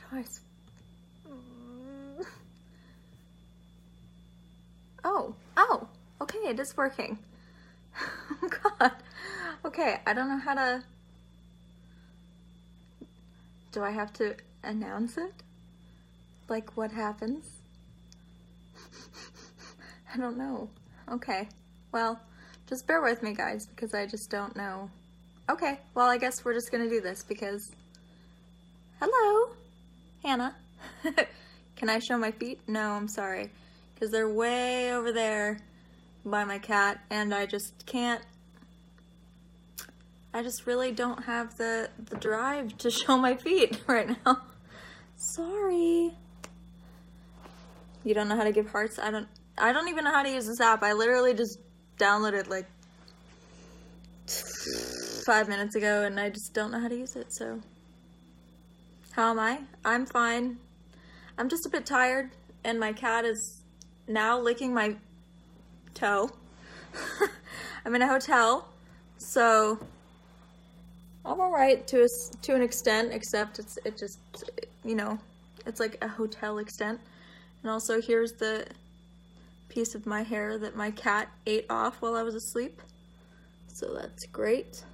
twice. Oh, okay, it is working. Oh God. Okay, I don't know how to... Do I have to announce it? Like, what happens? I don't know. Okay, well, just bear with me, guys, because I just don't know. Okay, well, I guess we're just gonna do this because... Hello, Hannah. Can I show my feet? No, I'm sorry, because they're way over there by my cat, and I just can't... I just really don't have the drive to show my feet right now. Sorry. You don't know how to give hearts? I don't even know how to use this app. I literally just downloaded like 5 minutes ago and I just don't know how to use it, so. How am I? I'm fine. I'm just a bit tired and my cat is now licking my toe. I'm in a hotel, so I'm alright to an extent, except it just, you know, it's like a hotel extent. And also here's the piece of my hair that my cat ate off while I was asleep. So that's great.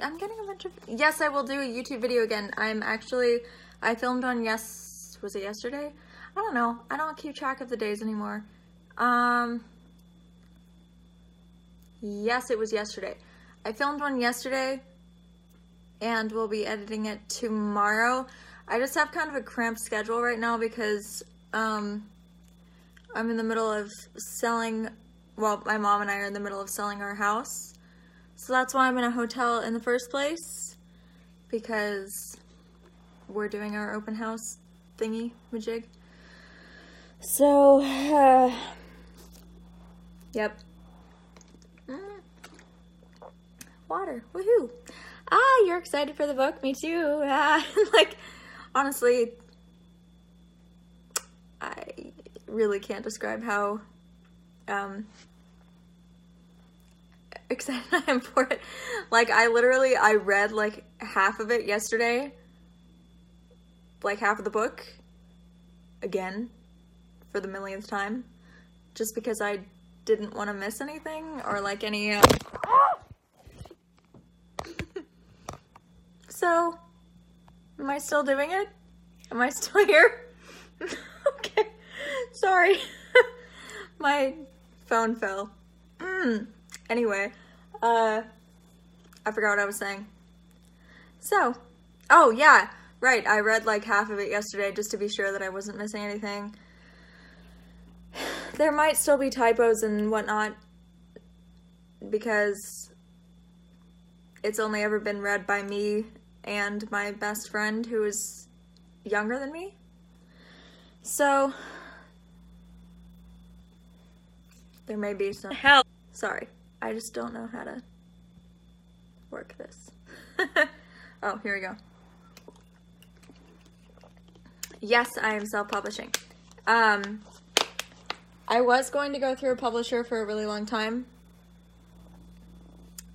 I'm getting a bunch of... Yes, I will do a YouTube video again. I filmed on was it yesterday? I don't know. I don't keep track of the days anymore. Yes, it was yesterday. I filmed one yesterday and we'll be editing it tomorrow. I just have kind of a cramped schedule right now because I'm in the middle of selling, well, my mom and I are in the middle of selling our house. So that's why I'm in a hotel in the first place, because we're doing our open house thingy majig. So, yep. Water, woohoo. Ah, you're excited for the book? Me too. Like, honestly, I really can't describe how excited I am for it. Like, I read like half of it yesterday, like half of the book, again, for the millionth time, just because I didn't want to miss anything, or like any, So, am I still doing it? Am I still here? Okay, sorry. My phone fell. Anyway, I forgot what I was saying. So, oh yeah, right, I read like half of it yesterday just to be sure that I wasn't missing anything. There might still be typos and whatnot, because it's only ever been read by me and my best friend who is younger than me. So, there may be some... Hell. Sorry, I just don't know how to work this. Oh, here we go. Yes, I am self-publishing. I was going to go through a publisher for a really long time.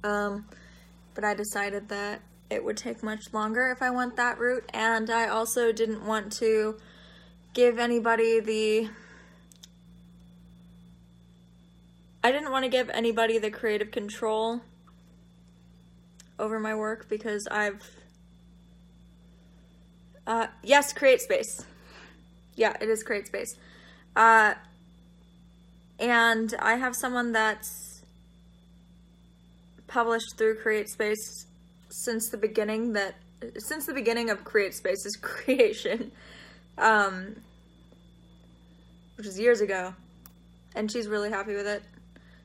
But I decided that it would take much longer if I went that route, and I also didn't want to give anybody the creative control over my work, because yes, CreateSpace. Yeah, it is CreateSpace. And I have someone that's published through CreateSpace since the beginning of CreateSpace's creation, which is years ago, and she's really happy with it.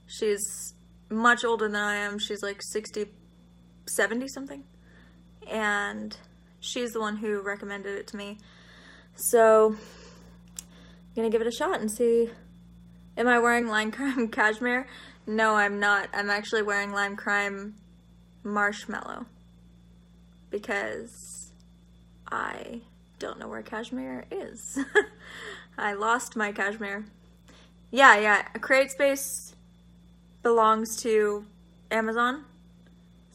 She's much older than I am. She's like 70 something, and she's the one who recommended it to me. So I'm gonna give it a shot and see. Am I wearing Lime Crime Cashmere? No, I'm not. I'm actually wearing Lime Crime Marshmallow, because I don't know where cashmere is. I lost my cashmere. Yeah, CreateSpace belongs to Amazon,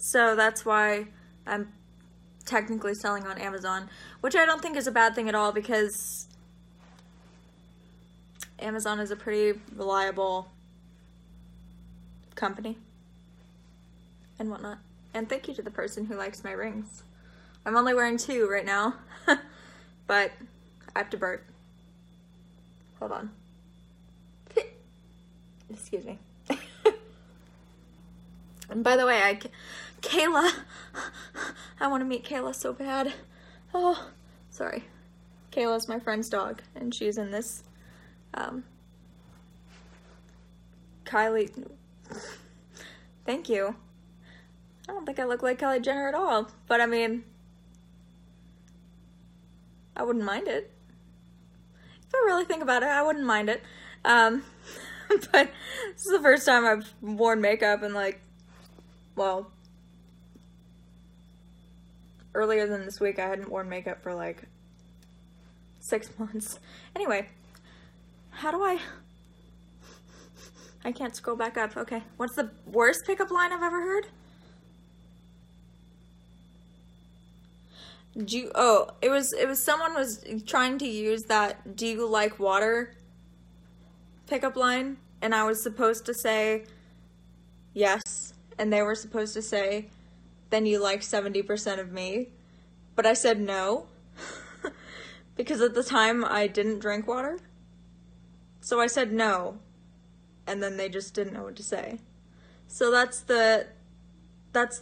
So that's why I'm technically selling on Amazon, which I don't think is a bad thing at all, because Amazon is a pretty reliable company and whatnot. And thank you to the person who likes my rings. I'm only wearing 2 right now, but I have to burp. Hold on. Excuse me. And by the way, Kayla, I want to meet Kayla so bad. Oh, sorry. Kayla's my friend's dog, and she's in this, Kylie, thank you. I don't think I look like Kylie Jenner at all, but I mean, I wouldn't mind it. If I really think about it, I wouldn't mind it. But this is the first time I've worn makeup in like, well, earlier than this week I hadn't worn makeup for like 6 months. Anyway, how do I can't scroll back up. Okay, what's the worst pickup line I've ever heard? It was someone was trying to use that "do you like water" pickup line, and I was supposed to say yes, and they were supposed to say, then you like 70% of me, but I said no because at the time I didn't drink water, so I said no, and then they just didn't know what to say. So that's the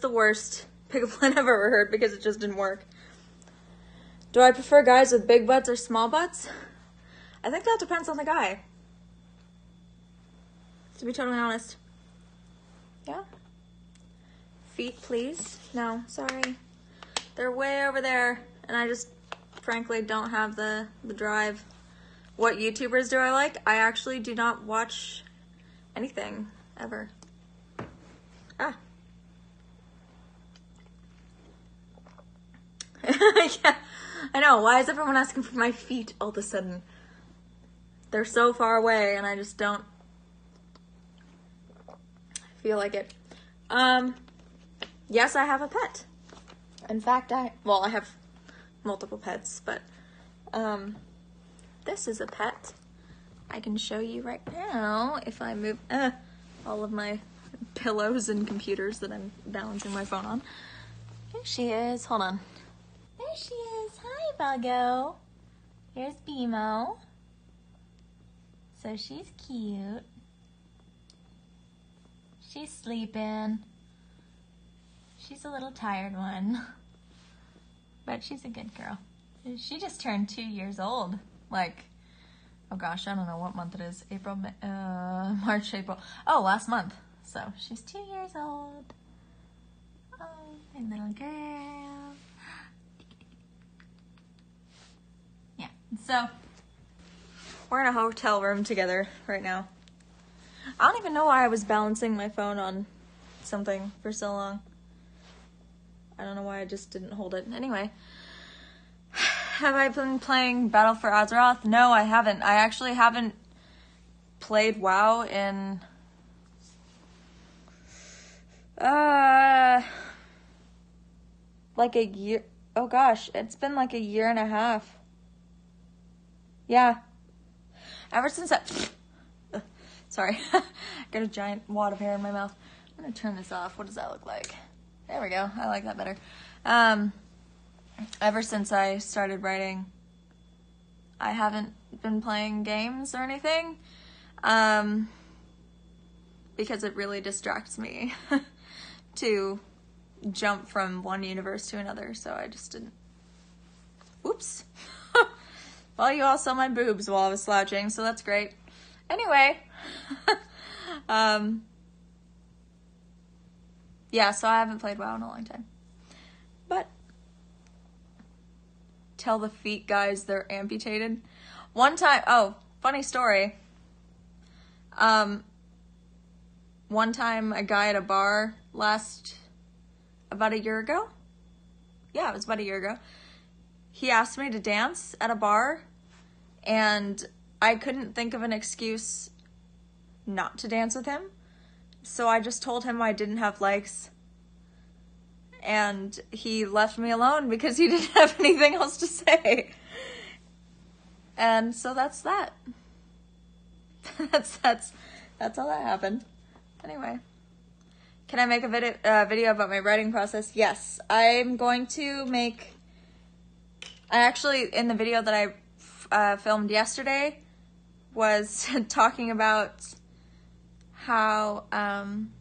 worst pickup line I've ever heard, because it just didn't work. Do I prefer guys with big butts or small butts? I think that depends on the guy, to be totally honest. Yeah? Feet, please? No, sorry. They're way over there, and I just, frankly, don't have the drive. What YouTubers do I like? I actually do not watch anything, ever. Ah. Yeah, I know. Why is everyone asking for my feet all of a sudden? They're so far away, and I just don't feel like it. Yes, I have a pet. In fact, I have multiple pets, but this is a pet. I can show you right now if I move all of my pillows and computers that I'm balancing my phone on. Here she is. Hold on. There she is. Hi, Buggo. Here's BMO. So she's cute. She's sleeping. She's a little tired one, but she's a good girl. She just turned 2 years old. Like, oh gosh, I don't know what month it is. March, April. Oh, last month. So she's 2 years old. Oh, my little girl. Yeah, so we're in a hotel room together right now. I don't even know why I was balancing my phone on something for so long. I don't know why I just didn't hold it. Anyway, have I been playing Battle for Azeroth? No, I haven't. I actually haven't played WoW in like a year. Oh gosh, it's been like a year and a half. Yeah. Ever since sorry, got a giant wad of hair in my mouth. I'm gonna turn this off. What does that look like? There we go. I like that better. Ever since I started writing, I haven't been playing games or anything, because it really distracts me to jump from one universe to another, so I just didn't. Oops. Well, you all saw my boobs while I was slouching, so that's great. Anyway, yeah, so I haven't played WoW in a long time. But tell the feet guys they're amputated. One time, oh, funny story. One time a guy at a bar about a year ago. Yeah, it was about a year ago. He asked me to dance at a bar, and I couldn't think of an excuse not to dance with him. So I just told him I didn't have legs. and he left me alone because he didn't have anything else to say. And so that's that. that's all that happened. Anyway, can I make a video about my writing process? Yes, I'm going to make. I actually, in the video that I filmed yesterday, was talking about how I'm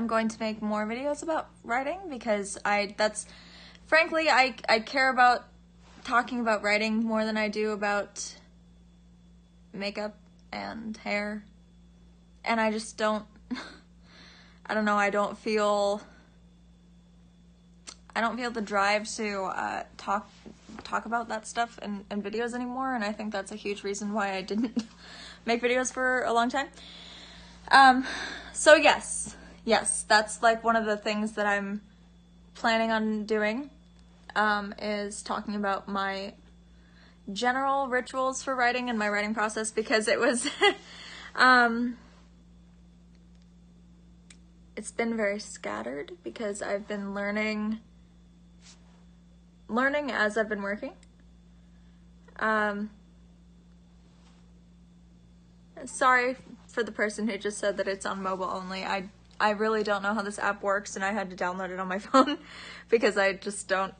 going to make more videos about writing, because frankly, I care about talking about writing more than I do about makeup and hair. And I just don't, I don't know, I don't feel the drive to talk about that stuff in videos anymore, and I think that's a huge reason why I didn't make videos for a long time. So yes, that's like one of the things that I'm planning on doing, is talking about my general rituals for writing and my writing process, because it was, it's been very scattered because I've been learning as I've been working. Sorry for the person who just said that it's on mobile only. I really don't know how this app works, and I had to download it on my phone because I just don't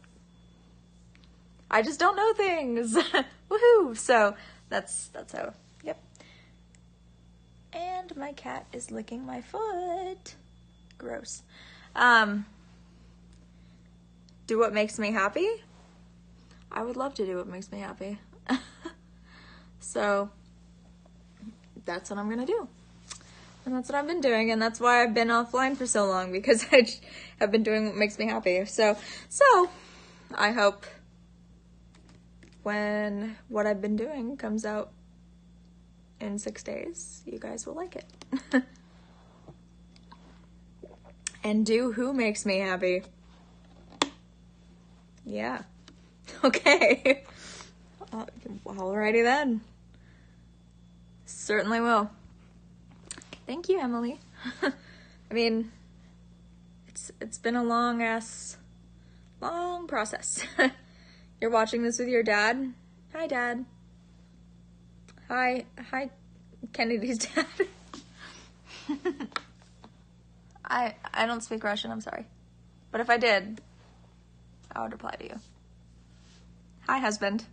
know things. Woohoo! So that's how, yep. And my cat is licking my foot. Gross. Do what makes me happy? I would love to do what makes me happy. So that's what I'm gonna do. And that's what I've been doing, and that's why I've been offline for so long, because I have been doing what makes me happy. So I hope when what I've been doing comes out in 6 days, you guys will like it. And do who makes me happy. Yeah. Okay. Alrighty then. Certainly will. Thank you, Emily. I mean, it's been a long process. You're watching this with your dad. Hi, Dad. Hi, Kennedy's dad. I don't speak Russian, I'm sorry. But if I did, I would reply to you. Hi, husband.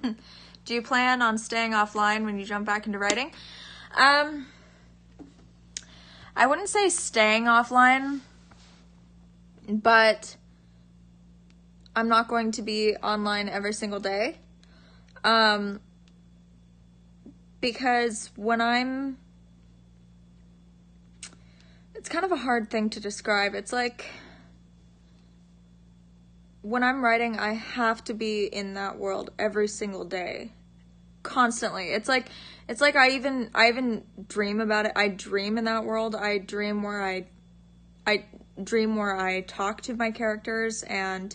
Do you plan on staying offline when you jump back into writing? I wouldn't say staying offline, but I'm not going to be online every single day. Because it's kind of a hard thing to describe. It's like, when I'm writing, I have to be in that world every single day, constantly. It's like I even dream about it. I dream in that world. I dream where I talk to my characters, and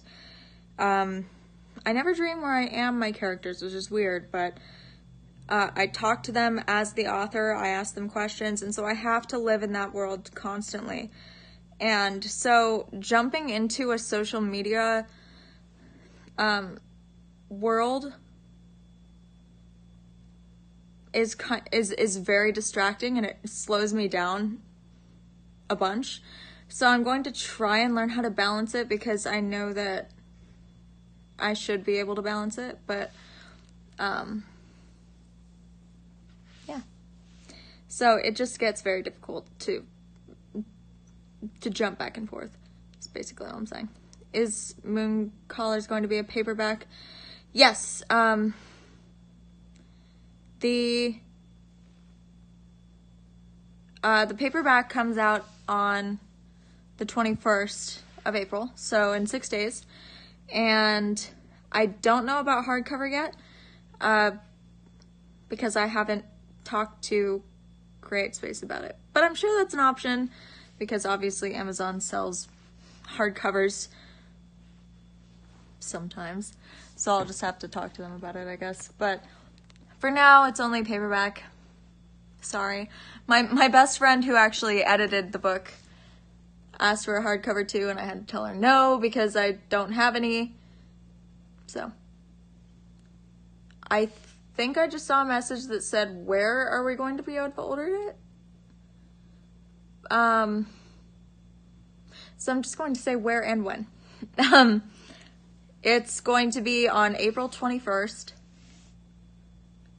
I never dream where I am my characters, which is weird, but I talk to them as the author. I ask them questions, and so I have to live in that world constantly. And so jumping into a social media world is very distracting, and it slows me down a bunch. So I'm going to try and learn how to balance it, because I know that I should be able to balance it, but yeah. So it just gets very difficult to jump back and forth. That's basically all I'm saying. Is Moon Collars going to be a paperback? Yes. The paperback comes out on the 21st of April, so in 6 days. And I don't know about hardcover yet, because I haven't talked to CreateSpace about it. But I'm sure that's an option, because obviously Amazon sells hardcovers sometimes. So I'll just have to talk to them about it, I guess. But for now, it's only paperback. Sorry. My best friend who actually edited the book asked for a hardcover too, and I had to tell her no because I don't have any. So I think I just saw a message that said, where are we going to be able to order it? So I'm just going to say where and when. It's going to be on April 21st.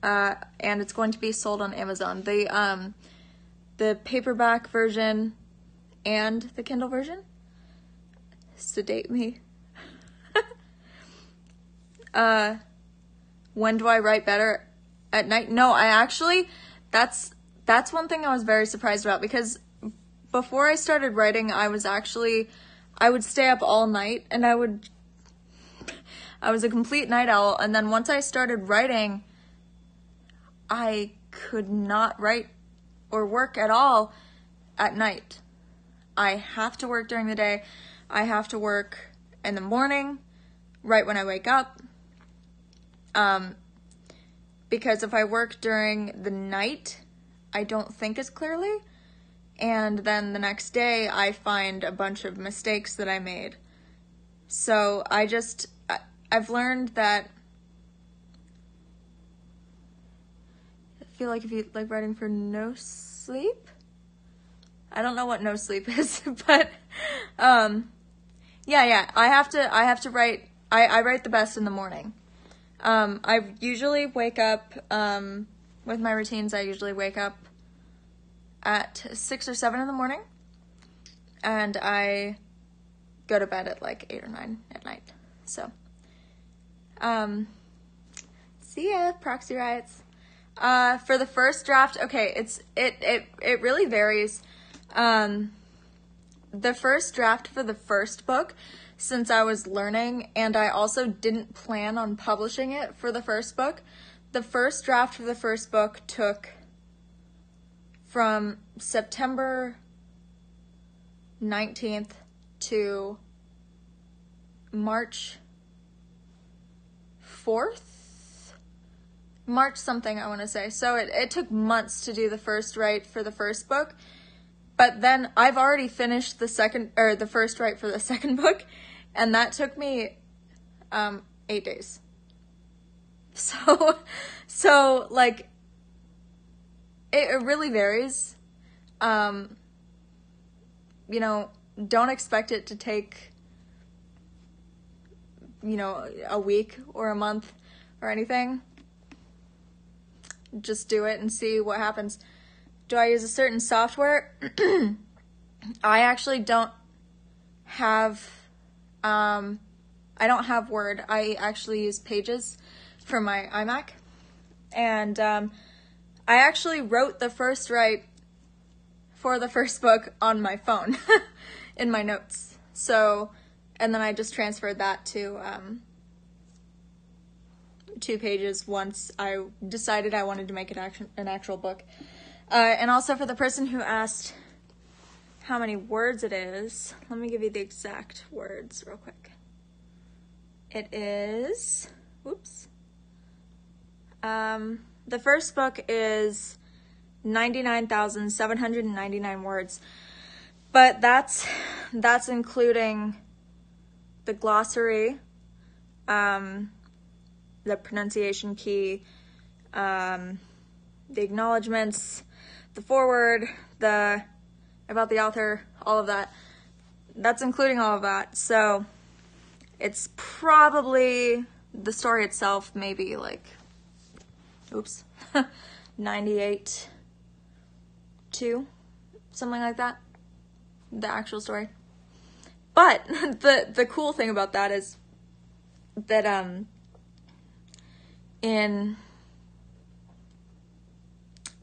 And it's going to be sold on Amazon. The paperback version and the Kindle version. Sedate me. When do I write better? At night? No, I actually, that's one thing I was very surprised about, because before I started writing, I would stay up all night, and I was a complete night owl, and then once I started writing, I could not write or work at all at night. I have to work during the day. I have to work in the morning, right when I wake up. Because if I work during the night, I don't think as clearly. And then the next day, I find a bunch of mistakes that I made. So I've learned that I feel like if you like writing for no sleep, I don't know what no sleep is, but yeah, I have to write. I write the best in the morning. I usually wake up with my routines. I usually wake up at 6 or 7 in the morning, and I go to bed at like 8 or 9 at night. So, see ya, proxy riots. For the first draft, okay, it really varies. The first draft for the first book, since I was learning, and I also didn't plan on publishing it for the first book, the first draft for the first book took from September 19th to March 4th? March something, I want to say. So it took months to do the first write for the first book. But then I've already finished the first write for the second book, and that took me 8 days. So like, it really varies. You know, don't expect it to take, you know, a week or a month or anything. Just do it and see what happens. Do I use a certain software? I actually don't have, I don't have Word. I actually use Pages for my iMac. And I actually wrote the first write for the first book on my phone in my notes. So, and then I just transferred that to Pages once I decided I wanted to make it an actual book. And also for the person who asked how many words it is, let me give you the exact words real quick. It is, the first book is 99,799 words, but that's including the glossary, the pronunciation key, the acknowledgements, the foreword, about the author, all of that. That's including all of that. So it's probably, the story itself, maybe like, 98 2, something like that, the actual story. But the cool thing about that is that in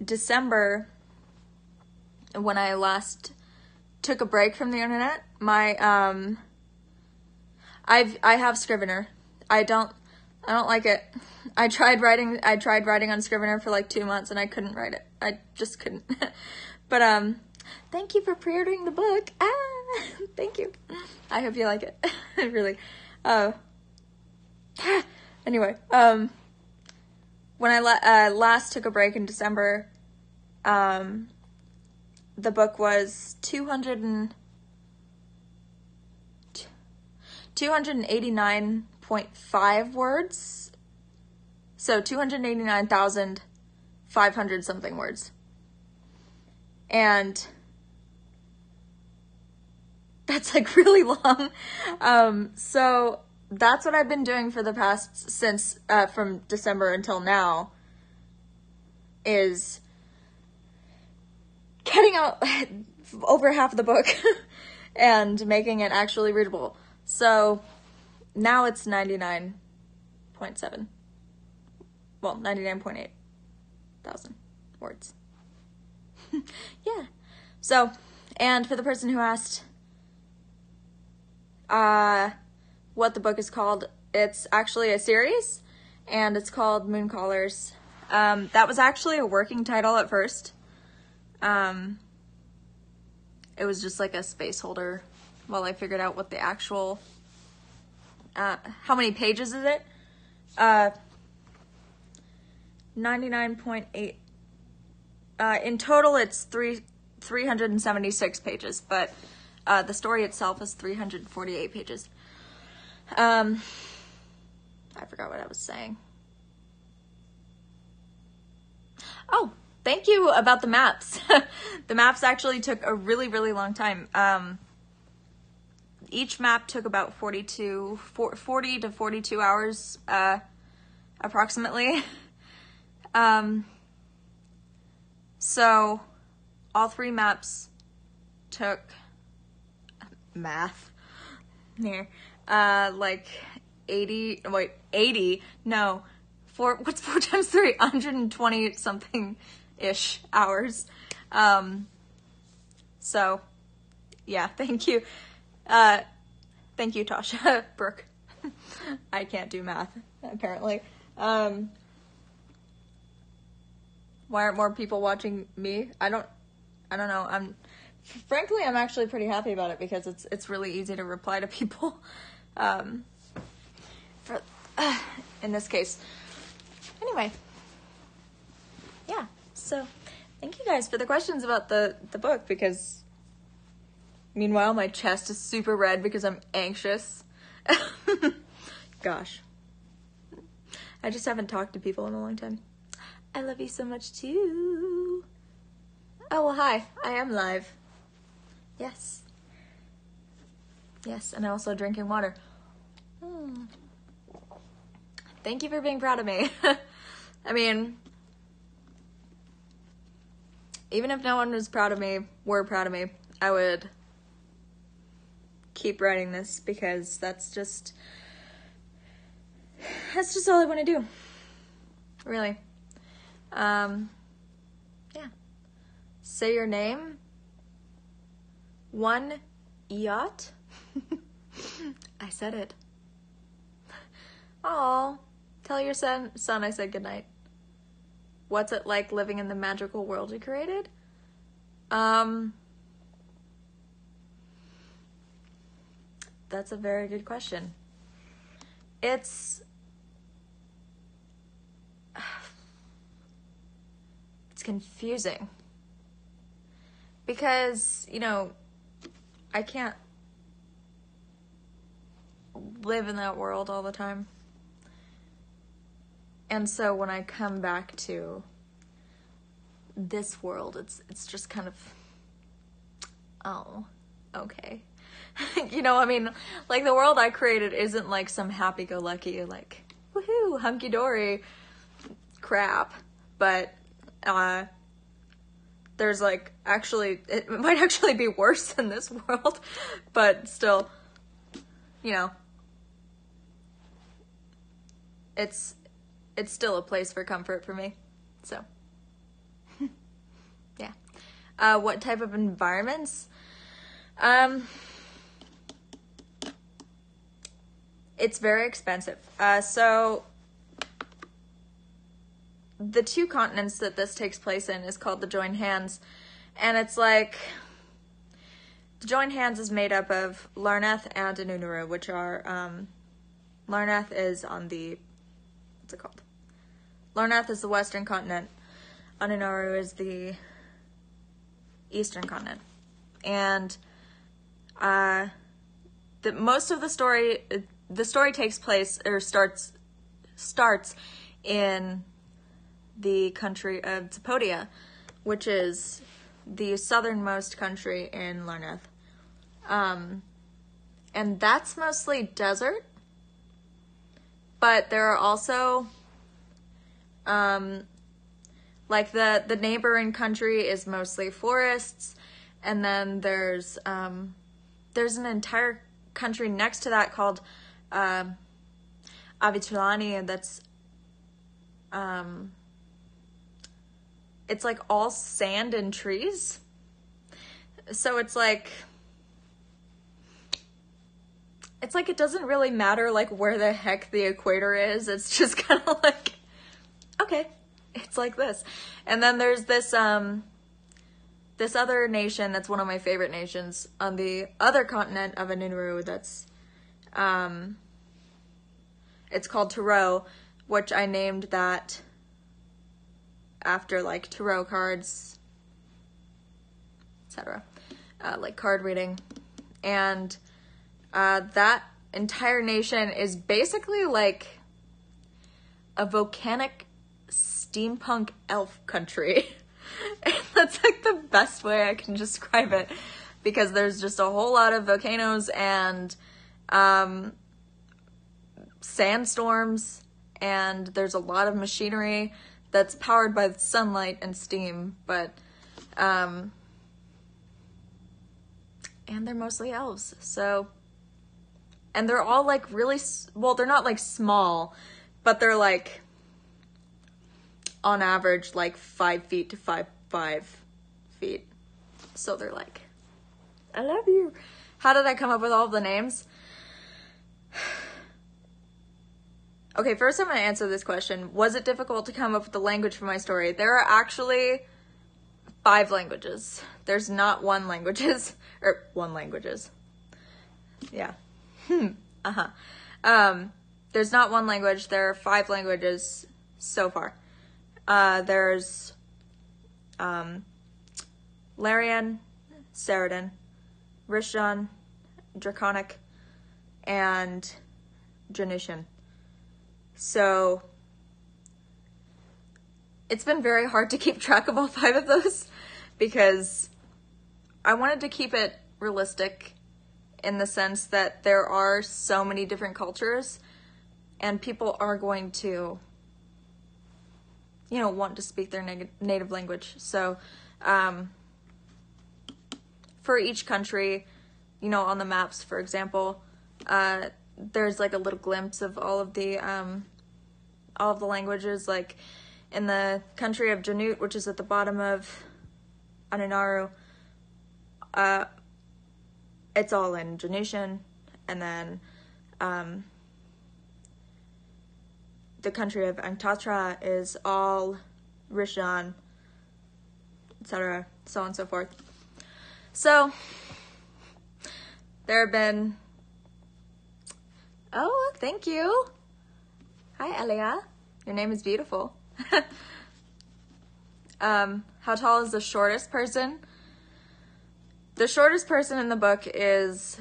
December, when I last took a break from the internet, my I have Scrivener. I don't like it. I tried writing on Scrivener for like 2 months and I couldn't write it. I just couldn't. But thank you for pre-ordering the book. Thank you. I hope you like it. Really. Anyway, when I last took a break in December, the book was 200 and 289.5 words. So 289,500 something words. And that's like really long. So that's what I've been doing for the past, since, from December until now, is cutting out over half the book and making it actually readable. So now it's 99.7. Well, 99.8 thousand words. Yeah. So, and for the person who asked what the book is called, it's actually a series, and it's called Moon Callers. That was actually a working title at first. It was just like a space holder while I figured out what the actual, how many pages is it? 99.8. In total, it's 376 pages, but the story itself is 348 pages. I forgot what I was saying. Oh, thank you about the maps. The maps actually took a really, really long time. Each map took about 40 to 42 hours, approximately. So all 3 maps took math here, like 80, wait, 80, no, what's 4 times 3? 120 something ish hours. So yeah, thank you. Thank you, Tasha Brooke. I can't do math, apparently. Why aren't more people watching me? I don't know. Frankly, I'm actually pretty happy about it because it's really easy to reply to people. In this case. Anyway. Yeah. So, thank you guys for the questions about the book, because meanwhile my chest is super red because I'm anxious. Gosh. I just haven't talked to people in a long time. I love you so much too. Oh, well, hi. I am live. Yes. Yes, and also drinking water. Thank you for being proud of me. I mean, even if no one was proud of me, were proud of me, I would keep writing this, because that's just all I want to do. Really. Yeah. Say your name. 1 yacht. I said it. Oh, tell your son I said goodnight. What's it like living in the magical world you created? That's a very good question. It's confusing. Because, I can't live in that world all the time. And so when I come back to this world, it's just kind of, oh, okay. Like the world I created isn't like some happy-go-lucky, like, woohoo, hunky-dory crap. But, there's like, it might actually be worse than this world, but still, it's still a place for comfort for me, so, yeah. What type of environments? It's very expensive. So, the 2 continents that this takes place in is called the Joined Hands, and it's like, the Joined Hands is made up of Larnath and Anunuru, which are, Larnath is on the, what's it called? Larnath is the western continent, Anunuru is the eastern continent, and, most of the story takes place, or starts in the country of Zapodia, which is the southernmost country in Larneth. And that's mostly desert, but there are also, like the neighboring country is mostly forests, and then there's an entire country next to that called Avitulani, and that's it's like all sand and trees. So it's like it doesn't really matter like where the heck the equator is. It's just kind of like, okay, it's like this. And then there's this this other nation that's one of my favorite nations on the other continent of Anunuru. That's it's called Tarot, which I named that after like tarot cards, etc. Like card reading. And that entire nation is basically like a volcanic steampunk elf country. And that's like the best way I can describe it, because there's just a whole lot of volcanoes and sandstorms, and there's a lot of machinery that's powered by sunlight and steam, but and they're mostly elves. So, and they're all like really, well, they're not like small, but they're like on average like 5 feet to 5 feet. So they're like, I love you. How did I come up with all of the names? Okay, first I'm going to answer this question. Was it difficult to come up with the language for my story? There are actually 5 languages. There's not one languages, or one languages. Yeah. There's not one language. There are 5 languages so far. There's Larian, Saradan, Rishon, Draconic, and Janushan. So it's been very hard to keep track of all 5 of those, because I wanted to keep it realistic in the sense that there are so many different cultures, and people are going to, you know, want to speak their native language. So for each country, you know, on the maps, for example, there's like a little glimpse of all of the languages. Like in the country of Janut, which is at the bottom of Anunaru, it's all in Janushan, and then the country of Angtatra is all Rishon, etc., so on and so forth. So there have been, oh, thank you. Hi, Elia. Your name is beautiful. How tall is the shortest person? The shortest person in the book is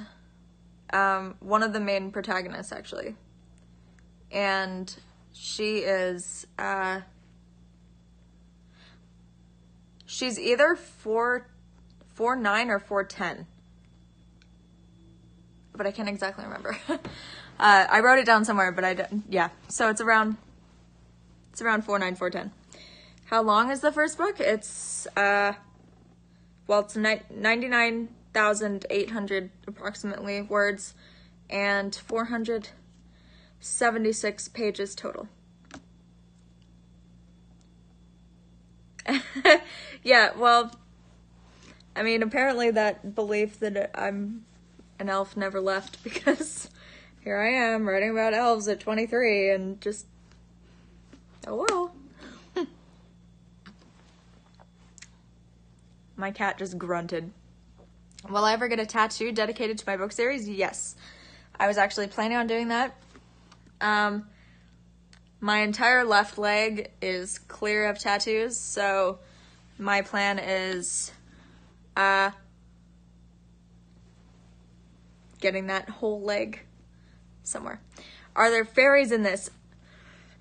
one of the main protagonists, actually. And she is, she's either 4'9" or 4'10". But I can't exactly remember. I wrote it down somewhere, but I didn't. Yeah, so it's around 4'9", 4'10". How long is the first book? It's well, it's 99,800 approximately words, and 476 pages total. Yeah, well, I mean, apparently that belief that I'm an elf never left, because here I am writing about elves at 23 and just, oh well. My cat just grunted. Will I ever get a tattoo dedicated to my book series? Yes. I was actually planning on doing that. My entire left leg is clear of tattoos, so my plan is getting that whole leg somewhere. Are there fairies in this?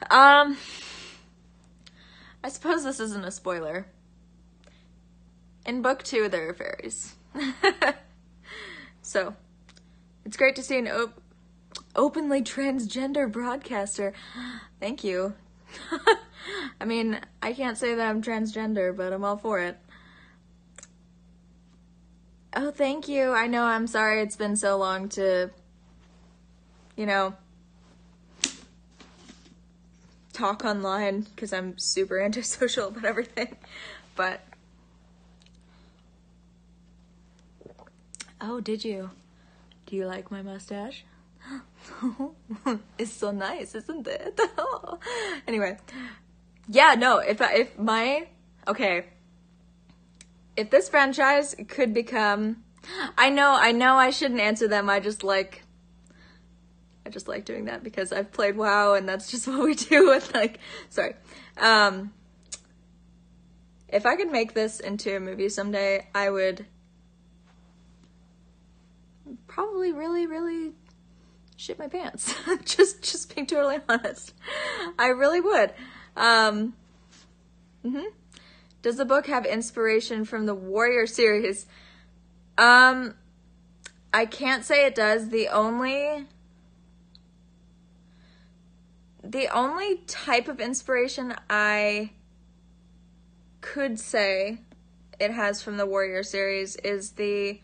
I suppose this isn't a spoiler. In book 2, there are fairies. So, it's great to see an openly transgender broadcaster. Thank you. I mean, I can't say that I'm transgender, but I'm all for it. Oh, thank you. I know, I'm sorry it's been so long to, you know, talk online, because I'm super antisocial about everything. But, oh, did you? Do you like my mustache? It's so nice, isn't it? Anyway, yeah, no, if this franchise could become, I know I shouldn't answer them, I just like doing that because I've played WoW and that's just what we do with, like, sorry. If I could make this into a movie someday, I would probably really shit my pants. just being totally honest. I really would. Does the book have inspiration from the Warrior series? I can't say it does. The only type of inspiration I could say it has from the Warrior series is that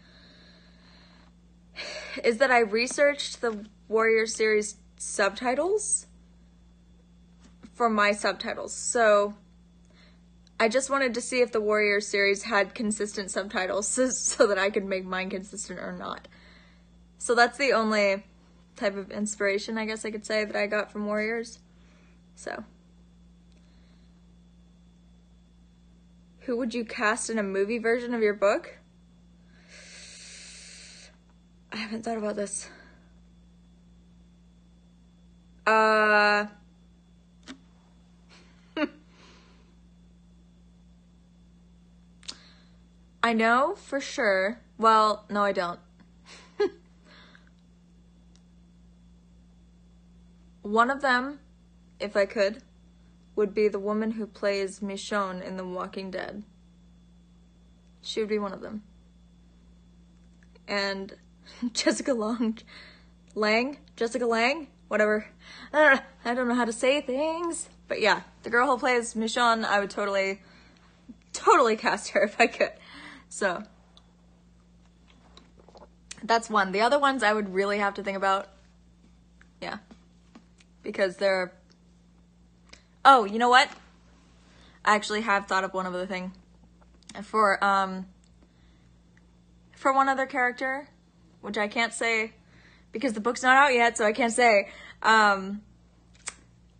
I researched the Warrior series subtitles for my subtitles. So I just wanted to see if the Warrior series had consistent subtitles so that I could make mine consistent or not. So that's the only type of inspiration, I guess I could say, that I got from Warriors. So. Who would you cast in a movie version of your book? I haven't thought about this. I know for sure. Well, no, I don't. One of them, if I could, would be the woman who plays Michonne in The Walking Dead. She would be one of them. And Jessica Lang, whatever. I don't know how to say things. But yeah, the girl who plays Michonne, I would totally cast her if I could. So, that's one. The other ones I would really have to think about. Yeah. Because they're... Oh, you know what? I actually have thought of one other thing. For one other character, which I can't say because the book's not out yet, so I can't say. I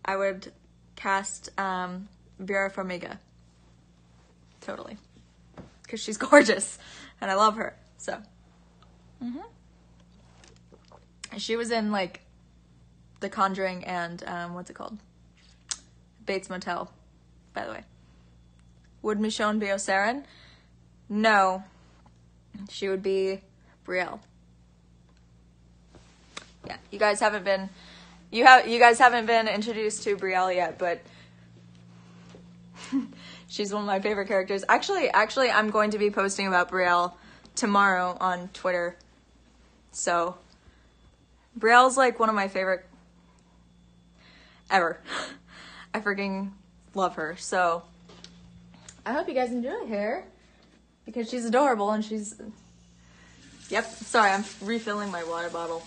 would cast Vera Farmiga. Totally. Because she's gorgeous, and I love her, so. She was in, like, The Conjuring and, what's it called? Bates Motel, by the way. Would Michonne be Osarin? No. She would be Brielle. Yeah, you guys haven't been introduced to Brielle yet, but she's one of my favorite characters. Actually, I'm going to be posting about Brielle tomorrow on Twitter. So, Brielle's like one of my favorite ever. I freaking love her. So, I hope you guys enjoy her because she's adorable and she's... Yep, sorry, I'm refilling my water bottle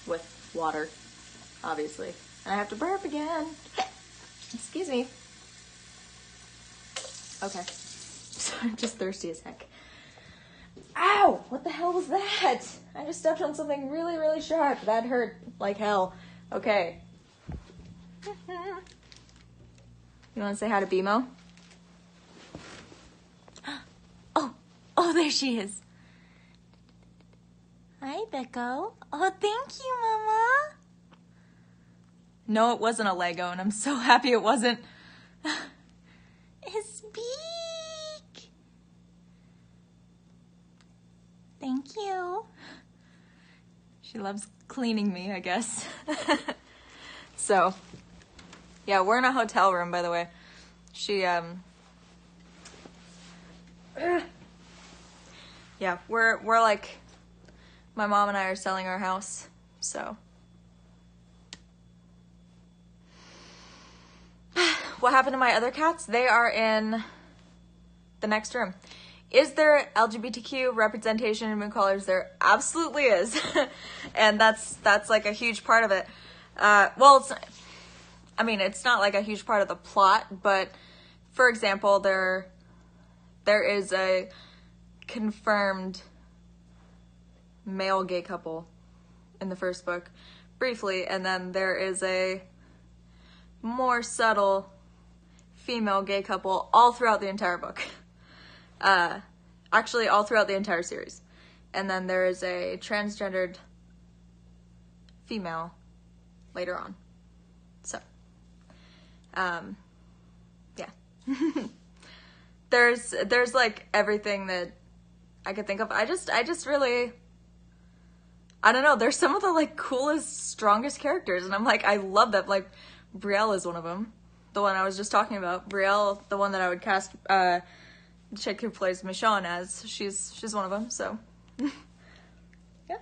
with water, obviously. And I have to burp again. Excuse me. Okay. I'm just thirsty as heck. Ow! What the hell was that? I just stepped on something really sharp. That hurt like hell. Okay. You want to say hi to BMO? Oh, there she is. Hi, Becco. Oh, thank you, Mama. No, it wasn't a Lego, and I'm so happy it wasn't. It's big. Thank you. She loves cleaning me, I guess. So, yeah, we're in a hotel room, by the way. She, yeah, we're like, my mom and I are selling our house, so. What happened to my other cats? They are in the next room. Is there LGBTQ representation in Moon Colors? There absolutely is. And that's like a huge part of it. Well, it's not like a huge part of the plot, but for example, there is a confirmed male gay couple in the first book, briefly, and then there is a more subtle female gay couple all throughout the entire book. Actually, all throughout the entire series. And then there is a transgendered female later on. So, yeah. There's like everything that I could think of. I just really, I don't know, there's some of the like coolest, strongest characters, and I'm like, I love that. Like, Brielle is one of them. The one I was just talking about. Brielle, the one that I would cast, the chick who plays Michonne as, she's one of them, so. Yeah.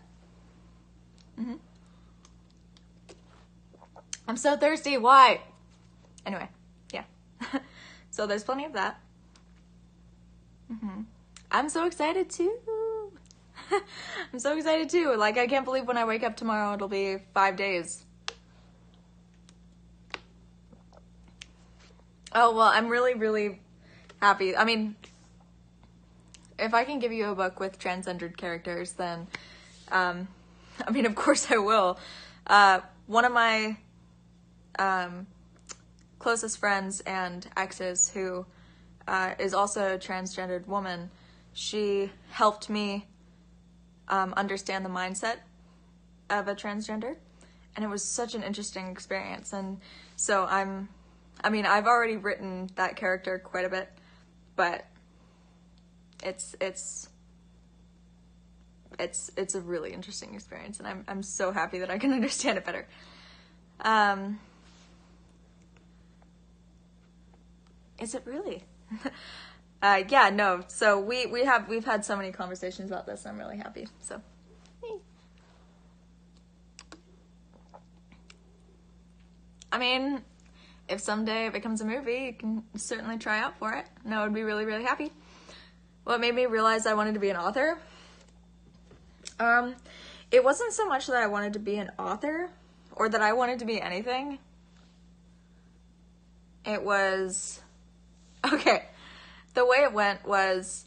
Mm-hmm. I'm so thirsty, why? Anyway, yeah. So there's plenty of that. Mm-hmm. I'm so excited too. I'm so excited too. Like, I can't believe when I wake up tomorrow, it'll be 5 days. Oh, well, I'm really, really happy. I mean, if I can give you a book with transgendered characters, then, of course I will. One of my closest friends and exes, who is also a transgendered woman, she helped me understand the mindset of a transgender, and it was such an interesting experience. And so I've already written that character quite a bit, but it's a really interesting experience, and I'm so happy that I can understand it better. Is it really? Yeah, no. So we've had so many conversations about this, and I'm really happy. So, hey. I mean, if someday it becomes a movie, you can certainly try out for it, and I would be really, really happy. What made me realize I wanted to be an author? It wasn't so much that I wanted to be an author, or that I wanted to be anything. It was, okay, the way it went was,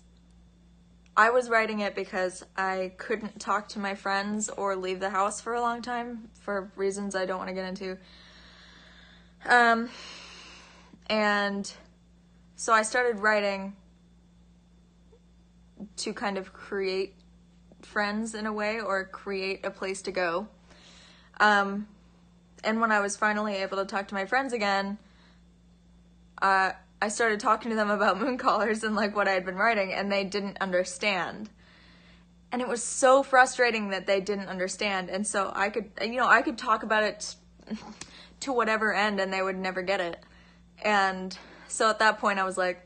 I was writing it because I couldn't talk to my friends or leave the house for a long time, for reasons I don't want to get into. And so I started writing to kind of create friends in a way, or create a place to go. And when I was finally able to talk to my friends again, I started talking to them about Moon Colors and like what I had been writing, and they didn't understand. And it was so frustrating that they didn't understand. And so I could talk about it to whatever end, and they would never get it. And so at that point I was like,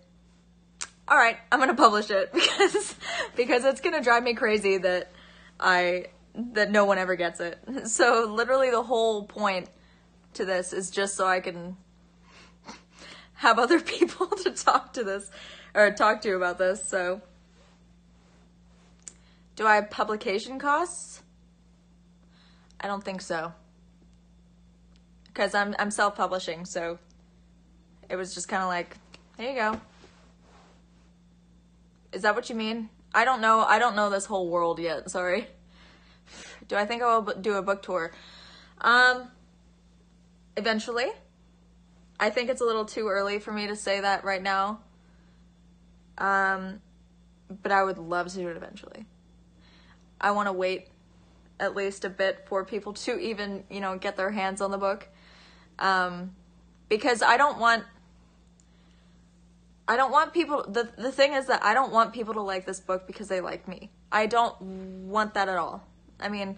all right, I'm going to publish it because it's going to drive me crazy that no one ever gets it. So literally the whole point to this is just so I can have other people to talk to about this. So, do I have publication costs? I don't think so, because I'm self-publishing, so it was just kind of like, there you go. Is that what you mean? I don't know this whole world yet, sorry. Do I think I will do a book tour? Eventually. I think it's a little too early for me to say that right now. But I would love to do it eventually. I want to wait at least a bit for people to even, get their hands on the book. Because I don't want people, the thing is that I don't want people to like this book because they like me. I don't want that at all. I mean,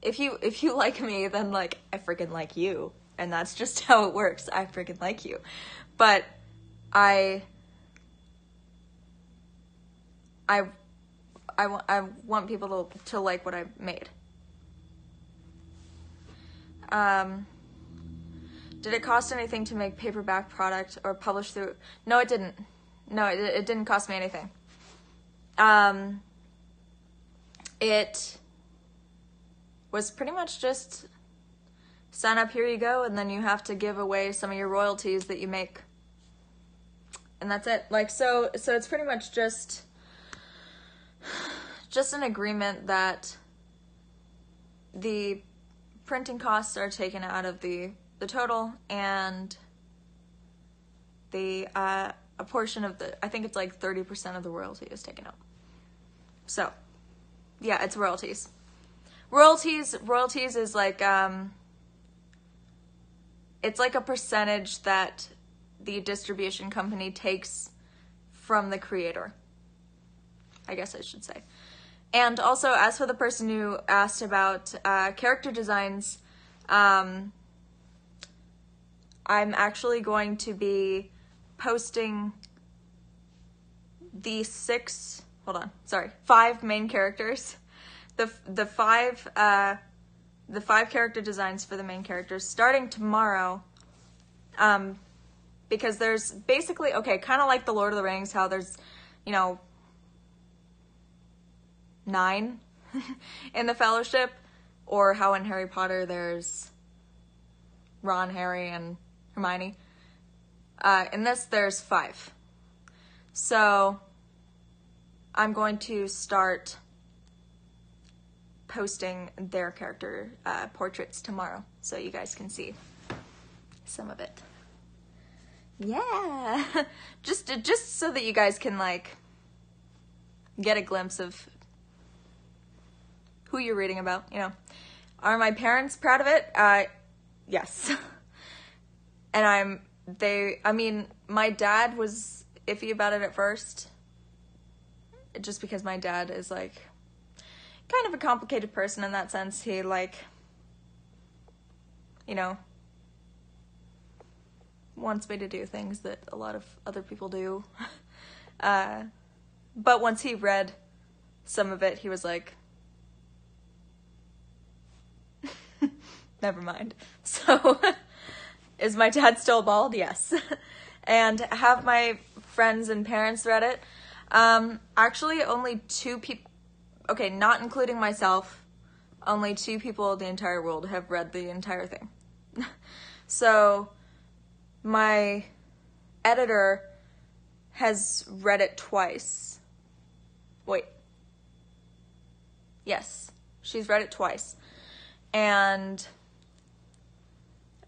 if you like me, then like I freaking like you, and that's just how it works. I freaking like you, but I want people to like what I made. Did it cost anything to make paperback product or publish through? No, it didn't. No, it didn't cost me anything. It was pretty much just sign up, here you go, and then you have to give away some of your royalties that you make. And that's it. Like, so it's pretty much just an agreement that the printing costs are taken out of the total, and a portion of I think it's like 30% of the royalty is taken out. So, yeah, it's royalties. Royalties is like, it's like a percentage that the distribution company takes from the creator, I guess I should say. And also, as for the person who asked about character designs, I'm actually going to be posting the 5 main characters. The five character designs for the main characters starting tomorrow. Because there's basically, okay, kind of like the Lord of the Rings, how there's, 9 in the Fellowship, or how in Harry Potter there's Ron, Harry, and Hermione. In this, there's 5. So I'm going to start posting their character portraits tomorrow, so you guys can see some of it. Yeah, just so that you guys can like get a glimpse of who you're reading about. Are my parents proud of it? Yes. And my dad was iffy about it at first, just because my dad is like kind of a complicated person in that sense. He wants me to do things that a lot of other people do. But once he read some of it, he was like, never mind. So, is my dad still bald? Yes. And have my friends and parents read it? Actually, only 2 people, okay, not including myself, only 2 people in the entire world have read the entire thing. So, my editor has read it twice. Wait. Yes, she's read it twice. And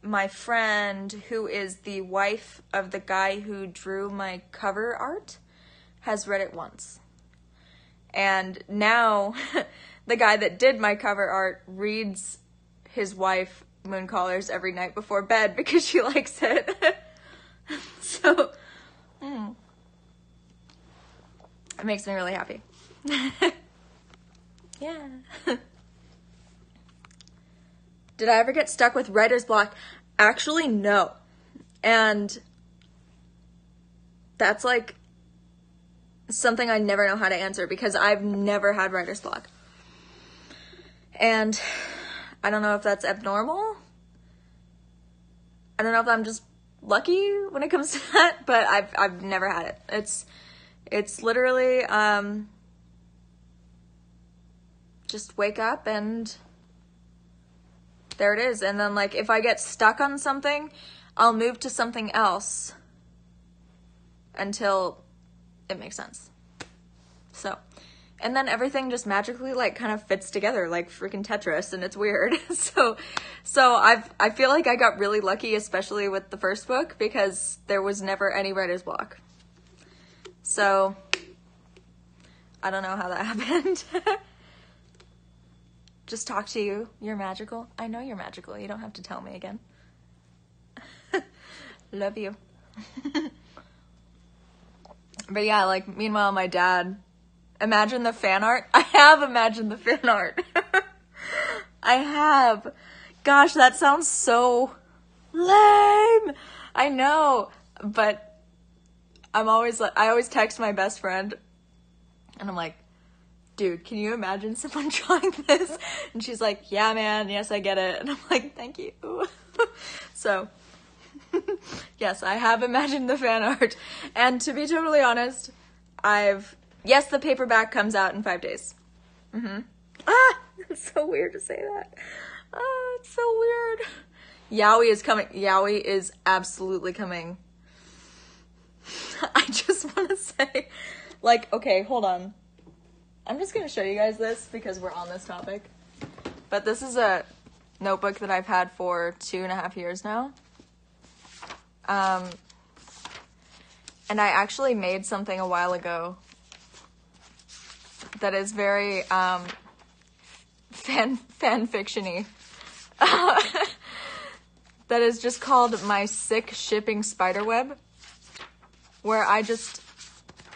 my friend, who is the wife of the guy who drew my cover art, has read it once. And now, the guy that did my cover art reads his wife Mooncallers every night before bed because she likes it. So, it makes me really happy. Yeah. Did I ever get stuck with writer's block? Actually, no. And that's like something I never know how to answer because I've never had writer's block. And I don't know if that's abnormal. I don't know if I'm just lucky when it comes to that, but I've never had it. It's literally just wake up and there it is. And then like if I get stuck on something, I'll move to something else until it makes sense. So, and then everything just magically like kind of fits together like freaking Tetris, and it's weird. So I feel like I got really lucky, especially with the first book, because there was never any writer's block. So I don't know how that happened. Just talk to you. You're magical. I know you're magical. You don't have to tell me again. Love you. But yeah, like, meanwhile, my dad, imagine the fan art. I have imagined the fan art. I have. Gosh, that sounds so lame. I know, but I always text my best friend and I'm like, dude, can you imagine someone drawing this? And she's like, yeah, man, yes, I get it. And I'm like, thank you. So, yes, I have imagined the fan art. And to be totally honest, yes, the paperback comes out in 5 days. It's so weird to say that. It's so weird. Yaoi is coming. Yaoi is absolutely coming. I just want to say, like, okay, hold on. I'm just going to show you guys this because we're on this topic. But this is a notebook that I've had for 2.5 years now. And I actually made something a while ago that is very fan fiction-y. That is just called My Sick Shipping Spiderweb, where I just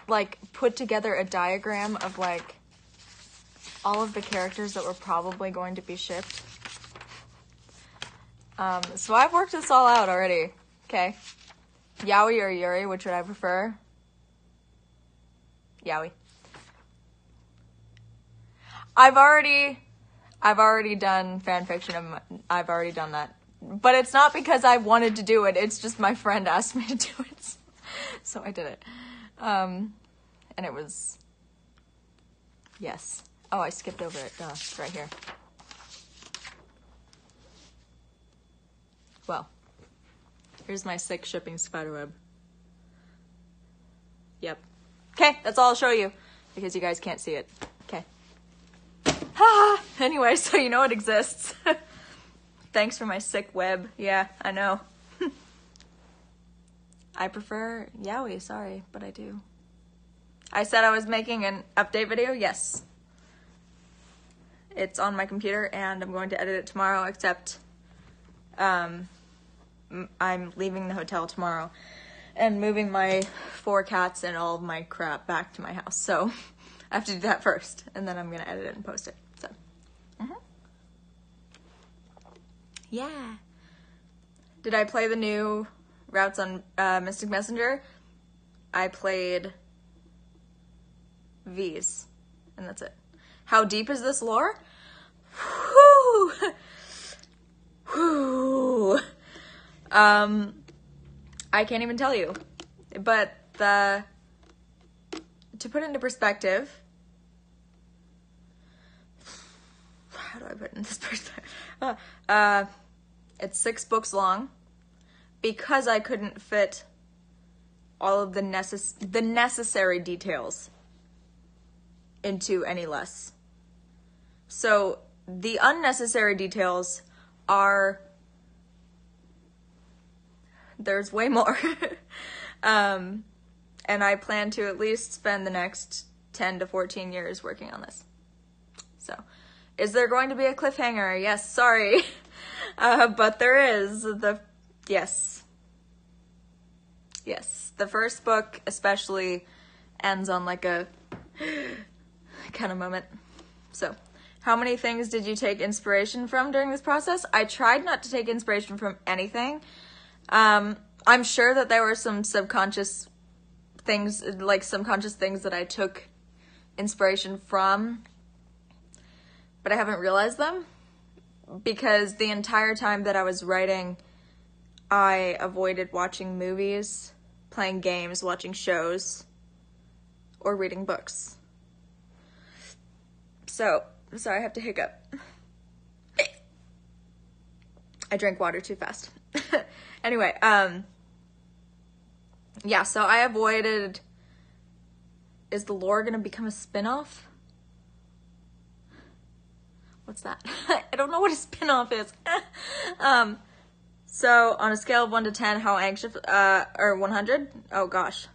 like put together a diagram of like all of the characters that were probably going to be shipped. So I've worked this all out already. Okay. Yaoi or Yuri, which would I prefer? Yaoi. I've already done fan fiction. I've already done that. But it's not because I wanted to do it. It's just my friend asked me to do it. So I did it. And it was... Yes. Oh, I skipped over it. Duh. It's right here. Well. Here's my sick shipping spiderweb. Yep. Okay, that's all I'll show you. Because you guys can't see it. Okay. Anyway, so you know it exists. Thanks for my sick web. Yeah, I know. I prefer yaoi, sorry, but I do. I said I was making an update video. Yes. It's on my computer and I'm going to edit it tomorrow, except I'm leaving the hotel tomorrow and moving my 4 cats and all of my crap back to my house. So I have to do that first and then I'm going to edit it and post it. So, yeah. Did I play the new routes on Mystic Messenger? I played V's, and that's it. How deep is this lore? Whew. Whew. I can't even tell you. But to put it into perspective, how do I put it in this perspective? It's 6 books long because I couldn't fit all of the necessary details into any less. So the unnecessary details are, there's way more. And I plan to at least spend the next 10 to 14 years working on this. So, is there going to be a cliffhanger? Yes, sorry. But there is. Yes. Yes. The first book especially ends on like a kind of moment. So, how many things did you take inspiration from during this process? I tried not to take inspiration from anything. I'm sure that there were some subconscious things, like subconscious things that I took inspiration from, but I haven't realized them because the entire time that I was writing, I avoided watching movies, playing games, watching shows, or reading books. So, I'm sorry, I have to hiccup. I drank water too fast. Anyway, yeah, so I avoided... Is the lore gonna become a spin-off? What's that? I don't know what a spin-off is. So, on a scale of 1 to 10, how anxious, or 100? Oh, gosh.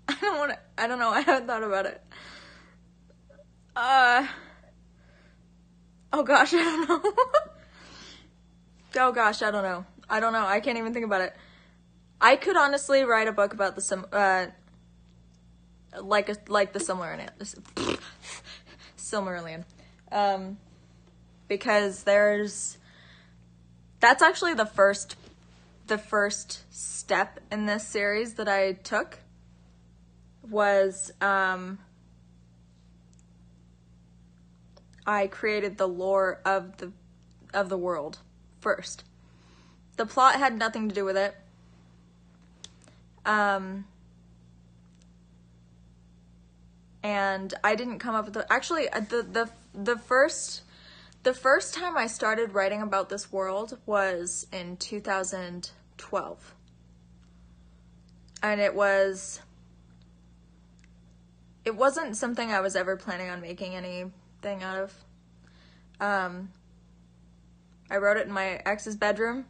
I don't know, I haven't thought about it. Oh gosh, I don't know. Oh gosh, I don't know. I can't even think about it. I could honestly write a book about the like the similar in it. Silmarillion. Because that's actually the first step in this series that I took was, I created the lore of the world first. The plot had nothing to do with it. And I didn't come up with the first time I started writing about this world was in 2012. And it wasn't something I was ever planning on making anything out of. I wrote it in my ex's bedroom.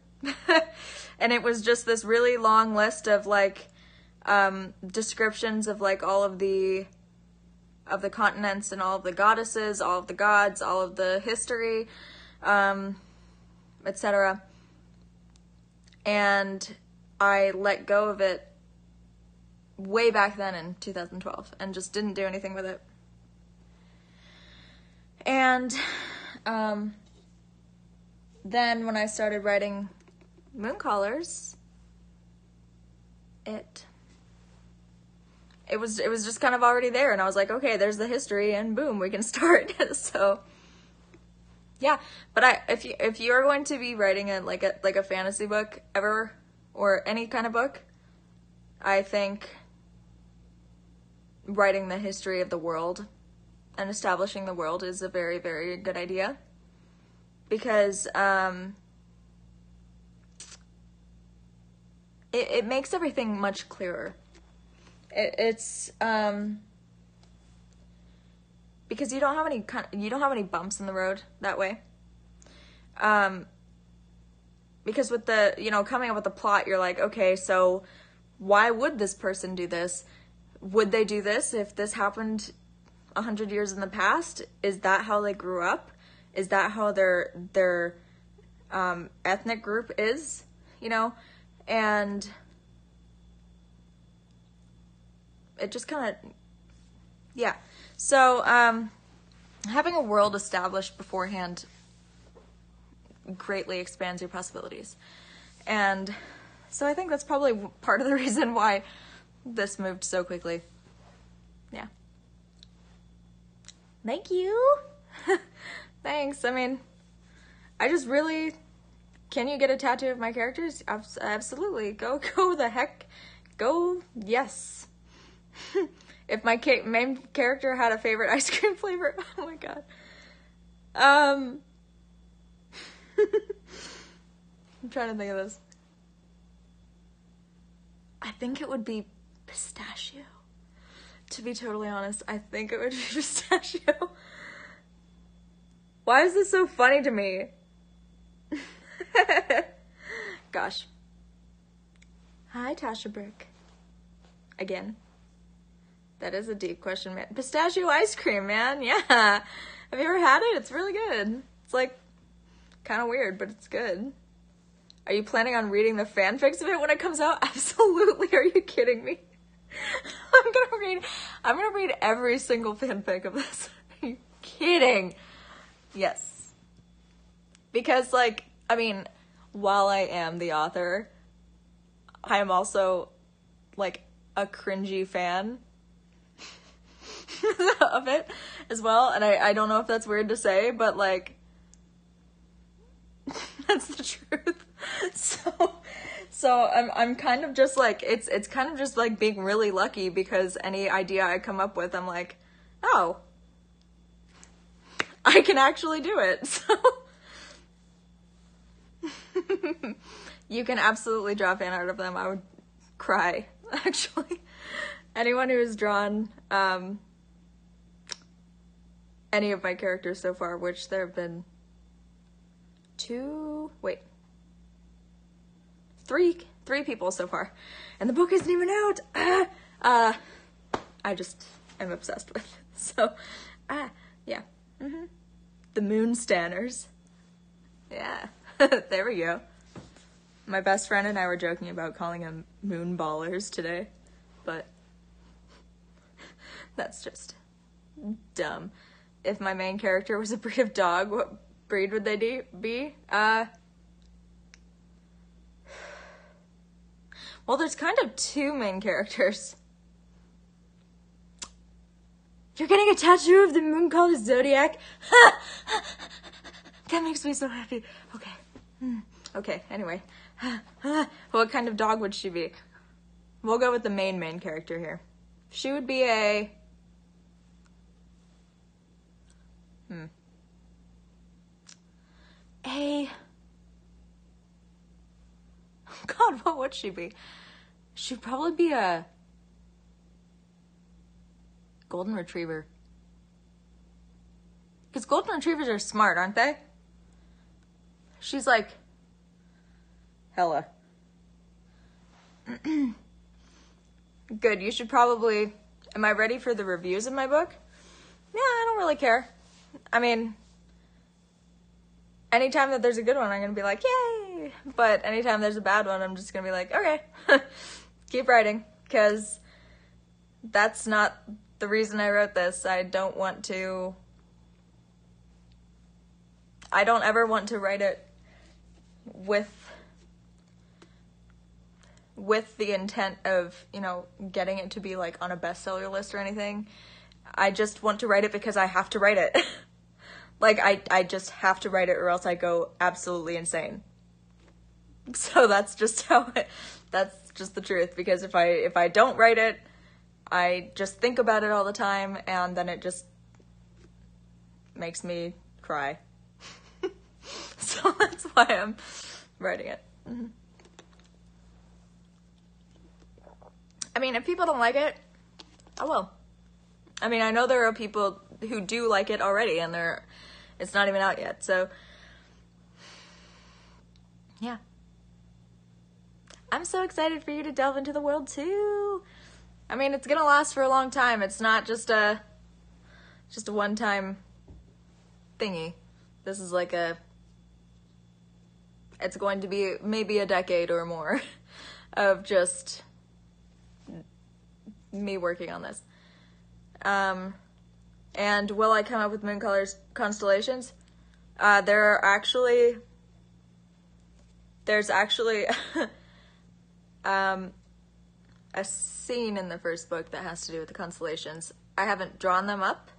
And it was just this really long list of like descriptions of like all of the continents and all of the goddesses, all of the gods, all of the history, etc. And I let go of it way back then in 2012 and just didn't do anything with it. And then when I started writing Mooncallers, it was just kind of already there, and I was like, okay, there's the history, and boom, we can start. So yeah, but if you're going to be writing like a fantasy book ever, or any kind of book, I think writing the history of the world and establishing the world is a very, very good idea, because it makes everything much clearer. It's because you don't have any bumps in the road that way. Because with the, coming up with the plot, you're like, okay, so why would this person do this? Would they do this if this happened 100 years in the past? Is that how they grew up? Is that how their ethnic group is? And it just kind of, yeah. So, having a world established beforehand greatly expands your possibilities. And so I think that's probably part of the reason why this moved so quickly. Yeah. Thank you. Thanks. I mean, I just really, can you get a tattoo of my characters? Absolutely. Go the heck. Go, yes. If my main character had a favorite ice cream flavor, oh my god. I'm trying to think of this. I think it would be pistachio. To be totally honest, I think it would be pistachio. Why is this so funny to me? Gosh. Hi, Tasha Brick. Again. That is a deep question, man. Pistachio ice cream, man. Yeah. Have you ever had it? It's really good. It's like kind of weird, but it's good. Are you planning on reading the fanfics of it when it comes out? Absolutely. Are you kidding me? I'm gonna read every single fanfic of this. Are you kidding? Yes. Because, while I am the author, I am also, a cringy fan of it as well. And I don't know if that's weird to say, but, that's the truth. So I'm kind of just, it's kind of just, being really lucky, because any idea I come up with, I'm like, oh, I can actually do it. So you can absolutely draw fan art of them. I would cry, actually. Anyone who has drawn any of my characters so far, which there have been three people so far, and the book isn't even out. I just am obsessed with. So, yeah. The Moon Stanners. Yeah, there we go. My best friend and I were joking about calling them Moon Ballers today, but that's just dumb. if my main character was a breed of dog, what breed would they be? Well, there's kind of two main characters. You're getting a tattoo of the moon called a Zodiac? That makes me so happy. Okay. Okay, anyway. What kind of dog would she be? We'll go with the main character here. She would be a... God, what would she be? She'd probably be a... golden retriever. Because golden retrievers are smart, aren't they? She's like... hella. Good, you should probably... Am I ready for the reviews of my book? Yeah, I don't really care. I mean... anytime that there's a good one, I'm gonna be like, yay! But anytime there's a bad one, I'm just gonna be like, okay. Keep writing. Because that's not the reason I wrote this. I don't ever want to write it with the intent of, you know, getting it to be like on a bestseller list or anything. I just want to write it because I have to write it. Like, I just have to write it or else I go absolutely insane. So that's just that's just the truth. Because if I don't write it, I just think about it all the time, and then it just makes me cry. So that's why I'm writing it. Mm-hmm. I mean, if people don't like it, I will. I mean, I know there are people who do like it already, and it's not even out yet, so yeah. I'm so excited for you to delve into the world too. I mean, it's gonna last for a long time. It's not just a one-time thingy. This is like it's going to be maybe a decade or more of just me working on this. And will I come up with moon colors constellations? There's actually a scene in the first book that has to do with the constellations. I haven't drawn them up,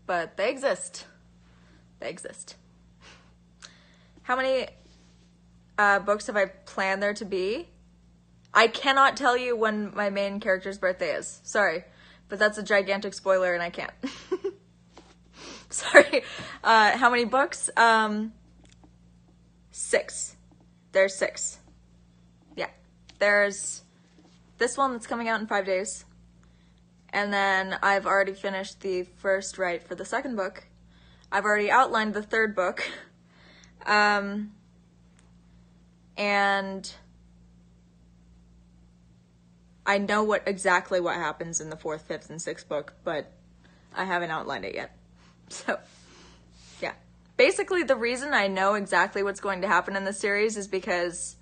but they exist. They exist. How many books have I planned there to be? I cannot tell you when my main character's birthday is. Sorry, but that's a gigantic spoiler and I can't. Sorry. How many books? 6. There's 6. Yeah. There's this one that's coming out in 5 days. And then I've already finished the first write for the second book. I've already outlined the third book. And I know exactly what happens in the 4th, 5th, and 6th book, but I haven't outlined it yet. So, yeah. Basically, the reason I know exactly what's going to happen in the series is because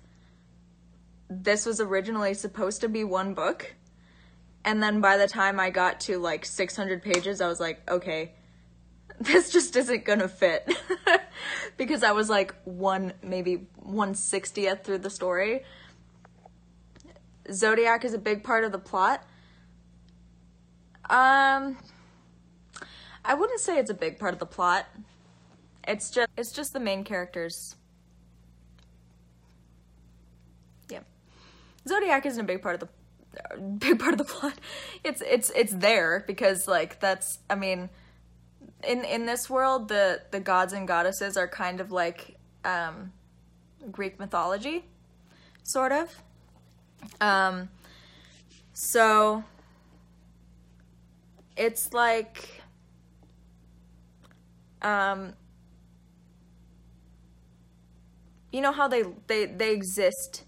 this was originally supposed to be one book, and then by the time I got to like 600 pages, I was like, okay, this just isn't gonna fit. Because I was like maybe 1/60th through the story. Zodiac is a big part of the plot. I wouldn't say it's a big part of the plot. It's just the main characters. Yeah. Zodiac isn't a big part of the plot. It's there because like that's, I mean, in this world the gods and goddesses are kind of like Greek mythology, sort of. So it's like, you know how they exist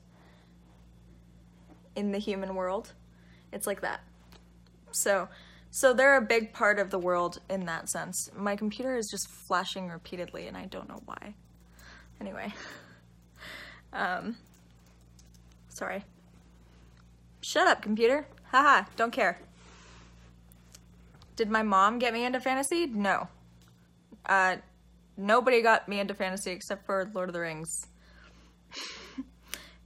in the human world? It's like that. So they're a big part of the world in that sense. My computer is just flashing repeatedly and I don't know why. Anyway. Sorry. Shut up, computer. Haha, don't care. Did my mom get me into fantasy? No. Nobody got me into fantasy except for Lord of the Rings.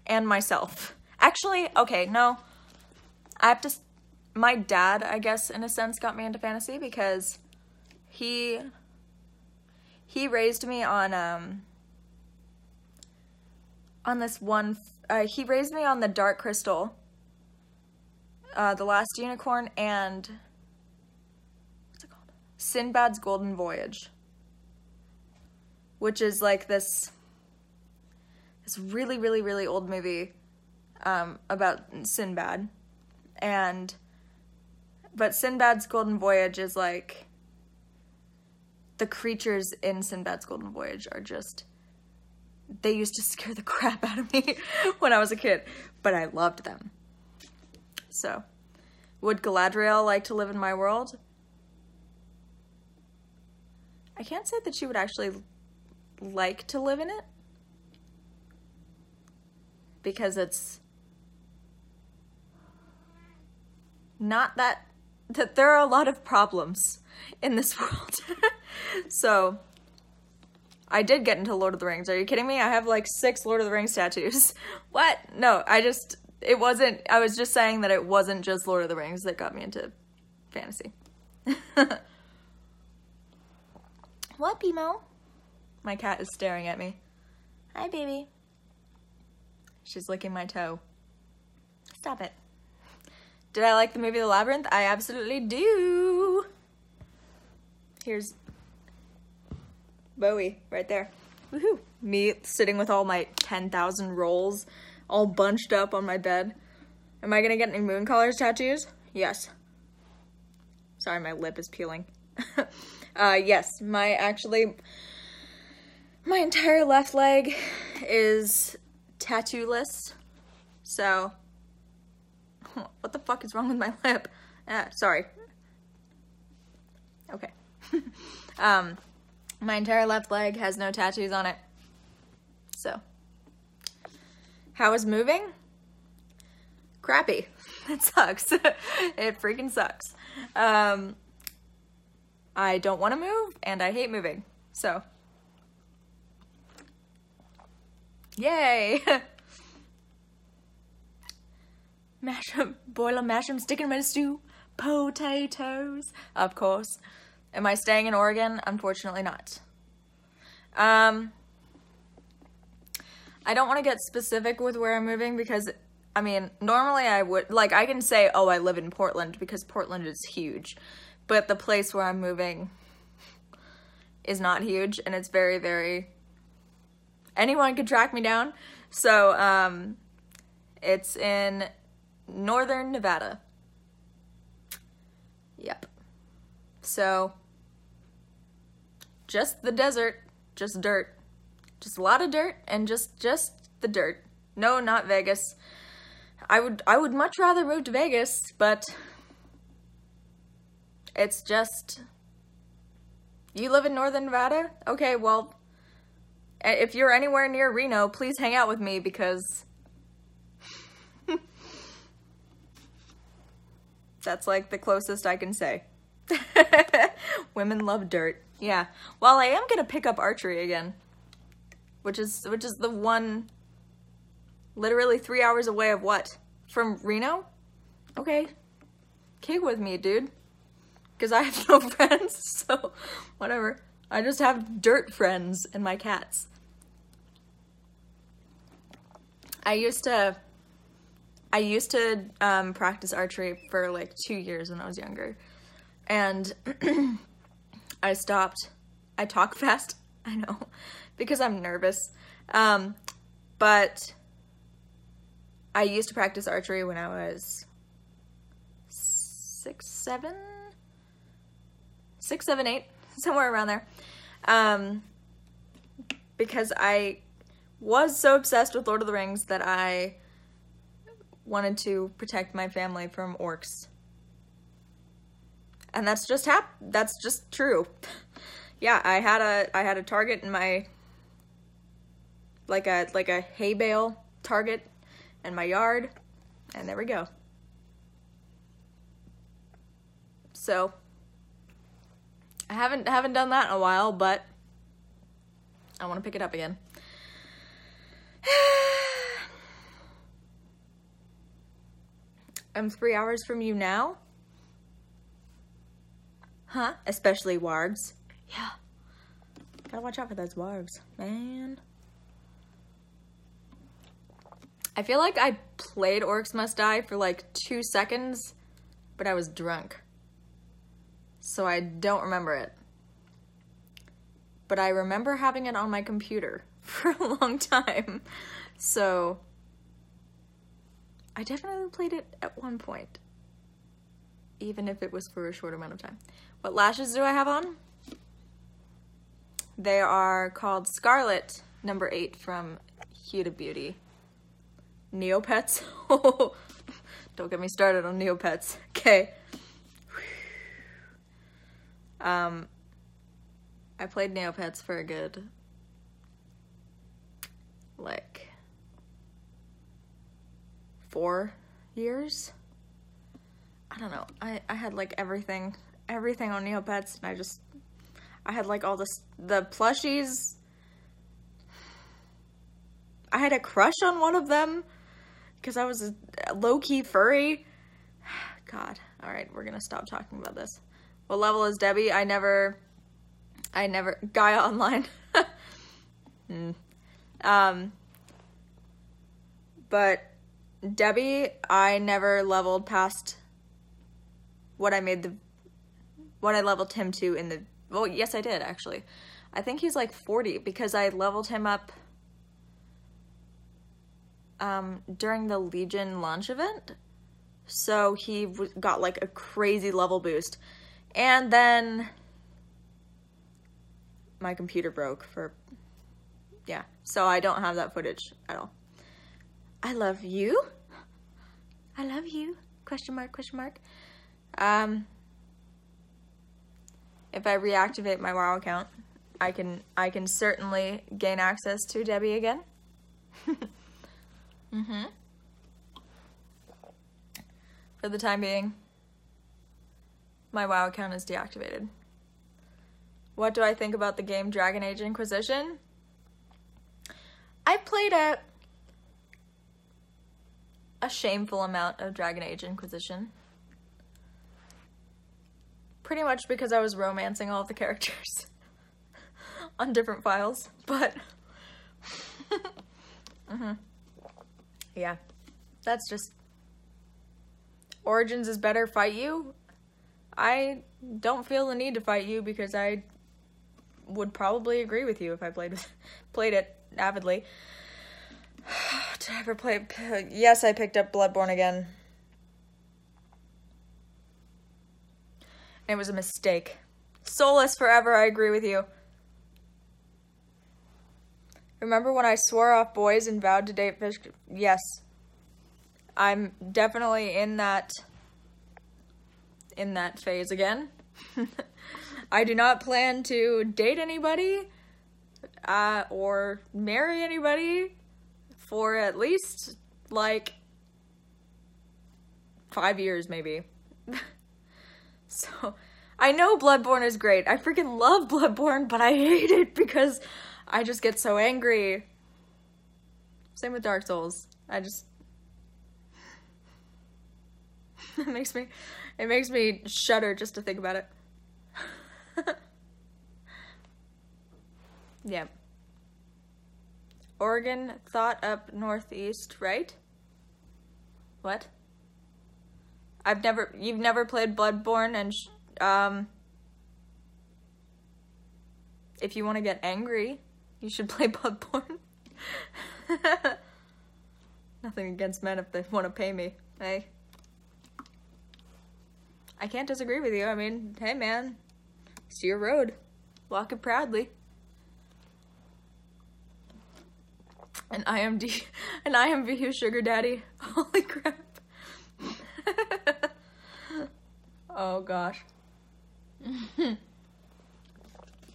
And myself. Actually, okay, no. My dad, I guess, in a sense, got me into fantasy because he raised me on this one, he raised me on the Dark Crystal, The Last Unicorn, and, what's it called? Sinbad's Golden Voyage, which is like this really, really, really old movie, about Sinbad, but Sinbad's Golden Voyage is like, the creatures in Sinbad's Golden Voyage are just, they used to scare the crap out of me when I was a kid, but I loved them. So, would Galadriel like to live in my world? I can't say that she would actually like to live in it, because it's not that there are a lot of problems in this world. So, I did get into Lord of the Rings. Are you kidding me? I have like 6 Lord of the Rings tattoos. What? No, I was just saying that it wasn't just Lord of the Rings that got me into fantasy. What, Bimo? My cat is staring at me. Hi, baby. She's licking my toe. Stop it. Did I like the movie The Labyrinth? I absolutely do. Here's Bowie right there. Woohoo. Me sitting with all my 10,000 rolls all bunched up on my bed. Am I gonna get any moon colors tattoos? Yes. Sorry, my lip is peeling. Yes, my entire left leg is tattoo-less. So, what the fuck is wrong with my lip? Sorry. Okay. My entire left leg has no tattoos on it. So, how is moving? Crappy. It sucks. It freaking sucks. I don't want to move, and I hate moving. So, yay! Mash 'em, boil 'em, mash 'em, stick 'em in a stew. Potatoes, of course. Am I staying in Oregon? Unfortunately not. I don't want to get specific with where I'm moving because, I mean, normally I would, like, I can say, oh, I live in Portland because Portland is huge. But the place where I'm moving is not huge, and it's very, very, anyone could track me down. So, it's in northern Nevada. Yep. So, just the desert, just dirt. Just a lot of dirt, and just the dirt. No, not Vegas. I would much rather move to Vegas, but it's just, you live in northern Nevada? Okay, well, if you're anywhere near Reno, please hang out with me because that's like the closest I can say. Women love dirt. Yeah. Well, I am gonna pick up archery again, which is the one literally 3 hours away of what? From Reno? Okay. Kick with me, dude. Because I have no friends, so whatever. I just have dirt friends and my cats. I used to practice archery for like 2 years when I was younger. And I stopped. I talk fast, I know, because I'm nervous. But I used to practice archery when I was 6, 7, 8, somewhere around there. Because I was so obsessed with Lord of the Rings that I wanted to protect my family from orcs. And that's just true. Yeah, I had a target in my, like a hay bale target in my yard, and there we go. So, I haven't done that in a while, but I want to pick it up again. I'm 3 hours from you now? Huh? Especially wargs. Yeah. Gotta watch out for those wargs, man. I feel like I played Orcs Must Die for like 2 seconds, but I was drunk. So I don't remember it. But I remember having it on my computer for a long time. So I definitely played it at one point. Even if it was for a short amount of time. What lashes do I have on? They are called Scarlet number 8 from Huda Beauty. Neopets. Don't get me started on Neopets. Okay. I played Neopets for a good, like, 4 years. I don't know. I had like everything on Neopets, and I had like all the plushies. I had a crush on one of them because I was a low-key furry. God. All right, we're gonna stop talking about this. What level is Debbie? I never Gaia Online. But Debbie, I never leveled past what I leveled him to in the, well, yes I did actually. I think he's like 40 because I leveled him up during the Legion launch event. So he got like a crazy level boost. And then my computer broke yeah. So I don't have that footage at all. I love you. I love you. Question mark, question mark. If I reactivate my WoW account, I can certainly gain access to Debbie again. For the time being, my WoW account is deactivated. What do I think about the game Dragon Age Inquisition? I played a shameful amount of Dragon Age Inquisition. Pretty much because I was romancing all of the characters on different files, but yeah, that's just, Origins is better, fight you? I don't feel the need to fight you because I would probably agree with you if I played it avidly. Did I ever play? Yes, I picked up Bloodborne again. It was a mistake. Soulless forever, I agree with you. Remember when I swore off boys and vowed to date fish? Yes. I'm definitely in that phase again. I do not plan to date anybody or marry anybody for at least like 5 years maybe. So I know Bloodborne is great. I freaking love Bloodborne, but I hate it because I just get so angry. Same with Dark Souls. It makes me shudder just to think about it. Yeah. Oregon thought up northeast, right? What? You've never played Bloodborne, and if you want to get angry, you should play Bloodborne. Nothing against men if they want to pay me, hey? I can't disagree with you. I mean, hey man, it's your road. Walk it proudly. And I am VU sugar daddy. Holy crap. Oh gosh.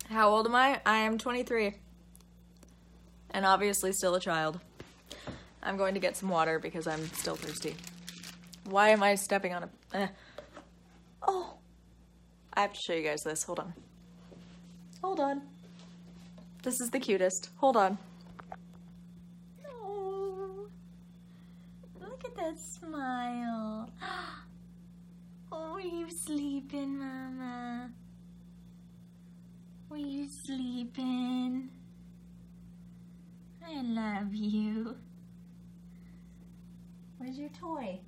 How old am I? I am 23. And obviously still a child. I'm going to get some water because I'm still thirsty. Why am I stepping on a... Oh! I have to show you guys this. Hold on. Hold on. This is the cutest. Hold on. Oh, look at that smile. Oh, are you sleeping, Mama? Were you sleeping? I love you. Where's your toy?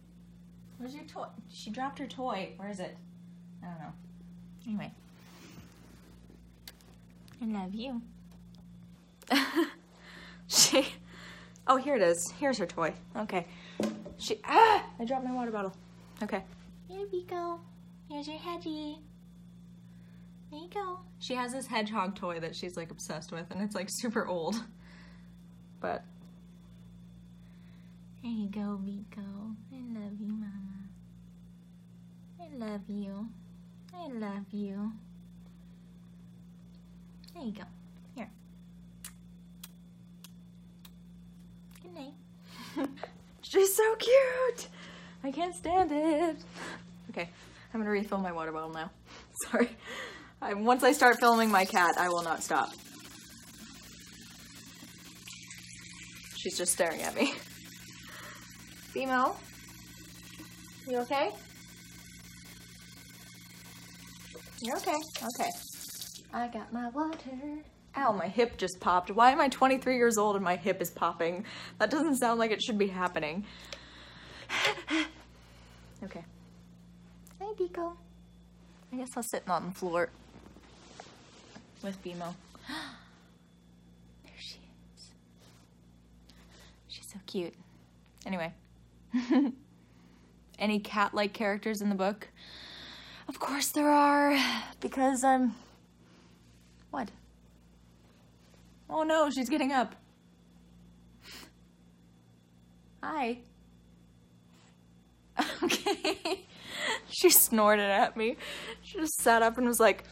Where's your toy? She dropped her toy. Where is it? I don't know. Anyway. I love you. Oh, here it is. Here's her toy. Okay. I dropped my water bottle. Okay. Here we go. Here's your hedgie. There you go. She has this hedgehog toy that she's like obsessed with, and it's like super old. But here you go, Vico. I love you, Mama. I love you. I love you. There you go. Here. Good night. She's so cute. I can't stand it. Okay, I'm gonna refill my water bottle now. Sorry. Once I start filming my cat, I will not stop. She's just staring at me. Bimo? You okay? You're okay. Okay. I got my water. Ow, my hip just popped. Why am I 23 years old and my hip is popping? That doesn't sound like it should be happening. Okay. Hey, Biko. I guess I'll sit on the floor with Bimo. There she is. She's so cute. Anyway. Any cat-like characters in the book? Of course there are, because what? Oh no, she's getting up. Hi. Okay. She snorted at me. She just sat up and was like...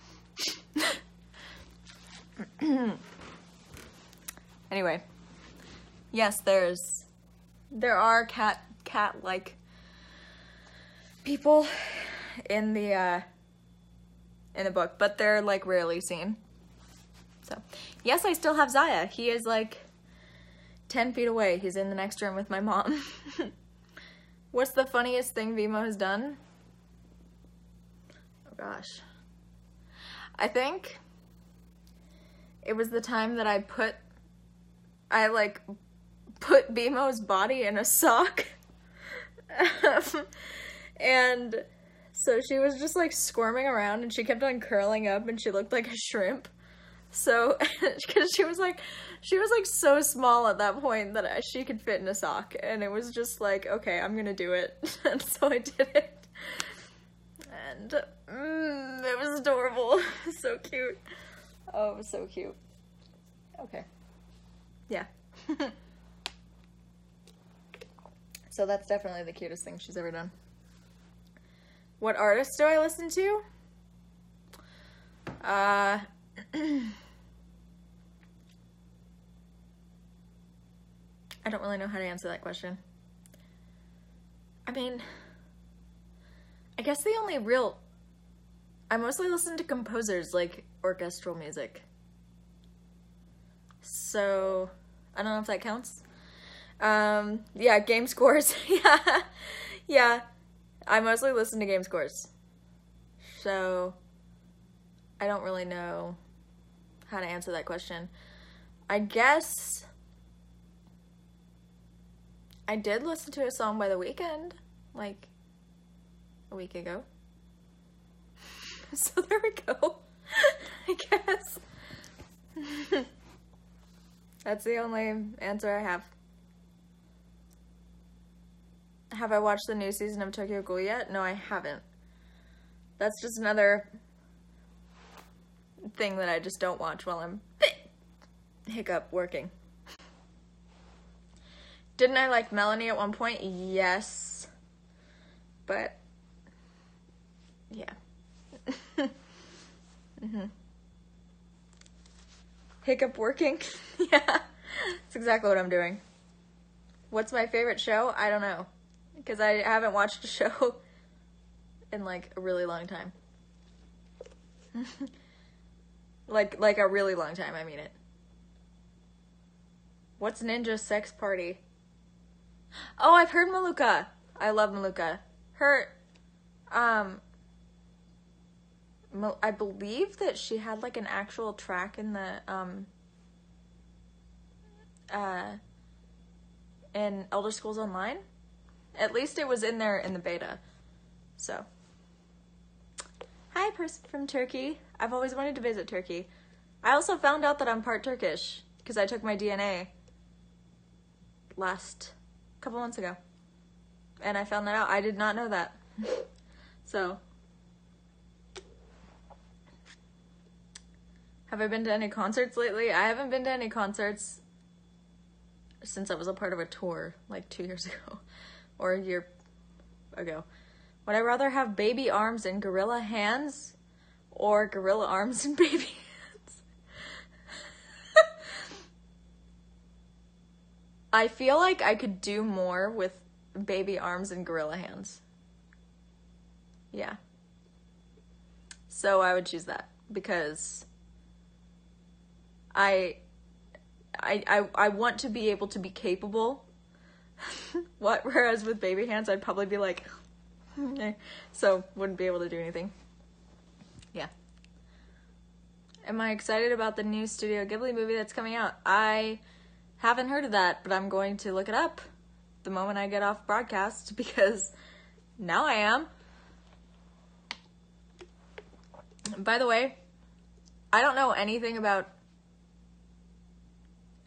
Anyway. Yes, there are cat-like people in the book, but they're like rarely seen. So, yes, I still have Zaya. He is like 10 feet away. He's in the next room with my mom. What's the funniest thing Vimo has done? Oh gosh. I think it was the time that I put Bimo's body in a sock. And so she was just like squirming around and she kept on curling up and she looked like a shrimp. So, because she was like so small at that point that she could fit in a sock, and it was just like, okay, I'm gonna do it. And so I did it. And it was adorable. So cute. Oh, it was so cute. Okay. Yeah. So that's definitely the cutest thing she's ever done. What artist do I listen to? I don't really know how to answer that question. I mean, I guess the only real... I mostly listen to composers, like orchestral music. So, I don't know if that counts. Yeah, game scores. Yeah. I mostly listen to game scores. So, I don't really know how to answer that question. I guess I did listen to a song by The Weeknd, like, a week ago. So there we go, I guess. That's the only answer I have. Have I watched the new season of Tokyo Ghoul yet? No, I haven't. That's just another thing that I just don't watch while I'm hiccup working. Didn't I like Melanie at one point? Yes. But, yeah. Hiccup working? Yeah. That's exactly what I'm doing. What's my favorite show? I don't know. Because I haven't watched a show in like a really long time. Like a really long time, I mean it. What's Ninja Sex Party? Oh, I've heard Maluka. I love Maluka. Her, I believe that she had like an actual track in the, in Elder Scrolls Online. At least it was in there in the beta. So. Hi, person from Turkey. I've always wanted to visit Turkey. I also found out that I'm part Turkish because I took my DNA last couple months ago. And I found that out. I did not know that. So. Have I been to any concerts lately? I haven't been to any concerts since I was a part of a tour like 2 years ago or a year ago. Would I rather have baby arms and gorilla hands or gorilla arms and baby hands? I feel like I could do more with baby arms and gorilla hands. Yeah. So I would choose that because I want to be able to be capable. Whereas with baby hands, I'd probably be like, so wouldn't be able to do anything. Yeah. Am I excited about the new Studio Ghibli movie that's coming out? I haven't heard of that, but I'm going to look it up the moment I get off broadcast because now I am. By the way, I don't know anything about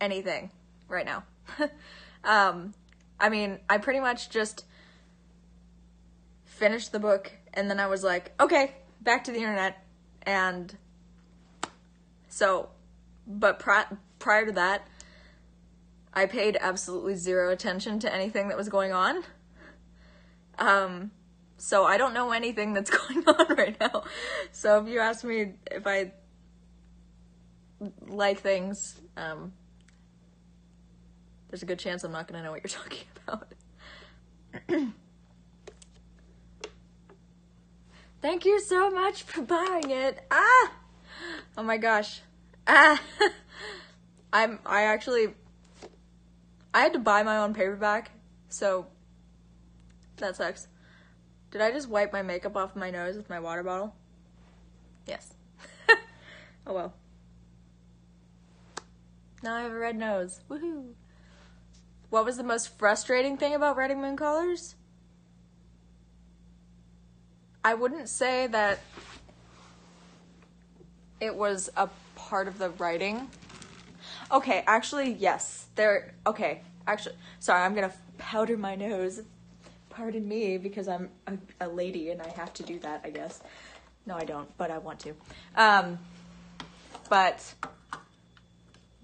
anything right now. I mean, I pretty much just finished the book and then I was like, okay, back to the internet. And so, but prior to that, I paid absolutely zero attention to anything that was going on. So I don't know anything that's going on right now. So if you ask me if I like things, there's a good chance I'm not going to know what you're talking about. Thank you so much for buying it. Ah! Oh my gosh. Ah! I had to buy my own paperback, so that sucks. Did I just wipe my makeup off my nose with my water bottle? Yes. Oh well. Now I have a red nose. Woohoo! What was the most frustrating thing about writing Mooncolors? I wouldn't say that it was a part of the writing. Okay, actually, yes. Okay, actually, sorry, I'm gonna powder my nose. Pardon me, because I'm a lady and I have to do that, I guess. No, I don't, but I want to. But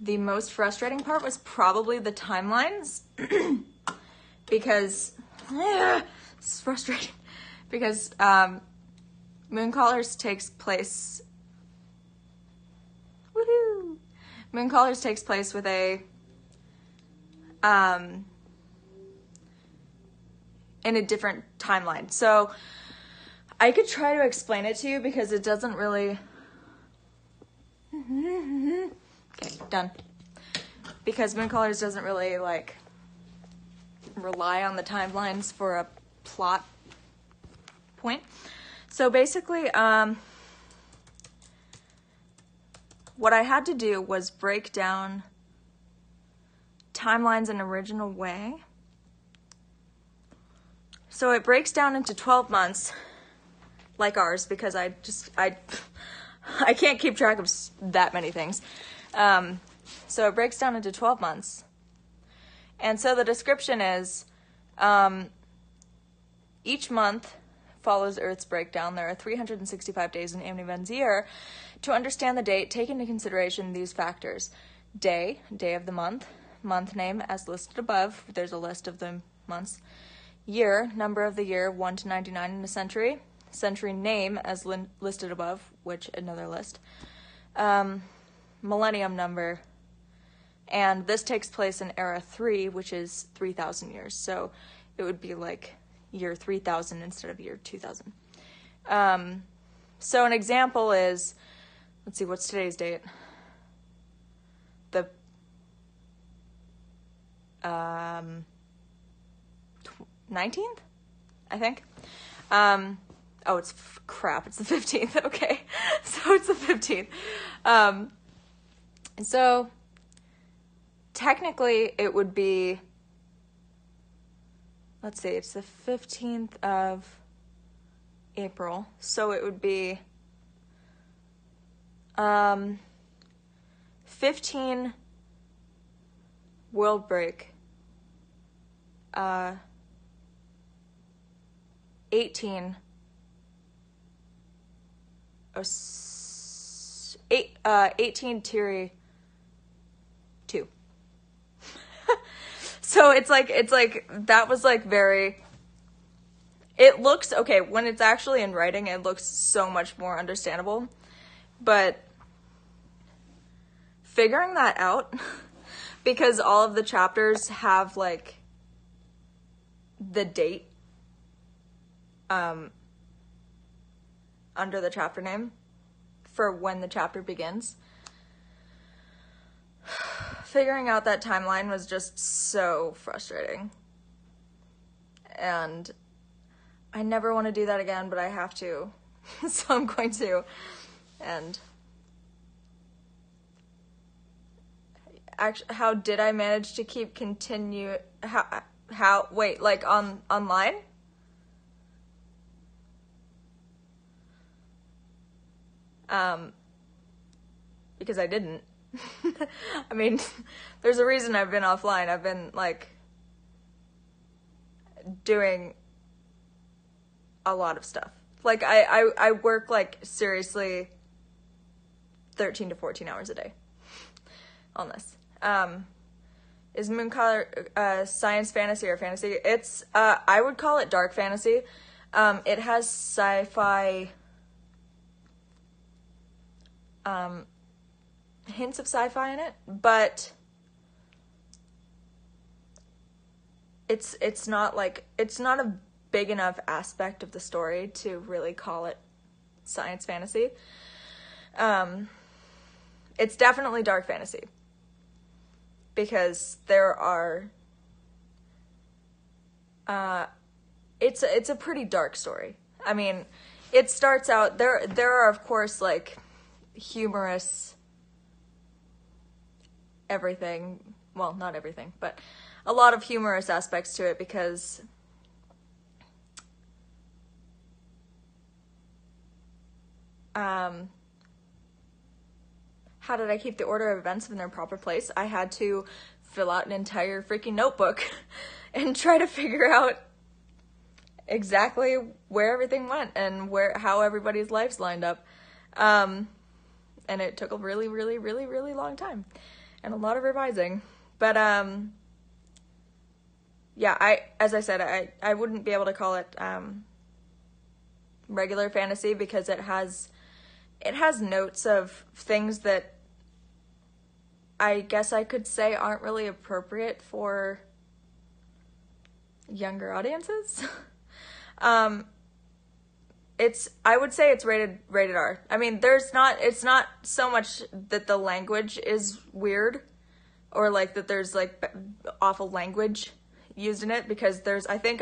the most frustrating part was probably the timelines. Because, it's frustrating. Because, Mooncolors takes place... Woohoo! Mooncolors takes place with a... in a different timeline. So, I could try to explain it to you because it doesn't really... Okay, done. Because Mooncolors doesn't really, like, rely on the timelines for a plot point. So basically, what I had to do was break down timelines in an original way. So it breaks down into 12 months, like ours, because I can't keep track of that many things. So it breaks down into 12 months. And so the description is, each month follows Earth's breakdown. There are 365 days in anyone's year. To understand the date, take into consideration these factors. Day of the month name as listed above. There's a list of the months. Year, number of the year, 1 to 99 in a century. Century name as listed above, which another list. Millennium number. And this takes place in era 3, which is 3,000 years. So it would be like year 3,000 instead of year 2,000. So an example is, let's see, what's today's date? The 19th, I think. Oh, it's crap. It's the 15th. Okay. So it's the 15th. So technically it would be, let's see, it's the 15th of April. So it would be 15 world break, 18 18 Tiri 2. So it's like that was like very, it looks okay when it's actually in writing, it looks so much more understandable, but figuring that out because all of the chapters have like the date under the chapter name for when the chapter begins. Figuring out that timeline was just so frustrating. And I never want to do that again, but I have to. So I'm going to. And actually, how did I manage to keep wait, like online? Because I didn't. I mean, there's a reason I've been offline. I've been, like, doing a lot of stuff. Like, I work, like, seriously 13 to 14 hours a day on this. Is Mooncolor science fantasy or fantasy? It's, I would call it dark fantasy. It has sci-fi, hints of sci-fi in it, but it's not like, it's not a big enough aspect of the story to really call it science fantasy. It's definitely dark fantasy because there are, it's a pretty dark story. I mean, it starts out, there are of course like humorous everything, well, not everything, but a lot of humorous aspects to it because how did I keep the order of events in their proper place? I had to fill out an entire freaking notebook and try to figure out exactly where everything went and how everybody's lives lined up. And it took a really, really, really, really long time and a lot of revising. But, yeah, as I said, I wouldn't be able to call it, regular fantasy because it has notes of things that I guess I could say aren't really appropriate for younger audiences. I would say it's rated R. I mean, it's not so much that the language is weird or like that there's like awful language used in it because I think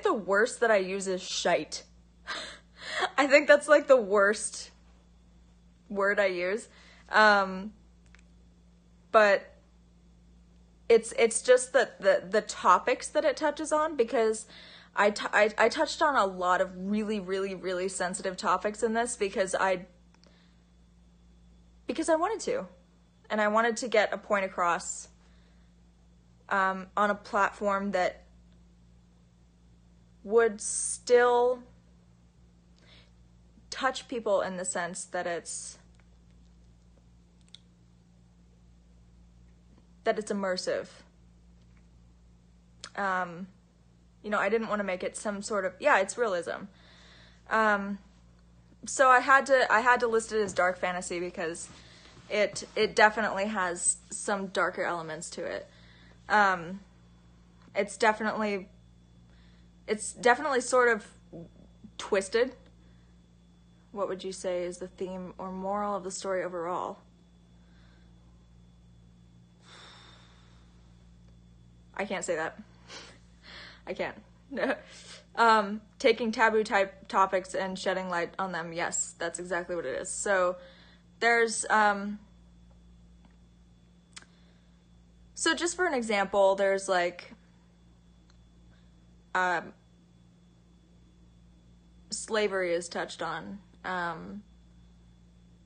the worst that I use is shite. I think that's like the worst word I use. But it's just the topics that it touches on because I touched on a lot of really, really, really sensitive topics in this because I wanted to. And I wanted to get a point across on a platform that would still touch people in the sense that it's immersive. You know, I didn't want to make it some sort of, yeah, it's realism. So I had to list it as dark fantasy because it definitely has some darker elements to it. It's definitely sort of twisted. what would you say is the theme or moral of the story overall? I can't say that. I can't. Taking taboo type topics and shedding light on them. Yes, that's exactly what it is. So there's, so just for an example, there's like, slavery is touched on.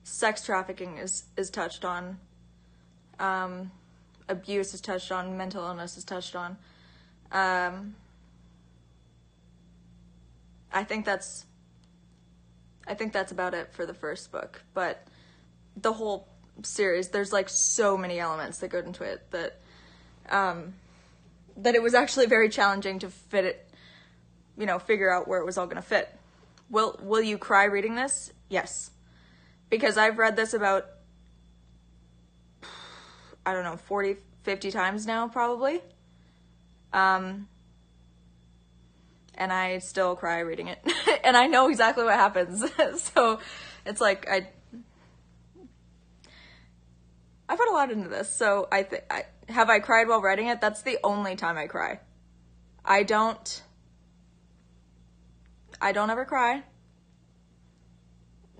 Sex trafficking is touched on. Abuse is touched on. Mental illness is touched on. I think that's about it for the first book, but the whole series, there's like so many elements that go into it that it was actually very challenging to fit it, figure out where it was all going to fit. Will you cry reading this? Yes. Because I've read this about, I don't know, 40, 50 times now, probably. And I still cry reading it. And I know exactly what happens. So it's like, I put a lot into this. So have I cried while writing it? That's the only time I cry. I don't ever cry,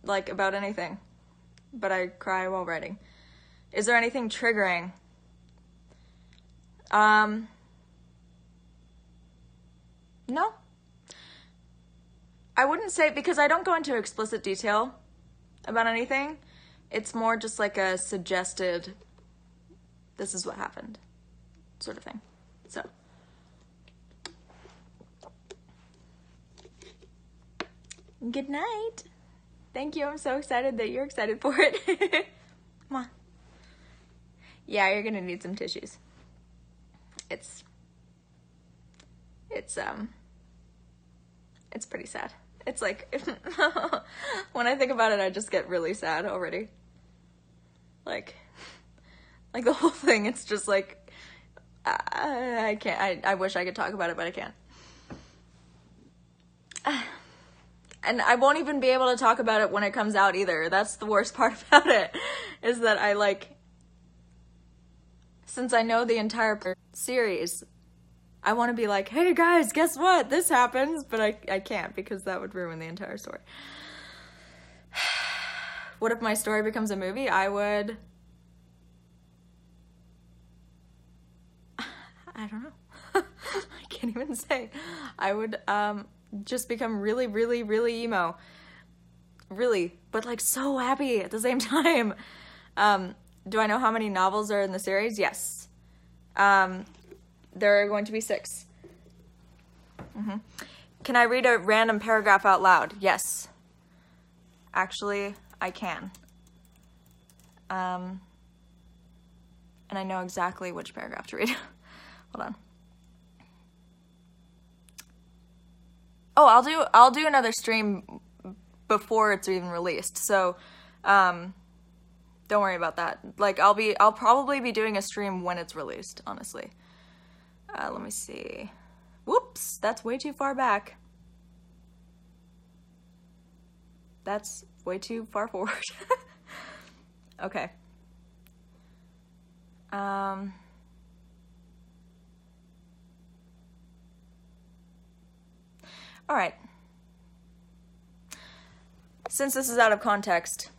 like, about anything, but I cry while writing. Is there anything triggering? No. I wouldn't say, because I don't go into explicit detail about anything. It's more just like a suggested, this is what happened, sort of thing. So. Good night. Thank you. I'm so excited that you're excited for it. Come on. Yeah, you're gonna need some tissues. It's pretty sad. It's like, when I think about it, I just get really sad already. Like the whole thing, it's just like, I can't, I wish I could talk about it, but I can't. And I won't even be able to talk about it when it comes out either. That's the worst part about it, is that since I know the entire series, I want to be like, hey guys, guess what? This happens, but I can't, because that would ruin the entire story. What if my story becomes a movie? I don't know. I can't even say. I would, just become really, really, really emo. Really, but like so happy at the same time. Do I know how many novels are in the series? Yes. There are going to be 6. Can I read a random paragraph out loud? Yes. Actually, I can. And I know exactly which paragraph to read. Hold on. Oh, I'll do another stream before it's even released. So, don't worry about that. Like, I'll probably be doing a stream when it's released, honestly. Let me see. Whoops, that's way too far back. That's way too far forward. Okay. All right. Since this is out of context,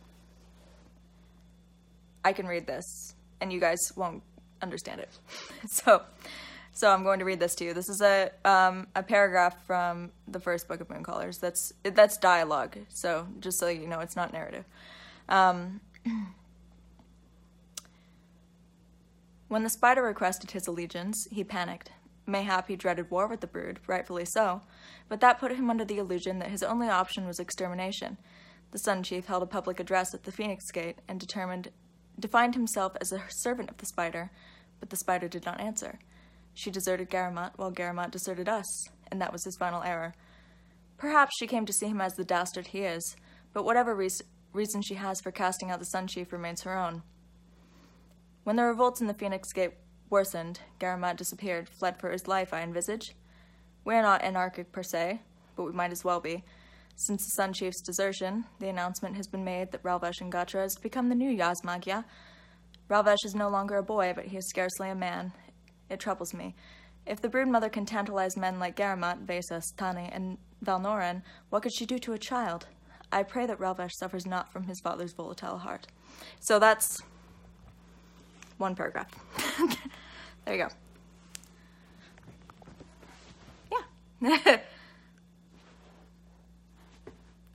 I can read this, and you guys won't understand it. So I'm going to read this to you. This is a paragraph from the first book of Mooncallers. That's dialogue, so just so you know, it's not narrative. When the spider requested his allegiance, he panicked. Mayhap he dreaded war with the brood, rightfully so, but that put him under the illusion that his only option was extermination. The Sun Chief held a public address at the Phoenix Gate and defined himself as a servant of the spider, but the spider did not answer. She deserted Garamut, while Garamut deserted us, and that was his final error. Perhaps she came to see him as the dastard he is, but whatever reason she has for casting out the Sun Chief remains her own. When the revolts in the Phoenix Gate worsened, Garamut disappeared, fled for his life, I envisage. We are not anarchic per se, but we might as well be. Since the Sun Chief's desertion, the announcement has been made that Ralvesh Ngatra has become the new Yasmagya. Ralvesh is no longer a boy, but he is scarcely a man. It troubles me. If the broodmother can tantalize men like Garamat, Vesas, Tani, and Valnoran, what could she do to a child? I pray that Ralvesh suffers not from his father's volatile heart. So that's one paragraph. There you go. Yeah.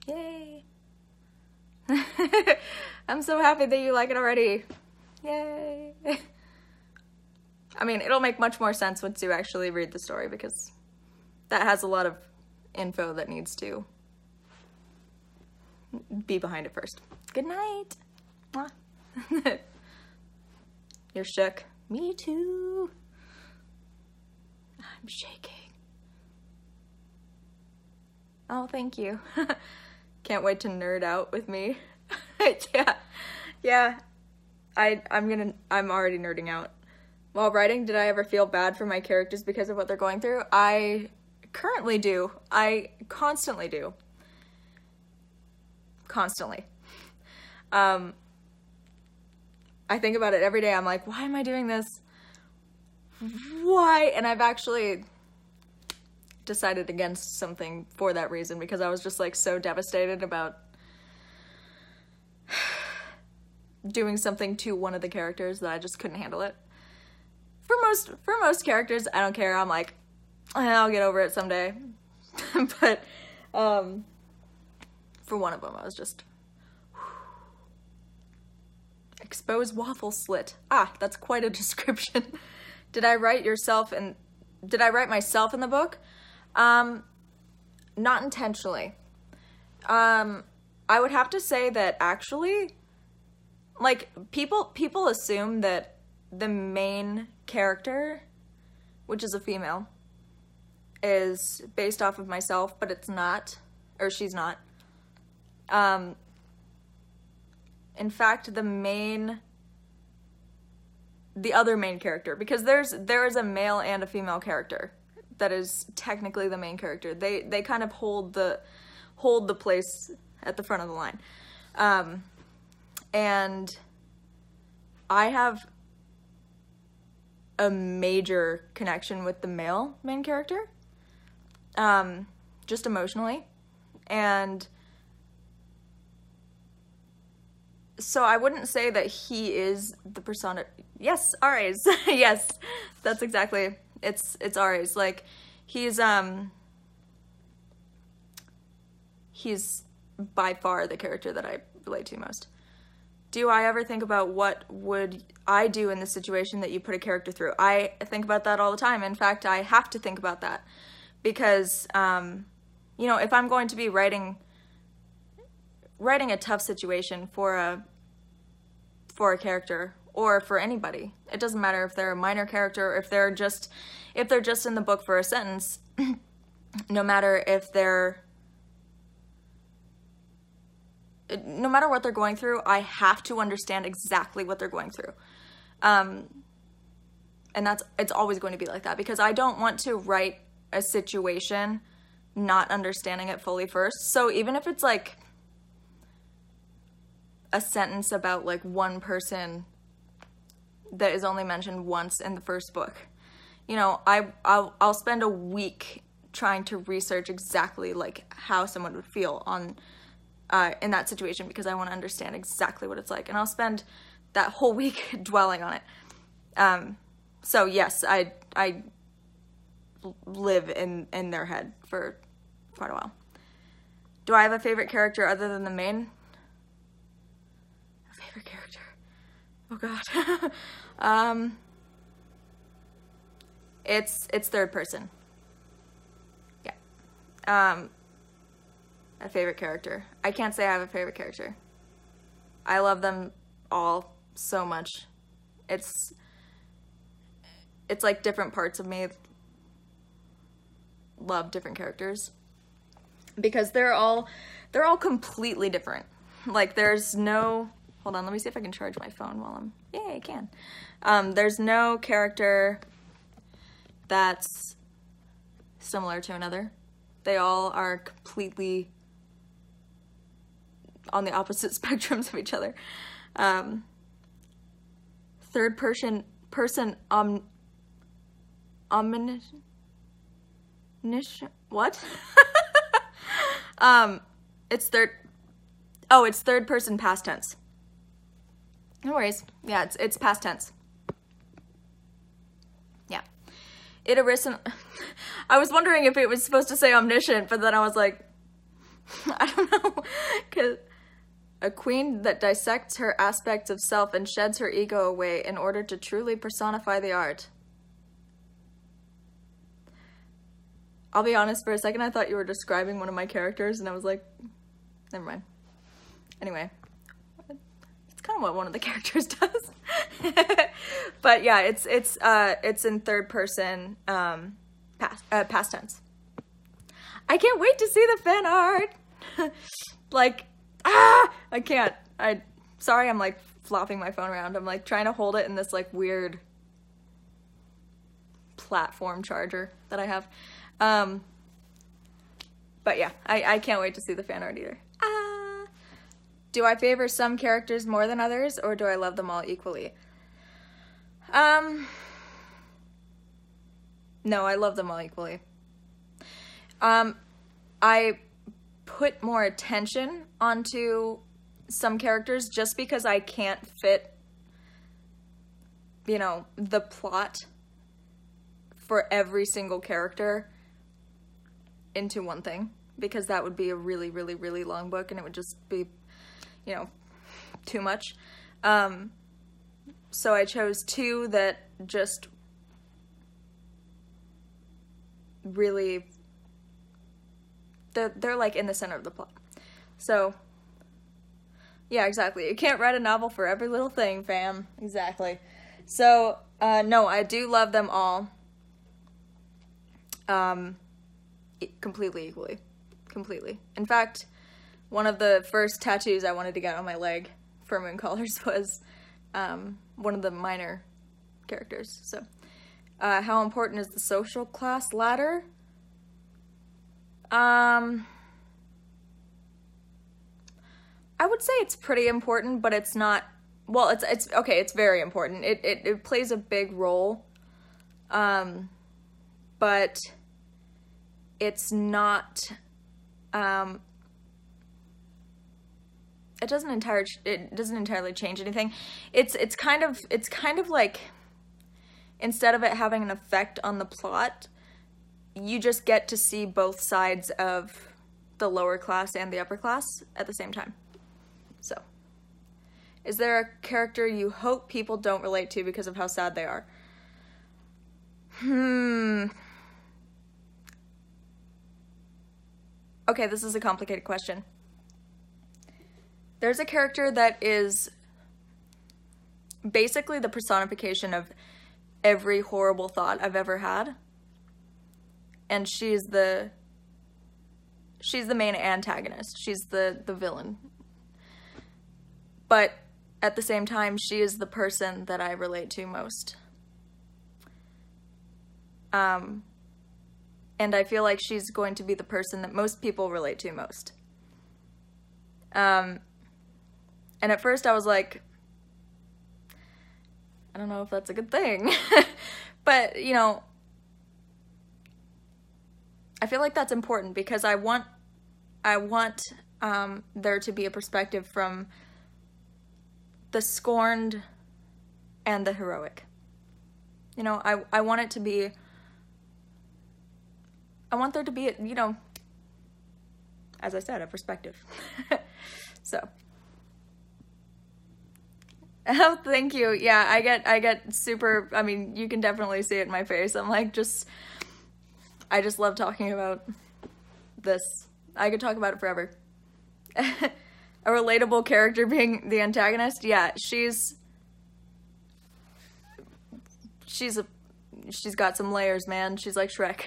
Yay. I'm so happy that you like it already. Yay. I mean, it'll make much more sense once you actually read the story, because that has a lot of info that needs to be behind it first. Good night. Mwah. You're shook. Me too. I'm shaking. Oh, thank you. Can't wait to nerd out with me. Yeah. I'm already nerding out. While writing, did I ever feel bad for my characters because of what they're going through? I currently do. I constantly do. Constantly. I think about it every day. I'm like, why am I doing this? Why? And I've actually decided against something for that reason, because I was just like so devastated about doing something to one of the characters that I just couldn't handle it. For most characters, I don't care. I'm like, I'll get over it someday. But for one of them, I was just exposed waffle slit. Ah, that's quite a description. Did I write myself in the book? Not intentionally. I would have to say that actually, like, people assume that the main character, which is a female, is based off of myself, but it's not, or she's not. In fact, the other main character, because there is a male and a female character that is technically the main character. They kind of hold the place at the front of the line. And I have a major connection with the male main character, just emotionally. And so I wouldn't say that he is the persona. Yes, Ares. Yes, that's exactly. It's Ares. Like, he's by far the character that I relate to most. Do I ever think about what would I do in the situation that you put a character through? I think about that all the time. In fact, I have to think about that because, you know, if I'm going to be writing a tough situation for a character or for anybody, it doesn't matter if they're a minor character or if they're just in the book for a sentence. No matter what they're going through, I have to understand exactly what they're going through. And it's always going to be like that, because I don't want to write a situation not understanding it fully first. So even if it's like a sentence about like one person that is only mentioned once in the first book, you know, I'll spend a week trying to research exactly like how someone would feel on in that situation, because I want to understand exactly what it's like, and I'll spend that whole week dwelling on it. So yes, I live in their head for quite a while. Do I have a favorite character other than the main? A favorite character? Oh God. It's third person. Yeah. A favorite character. I can't say I have a favorite character. I love them all so much. It's like different parts of me love different characters, because they're all completely different. Like, there's no, hold on, let me see if I can charge my phone while I'm, I can. There's no character that's similar to another. They all are completely on the opposite spectrums of each other. Third person omniscient, what? It's third person past tense. No worries. Yeah, it's past tense. Yeah. It arisen. I was wondering if it was supposed to say omniscient, but then I was like, I don't know. 'Cause a queen that dissects her aspects of self and sheds her ego away in order to truly personify the art. I'll be honest, for a second I thought you were describing one of my characters, and I was like, never mind. Anyway, it's kind of what one of the characters does. But yeah, it's in third person past tense. I can't wait to see the fan art. Like, I can't. Sorry, I'm like flopping my phone around. I'm like trying to hold it in this like weird platform charger that I have. But yeah, I can't wait to see the fan art either. Do I favor some characters more than others, or do I love them all equally? No, I love them all equally. I put more attention onto some characters just because I can't fit, you know, the plot for every single character into one thing, because that would be a really, really, really long book, and it would just be, you know, too much. So I chose two that just really, they're like in the center of the plot. So yeah, exactly. You can't write a novel for every little thing, fam. Exactly. So no, I do love them all. Completely equally. Completely. In fact, one of the first tattoos I wanted to get on my leg for Moon Colors was one of the minor characters. So, how important is the social class ladder? I would say it's pretty important, but it's not, well, it's okay, it's very important. It plays a big role, but it's not, it doesn't entirely change anything. It's kind of like, instead of it having an effect on the plot, you just get to see both sides of the lower class and the upper class at the same time. So, is there a character you hope people don't relate to because of how sad they are? Okay, this is a complicated question. There's a character that is basically the personification of every horrible thought I've ever had. And she's the main antagonist. She's the villain. But at the same time, she is the person that I relate to most. And I feel like she's going to be the person that most people relate to most. And at first I was like, I don't know if that's a good thing. But, you know, I feel like that's important because I want there to be a perspective from the scorned and the heroic. You know, I want it to be, I want there to be, you know, as I said, a perspective. So. Oh, thank you. Yeah, I get super, I mean, you can definitely see it in my face. I'm like, I just love talking about this. I could talk about it forever. A relatable character being the antagonist. Yeah, she's got some layers, man. She's like Shrek.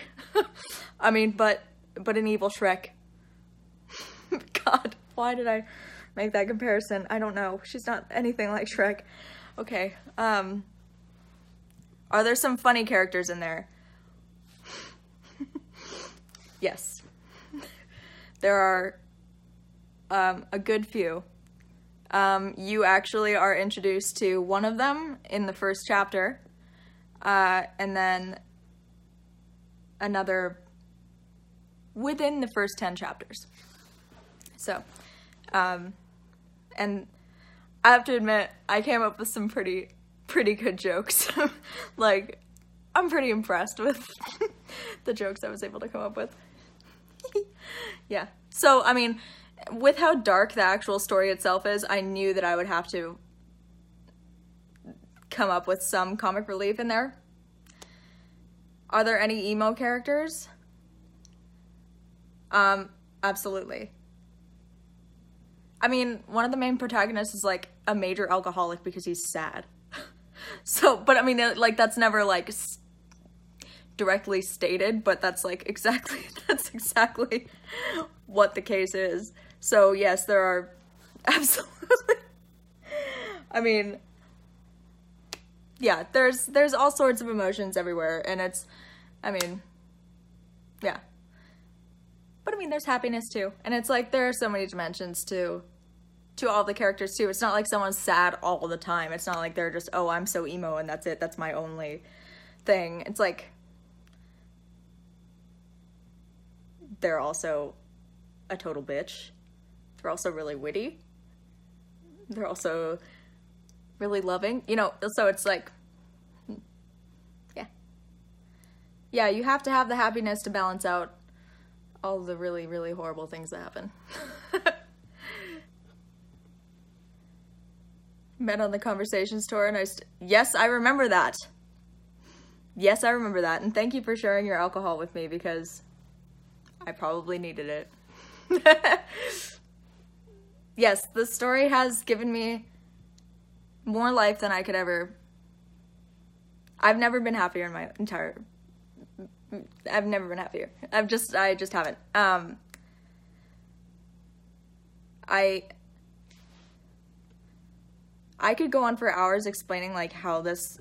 I mean, but an evil Shrek. God, why did I make that comparison? I don't know. She's not anything like Shrek. Okay. Are there some funny characters in there? Yes. There are a good few. You actually are introduced to one of them in the first chapter, and then another within the first 10 chapters. So, and I have to admit, I came up with some pretty good jokes. Like, I'm pretty impressed with the jokes I was able to come up with. Yeah. So, I mean, with how dark the actual story itself is, I knew that I would have to come up with some comic relief in there. Are there any emo characters? Absolutely. I mean, one of the main protagonists is like a major alcoholic because he's sad. So, but I mean, like, that's never like directly stated, but that's like exactly what the case is. So yes, there are absolutely, I mean, yeah, there's all sorts of emotions everywhere, and it's, I mean, yeah. But I mean, there's happiness too, and it's like there are so many dimensions to all the characters too. It's not like someone's sad all the time. It's not like they're just, oh, I'm so emo and that's it. That's my only thing. It's like they're also a total bitch. They're also really witty. They're also really loving. You know, so it's like, yeah. Yeah, you have to have the happiness to balance out all the really, really horrible things that happen. Met on the Conversations tour, and yes, I remember that. Yes, I remember that, and thank you for sharing your alcohol with me, because I probably needed it. Yes, the story has given me more life than I could ever. I've never been happier in my entire. I've never been happier. I just haven't. I could go on for hours explaining like how this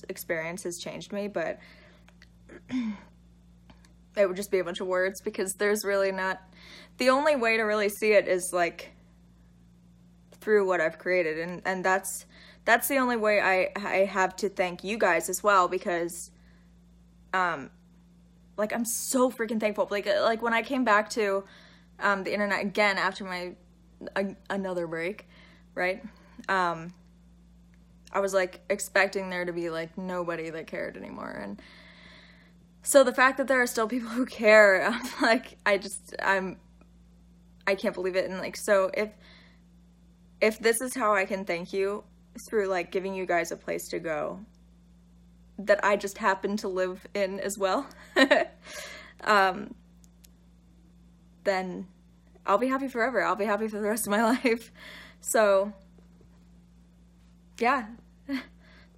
experience has changed me, but it would just be a bunch of words, because there's really not, the only way to really see it is like through what I've created, and that's the only way I have to thank you guys as well, because like I'm so freaking thankful. Like when I came back to the internet again after my another break, right? I was like expecting there to be like nobody that cared anymore, and so the fact that there are still people who care, I'm like, I can't believe it. And like, so if this is how I can thank you, through like giving you guys a place to go that I just happen to live in as well, then I'll be happy forever. I'll be happy for the rest of my life. So yeah,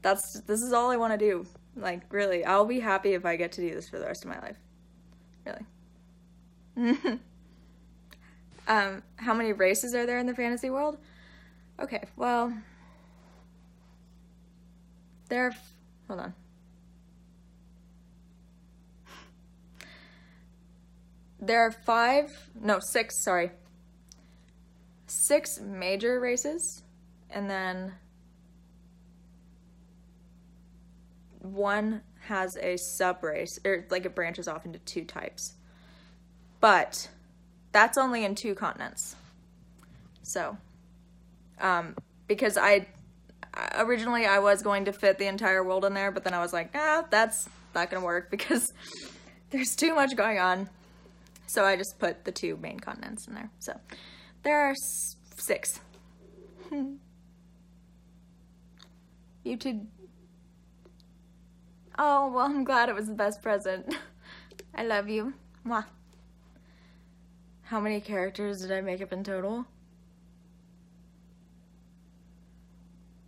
this is all I want to do. Like, really, I'll be happy if I get to do this for the rest of my life. Really. How many races are there in the fantasy world? Okay, well, hold on. There are 6 major races, and then one has a sub-race, or like it branches off into 2 types. But that's only in 2 continents. So, because originally I was going to fit the entire world in there, but then I was like, that's not gonna work because there's too much going on. So I just put the 2 main continents in there. So there are 6. YouTube. Oh, well, I'm glad it was the best present. I love you. Mwah. How many characters did I make up in total?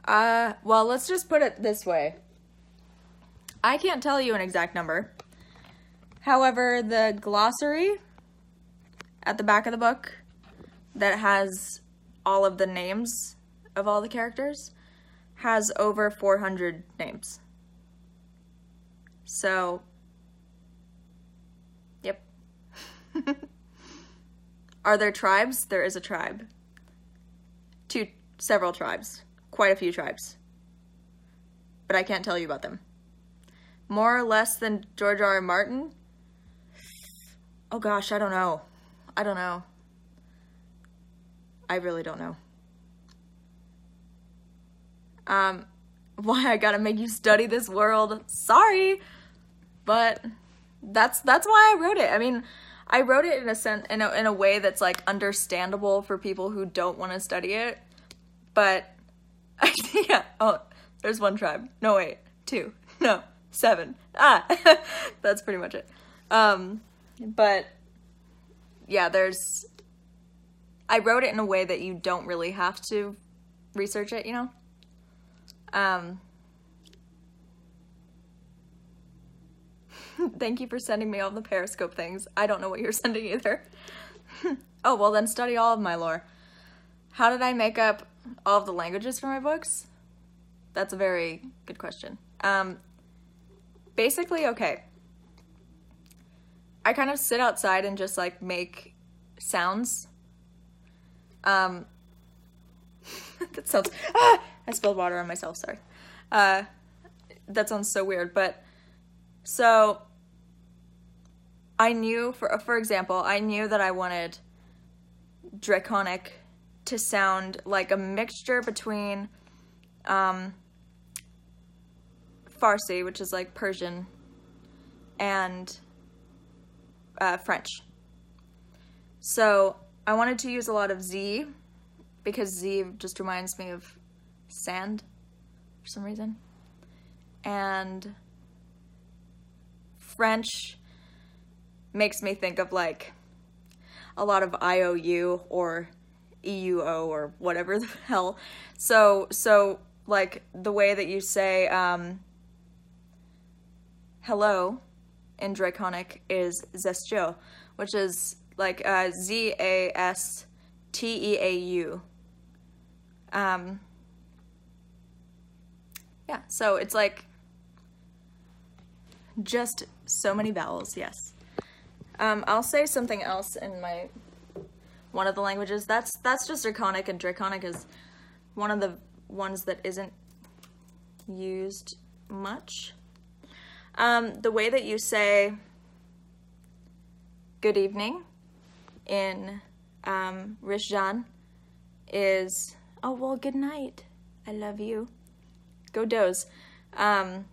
Well, let's just put it this way. I can't tell you an exact number. However, the glossary at the back of the book that has all of the names of all the characters has over 400 names. So, yep. Are there tribes? There is a tribe. Several tribes. Quite a few tribes. But I can't tell you about them. More or less than George R. R. Martin? Oh gosh, I don't know. I don't know. I really don't know. Why I gotta make you study this world? Sorry, but that's why I wrote it. I mean, I wrote it in a way that's like understandable for people who don't want to study it. But yeah. Oh, there's one tribe. No, wait, 2. No, 7. That's pretty much it. But yeah, I wrote it in a way that you don't really have to research it, you know? Thank you for sending me all the Periscope things. I don't know what you're sending either. Oh, well then study all of my lore. How did I make up all of the languages for my books? That's a very good question. Basically, okay. I kind of sit outside and just like make sounds. That sounds, I spilled water on myself, sorry. That sounds so weird, but so I knew, for example, I knew that I wanted Draconic to sound like a mixture between Farsi, which is like Persian, and French. So I wanted to use a lot of Z, because Z just reminds me of sand for some reason. And French makes me think of like a lot of IOU or EUO or whatever the hell. So like the way that you say hello in Draconic is Zestio, which is like Z-A-S-T-E-A-U. Yeah, so it's like just so many vowels, yes. I'll say something else in one of the languages. That's just Draconic, and Draconic is one of the ones that isn't used much. The way that you say good evening in Rishjan is, oh, well, good night. I love you. Go doze. The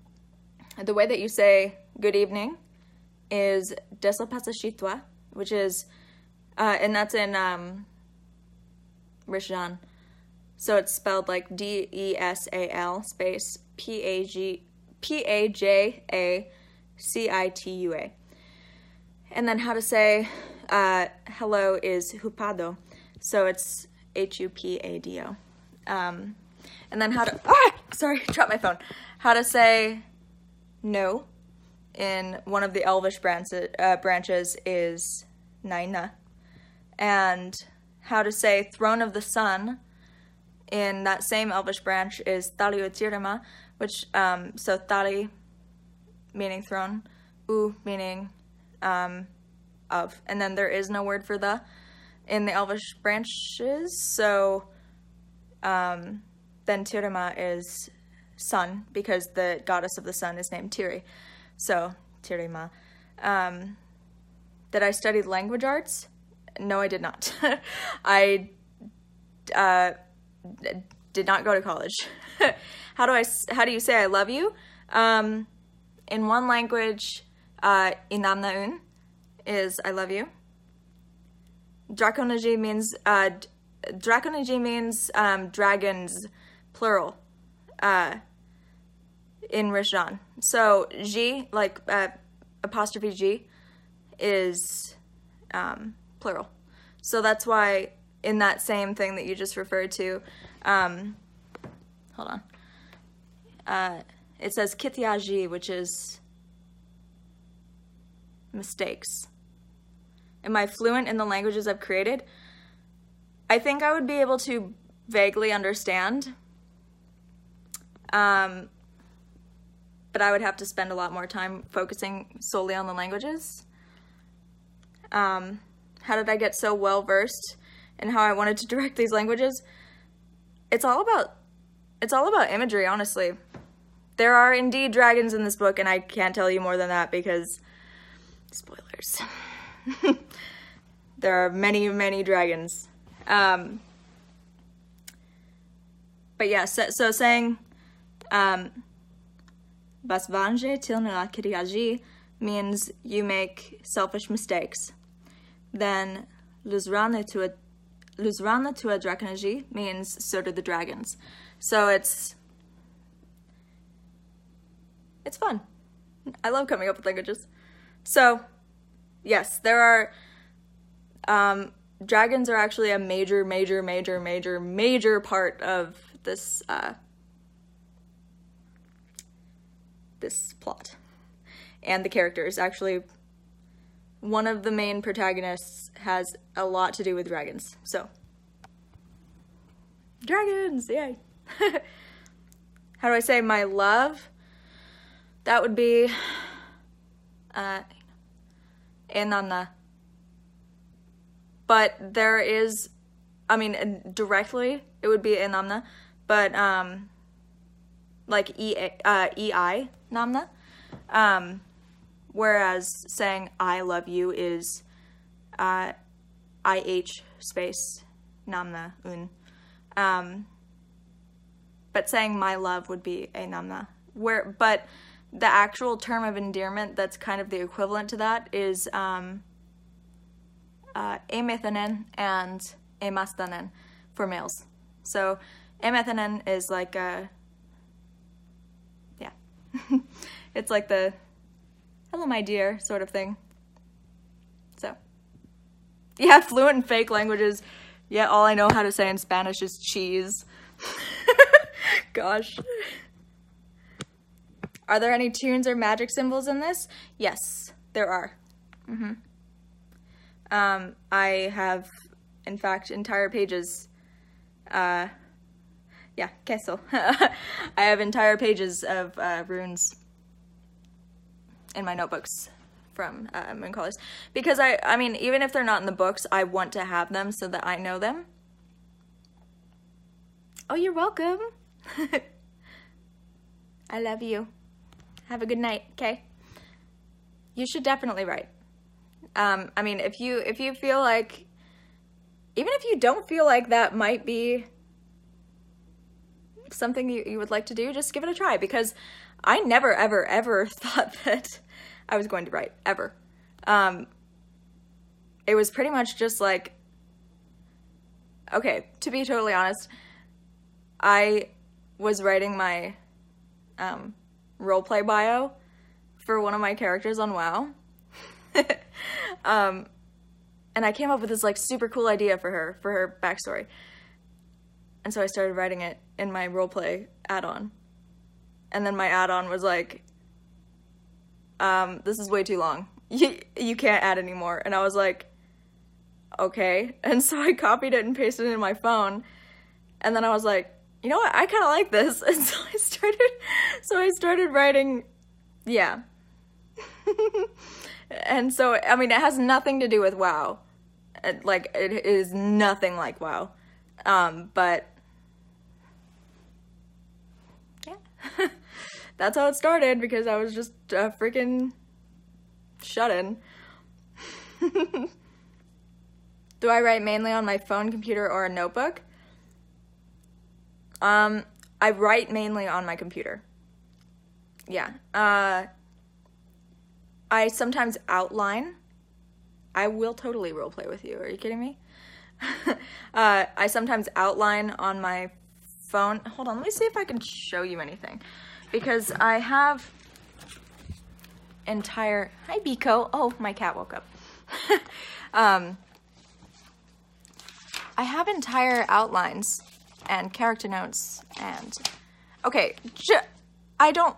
way that you say good evening is Desopasashitwa, which is, and that's in Rishjan. So it's spelled like D-E-S-A-L space P-A-J-A-C-I-T-U-A. And then how to say hello is Hupado. So it's H-U-P-A-D-O. And then how to, sorry, dropped my phone. How to say no in one of the Elvish branches is Naina. And how to say throne of the sun in that same Elvish branch is Taliutirima, which, so Tali meaning throne, U meaning of. And then there is no word for the in the Elvish branches, so then Tirima is sun, because the goddess of the sun is named Tiri. So, Tirima. Did I study language arts? No, I did not. I did not go to college. How do you say I love you? In one language, Inamnaun is I love you. Draconaji means dragons, plural, in Rishjan. So G, like apostrophe G, is plural. So that's why in that same thing that you just referred to, hold on, it says Kityaji, which is mistakes. Am I fluent in the languages I've created? I think I would be able to vaguely understand, but I would have to spend a lot more time focusing solely on the languages. how did I get so well versed in how I wanted to direct these languages? It's all about imagery, honestly. There are indeed dragons in this book, and I can't tell you more than that because spoilers. There are many, many dragons. But yeah, so saying Vas venger till ne la réagir means you make selfish mistakes. Then Luzrana to a dragonagi means so do the dragons. So it's fun. I love coming up with languages. So yes, there are dragons are actually a major part of this this plot. And the characters, actually, one of the main protagonists has a lot to do with dragons. So, dragons, yay! How do I say my love? That would be enamna. But there is, I mean, directly it would be enamna, but like ei namna. Whereas saying I love you is IH space namna un. But saying my love would be a namna. But the actual term of endearment that's kind of the equivalent to that is emethanen and emastanen for males. So emethanen is like it's like the hello my dear sort of thing. So yeah, fluent in fake languages, yet all I know how to say in Spanish is cheese. Gosh. Are there any tunes or magic symbols in this? Yes, there are. I have, in fact, entire pages, queso. I have entire pages of runes in my notebooks from Moon Colors. Because I mean, even if they're not in the books, I want to have them so that I know them. Oh, you're welcome. I love you. Have a good night, okay? You should definitely write. I mean, if you feel like, even if you don't feel like that might be something you would like to do, just give it a try, because I never, ever, ever thought that I was going to write, ever. It was pretty much just like, okay, to be totally honest, I was writing my roleplay bio for one of my characters on WoW. And I came up with this like super cool idea for her backstory. And so I started writing it in my roleplay add-on. And then my add-on was like, this is way too long. You can't add anymore. And I was like, okay. And so I copied it and pasted it in my phone. And then I was like, you know what? I kind of like this. And so I started writing, yeah. And so, I mean, it has nothing to do with WoW. It is nothing like WoW. But yeah, that's how it started, because I was just a freaking shut-in. Do I write mainly on my phone, computer, or a notebook? I write mainly on my computer. Yeah. I sometimes outline. I will totally roleplay with you. Are you kidding me? I sometimes outline on my phone. Hold on, let me see if I can show you anything. Because I have entire... Hi, Biko. Oh, my cat woke up. I have entire outlines and character notes and... Okay, I don't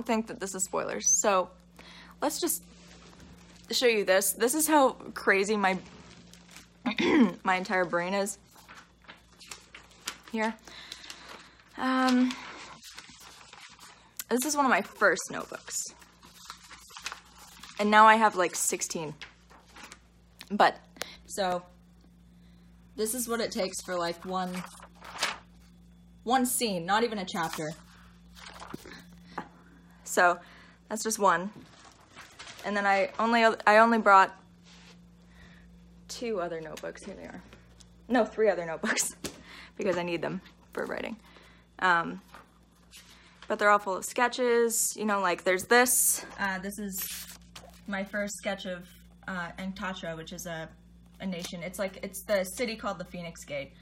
think that this is spoilers, so let's just show you this. This is how crazy my my entire brain is. Here. This is one of my first notebooks. And now I have like 16. But, so, this is what it takes for, like, one scene, not even a chapter. So, that's just one. And then I only brought 2 other notebooks. Here they are. No, 3 other notebooks, because I need them for writing. But they're all full of sketches, you know, like there's this. This is my first sketch of Angtasha, which is a nation. It's the city called the Phoenix Gate.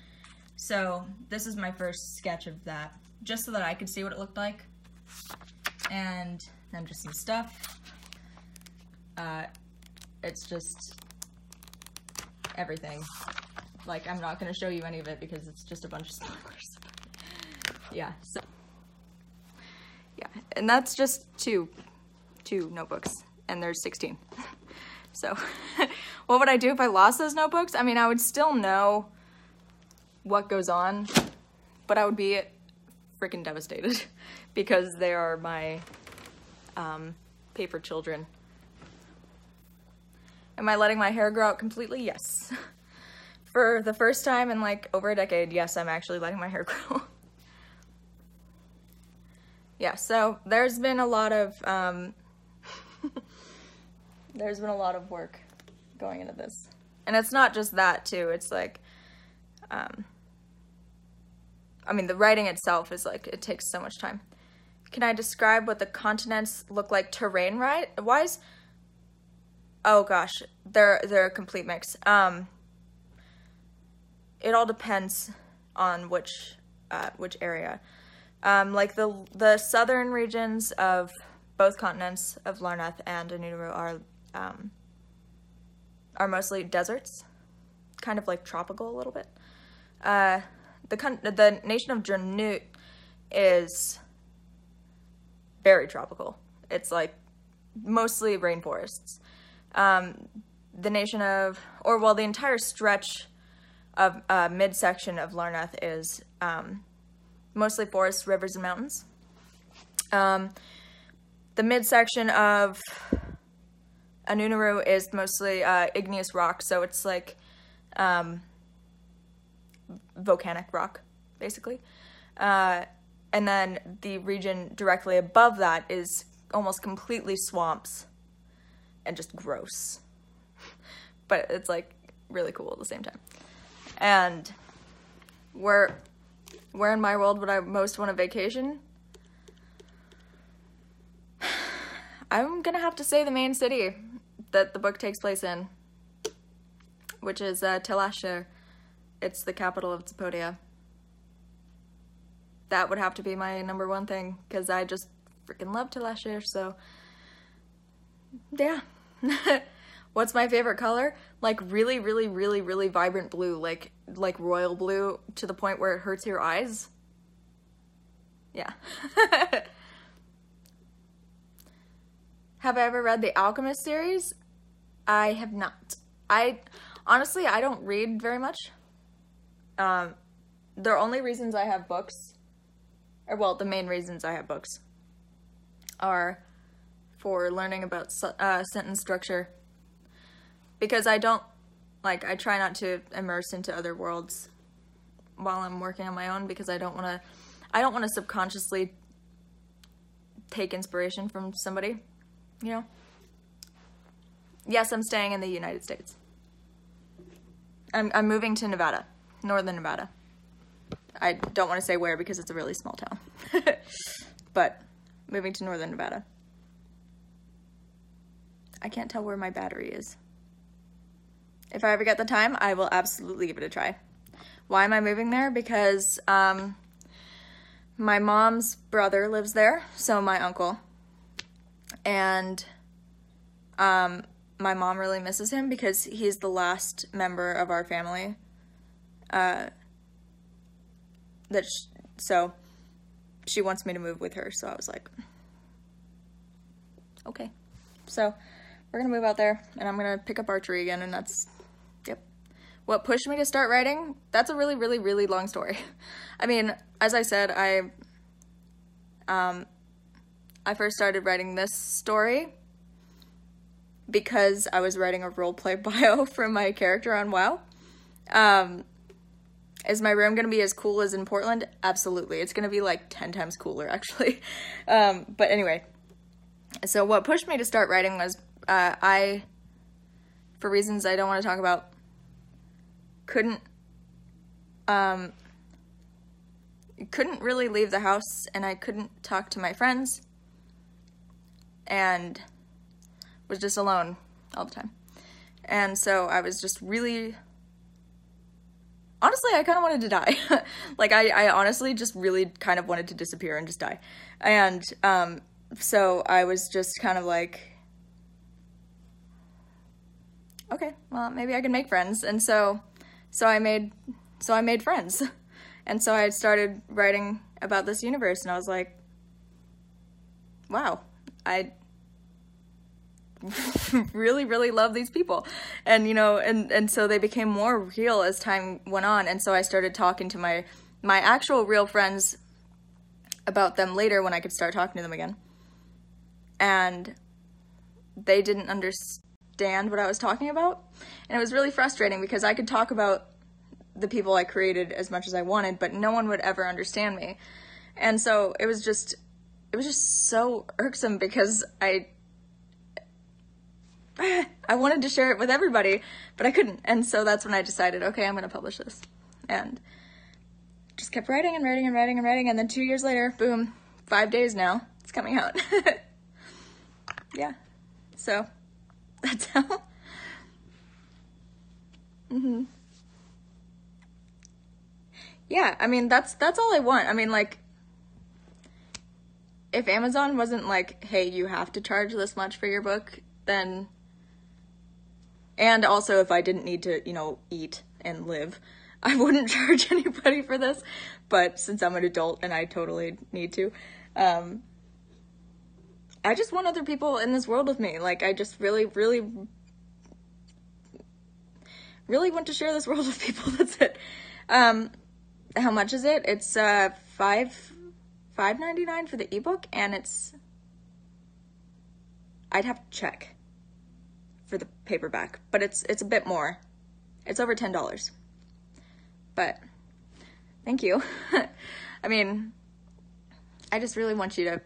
So this is my first sketch of that, just so that I could see what it looked like. And then just some stuff. It's just everything. Like, I'm not going to show you any of it because it's just a bunch of spoilers. Yeah, so. Yeah, and that's just two notebooks, and there's 16. So, what would I do if I lost those notebooks? I mean, I would still know what goes on, but I would be freaking devastated because they are my paper children. Am I letting my hair grow out completely? Yes. For the first time in like over a decade, yes, I'm actually letting my hair grow. Yeah, so there's been a lot of work going into this. And it's not just that too, it's like I mean, the writing itself is like, it takes so much time. Can I describe what the continents look like terrain-wise? Oh gosh, they're a complete mix. It all depends on which area. Like the southern regions of both continents of Larnath and Anunuru are mostly deserts, kind of like tropical a little bit. The nation of Jernut is very tropical. It's like mostly rainforests. The nation of, the entire stretch of midsection of Larnath is mostly forests, rivers, and mountains. The midsection of Anunuru is mostly igneous rock, so it's like volcanic rock, basically. And then the region directly above that is almost completely swamps and just gross. But it's like really cool at the same time. And where in my world would I most want a vacation? I'm gonna have to say the main city that the book takes place in, which is Tel Asher. It's the capital of Zapodia. That would have to be my number one thing, because I just freaking love Tel Asher, so yeah. What's my favorite color? Like really, really, really, really vibrant blue, like royal blue to the point where it hurts your eyes. Yeah. Have I ever read the Alchemist series? I have not. Honestly, I don't read very much. The only reasons I have books, the main reasons I have books are for learning about sentence structure. Because I try not to immerse into other worlds while I'm working on my own, because I don't want to subconsciously take inspiration from somebody, you know? Yes, I'm staying in the United States. I'm moving to Nevada, northern Nevada. I don't want to say where because it's a really small town. But moving to northern Nevada. I can't tell where my battery is. If I ever get the time, I will absolutely give it a try. Why am I moving there? Because my mom's brother lives there, so my uncle. And my mom really misses him because he's the last member of our family. So she wants me to move with her, so I was like, okay. So we're gonna move out there, and I'm gonna pick up archery again, and that's, yep. What pushed me to start writing? That's a really, really, really long story. I mean, as I said, I first started writing this story because I was writing a roleplay bio for my character on WoW. Is my room going to be as cool as in Portland? Absolutely. It's going to be like 10 times cooler, actually. But anyway, so what pushed me to start writing was I, for reasons I don't want to talk about, couldn't really leave the house, and I couldn't talk to my friends, and was just alone all the time. And so I was just really, honestly, I kind of wanted to die. Like, I honestly just really kind of wanted to disappear and just die. And so I was just kind of like, okay, well, maybe I can make friends. And so I made friends. And so I started writing about this universe, and I was like, wow, I really, really love these people. And, you know, and so they became more real as time went on. And so I started talking to my actual real friends about them later when I could start talking to them again. And they didn't understand what I was talking about. And it was really frustrating because I could talk about the people I created as much as I wanted, but no one would ever understand me. And so it was just so irksome because I wanted to share it with everybody, but I couldn't. And so that's when I decided, okay, I'm going to publish this. And just kept writing and writing and writing and writing. And then 2 years later, boom, 5 days now, it's coming out. Yeah. So that's how. Yeah, I mean, that's all I want. I mean, like, if Amazon wasn't like, hey, you have to charge this much for your book, then, and also if I didn't need to, you know, eat and live, I wouldn't charge anybody for this. But since I'm an adult and I totally need to, I just want other people in this world with me. Like, I just really, really, really want to share this world with people. That's it. How much is it? It's $5.99 for the ebook, and I'd have to check for the paperback, but it's a bit more. It's over $10. But thank you. I mean, I just really want you to,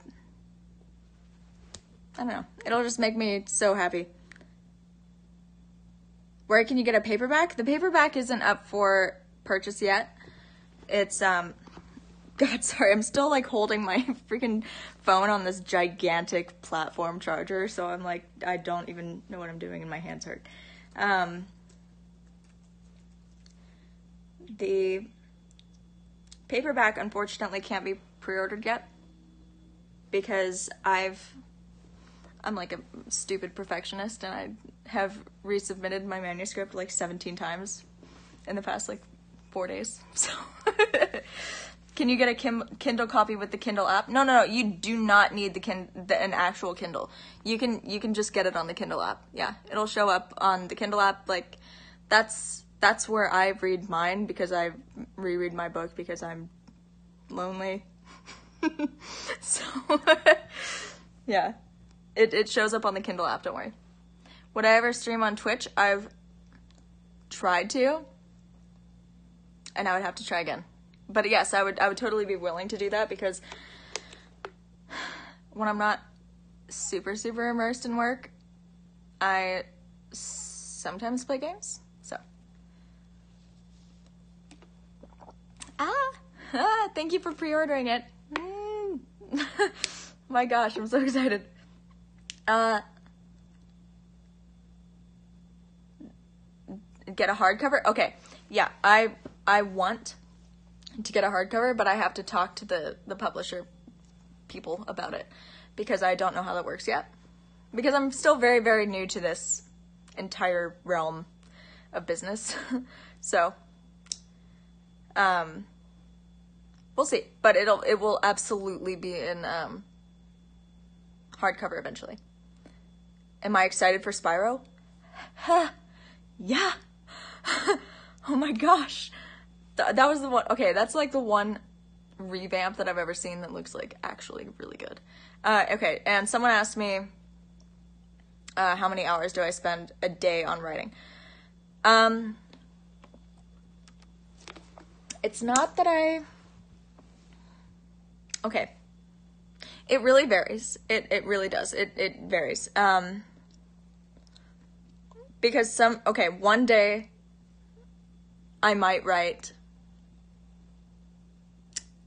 I don't know, it'll just make me so happy. Where can you get a paperback? The paperback isn't up for purchase yet. It's, God, sorry, I'm still, like, holding my freaking phone on this gigantic platform charger, so I'm, like, I don't even know what I'm doing, and my hands hurt. The paperback, unfortunately, can't be pre-ordered yet, because I'm, like, a stupid perfectionist, and I have resubmitted my manuscript, like, 17 times in the past, like, 4 days, so. Can you get a Kindle copy with the Kindle app? No, you do not need an actual Kindle. You can just get it on the Kindle app. Yeah, it'll show up on the Kindle app. Like, that's where I read mine, because I reread my book because I'm lonely. So, yeah, it shows up on the Kindle app, don't worry. Would I ever stream on Twitch? I've tried to, and I would have to try again. But yes, I would totally be willing to do that, because when I'm not super, super immersed in work, I sometimes play games, so. Thank you for pre-ordering it. My gosh, I'm so excited. Get a hardcover? Okay, yeah, I want to get a hardcover, but I have to talk to the publisher people about it, because I don't know how that works yet. Because I'm still very, very new to this entire realm of business. So, we'll see. But it will absolutely be in hardcover eventually. Am I excited for Spyro? Yeah. Oh my gosh. That was the one. Okay, that's like the one revamp that I've ever seen that looks like actually really good. Okay, and someone asked me how many hours do I spend a day on writing? It's not that okay. It really varies. It really does. It varies. Because one day I might write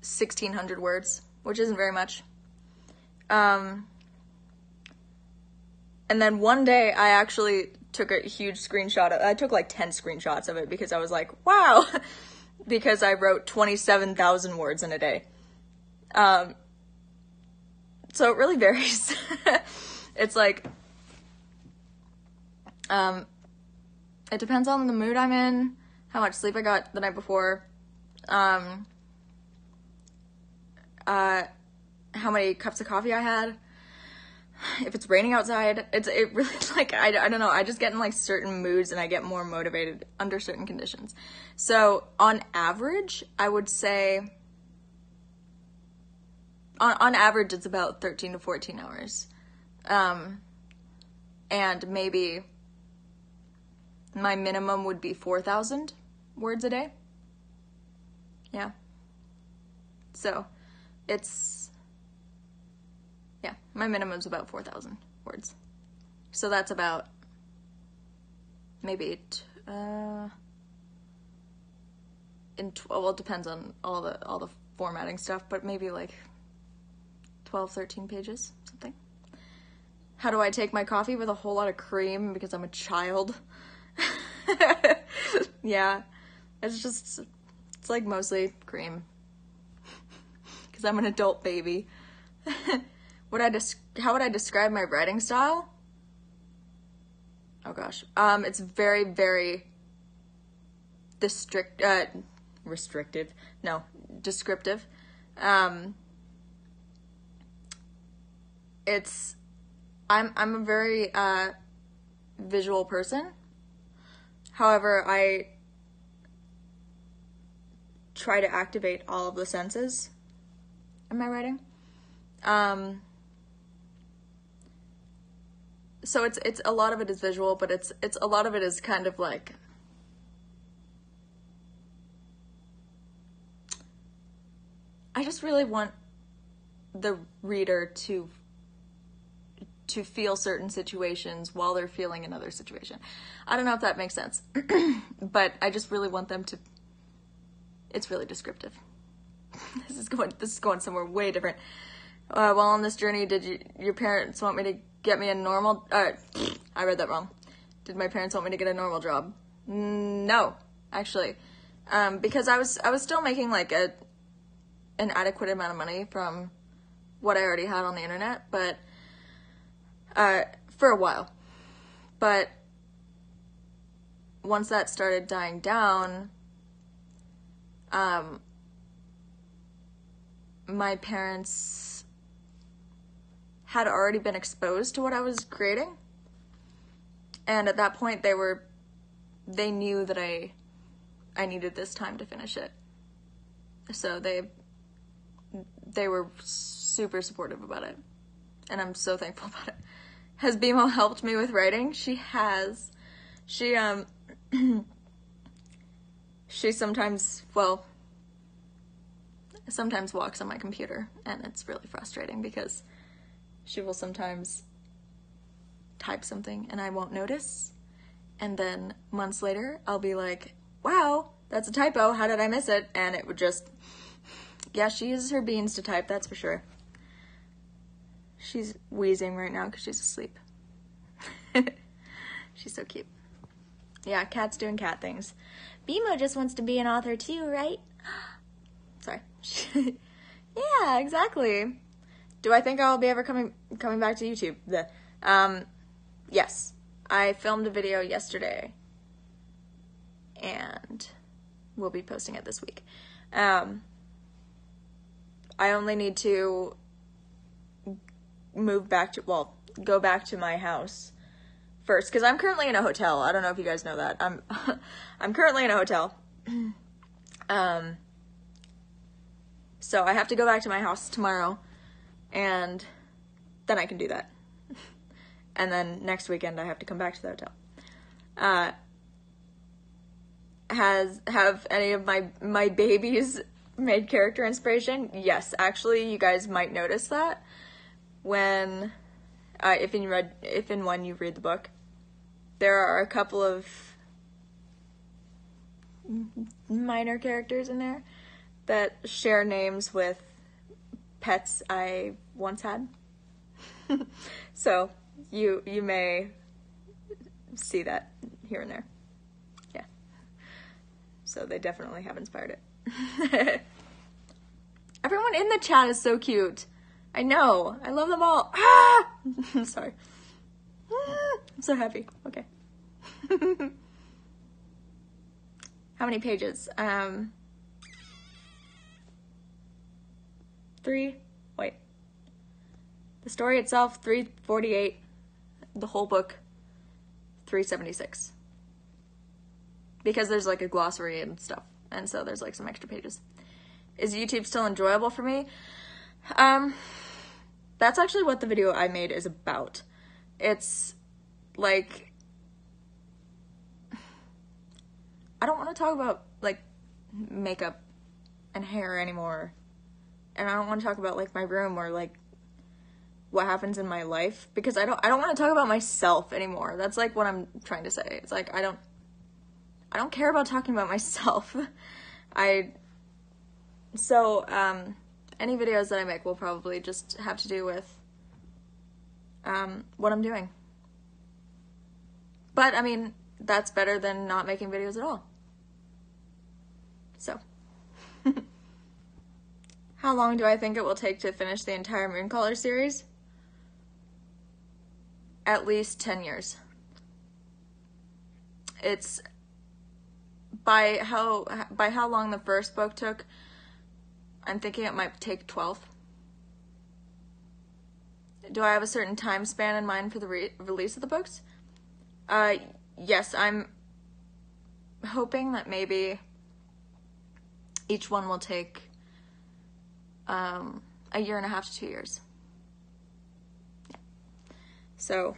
1,600 words, which isn't very much. And then one day I actually took a huge screenshot. I took like 10 screenshots of it because I was like, wow, because I wrote 27,000 words in a day. So it really varies. It's like, it depends on the mood I'm in, how much sleep I got the night before, how many cups of coffee I had, if it's raining outside. It really, like, I don't know, I just get in like certain moods and I get more motivated under certain conditions. So on average, I would say, on average, it's about 13 to 14 hours. And maybe my minimum would be 4,000 words a day. Yeah. So my minimum's about 4,000 words. So that's about maybe, well, it depends on all the formatting stuff, but maybe like 12, 13 pages, something. How do I take my coffee? With a whole lot of cream because I'm a child. Yeah, it's like mostly cream because I'm an adult baby. How would I describe my writing style? Oh gosh, it's very, very descriptive. I'm a very visual person. However, I try to activate all of the senses in my writing. So it's a lot of it is visual, but it's a lot of it is kind of like, I just really want the reader to feel certain situations while they're feeling another situation. I don't know if that makes sense, but I just really want them to, it's really descriptive. This is going somewhere way different. While on this journey, did your parents want me to get me a normal, I read that wrong. Did my parents want me to get a normal job? No, actually. Because I was still making like an adequate amount of money from what I already had on the internet, but for a while. But once that started dying down, my parents had already been exposed to what I was creating. And at that point they knew that I needed this time to finish it. So they were super supportive about it. And I'm so thankful about it. Has BMO helped me with writing? She has. She sometimes walks on my computer, and it's really frustrating because she will sometimes type something and I won't notice, and then months later I'll be like, wow, that's a typo, how did I miss it? And it would just, yeah, she uses her beans to type, that's for sure. She's wheezing right now because she's asleep. She's so cute. Yeah, cat's doing cat things. BMO just wants to be an author too, right? Sorry. Yeah, exactly. Do I think I'll be ever coming back to YouTube? Yes. I filmed a video yesterday and we'll be posting it this week. I only need to go back to my house first, because I'm currently in a hotel. I don't know if you guys know that. I'm currently in a hotel. So I have to go back to my house tomorrow, and then I can do that. and then next weekend I have to come back to the hotel. Have any of my babies made character inspiration? Yes, actually, you guys might notice that when, if in one you read the book, there are a couple of minor characters in there that share names with pets I once had. So you may see that here and there. Yeah. So they definitely have inspired it. Everyone in the chat is so cute. I know. I love them all. Ah! I'm sorry. I'm so happy. Okay. How many pages? 3. Wait. The story itself, 348. The whole book, 376. Because there's like a glossary and stuff. And so there's like some extra pages. Is YouTube still enjoyable for me? That's actually what the video I made is about. It's like, I don't want to talk about like makeup and hair anymore. And I don't want to talk about like my room or like what happens in my life, because I don't want to talk about myself anymore. That's like what I'm trying to say. It's like I don't care about talking about myself. So any videos that I make will probably just have to do with what I'm doing. But I mean, that's better than not making videos at all. So how long do I think it will take to finish the entire Mooncaller series? At least 10 years. It's by how long the first book took, I'm thinking it might take 12. Do I have a certain time span in mind for the release of the books? Yes, I'm hoping that maybe each one will take a 1.5 years to 2 years. Yeah. So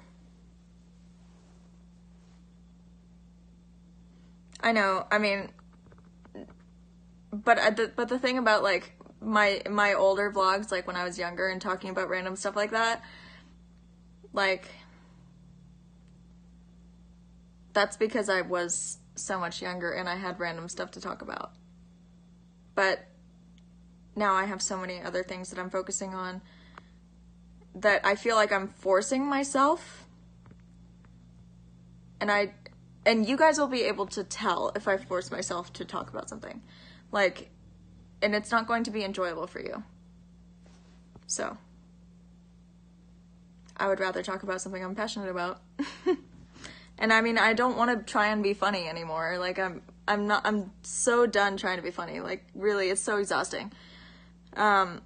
I know, I mean, but the thing about like my older vlogs, like when I was younger and talking about random stuff like that, like that's because I was so much younger and I had random stuff to talk about. But now I have so many other things that I'm focusing on that I feel like I'm forcing myself. And you guys will be able to tell if I force myself to talk about something. Like, and it's not going to be enjoyable for you. So I would rather talk about something I'm passionate about. And I mean, I don't want to try and be funny anymore. Like I'm so done trying to be funny. Like really, it's so exhausting. So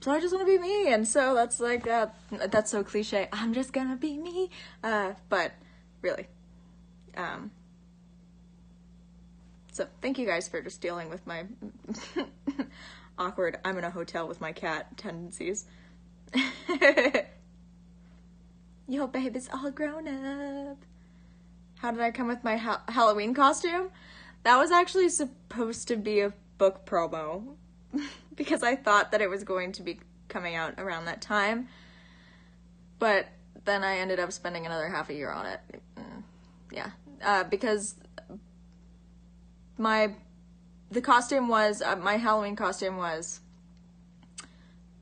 I just want to be me. And so that's like, that's so cliche. I'm just gonna be me. But really, so thank you guys for just dealing with my awkward, I'm in a hotel with my cat tendencies. Your baby's all grown up. How did I come with my Halloween costume? That was actually supposed to be a book promo because I thought that it was going to be coming out around that time. But then I ended up spending another half a year on it. Yeah, because the costume was, my Halloween costume was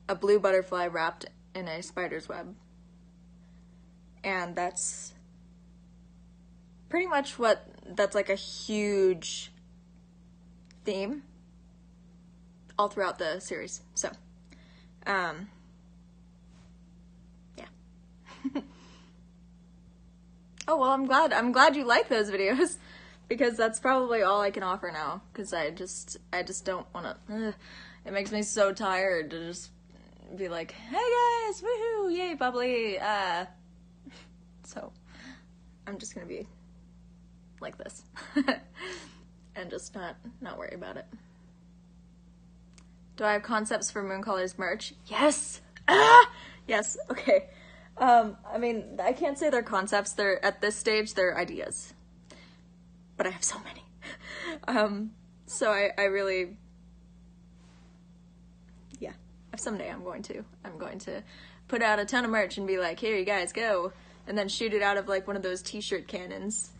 a blue butterfly wrapped in a spider's web. And that's pretty much that's like a huge theme all throughout the series. So, yeah. Oh, well, I'm glad you like those videos, because that's probably all I can offer now, because I just don't want to, it makes me so tired to just be like, hey guys, woohoo, yay, bubbly, so I'm just gonna be like this, and just not worry about it. Do I have concepts for Mooncaller's merch? Yes! Yes, okay. I mean, I can't say they're concepts. They're, at this stage, they're ideas. But I have so many. So I really, yeah. Someday I'm going to put out a ton of merch and be like, here, you guys, go. And then shoot it out of, like, one of those t-shirt cannons.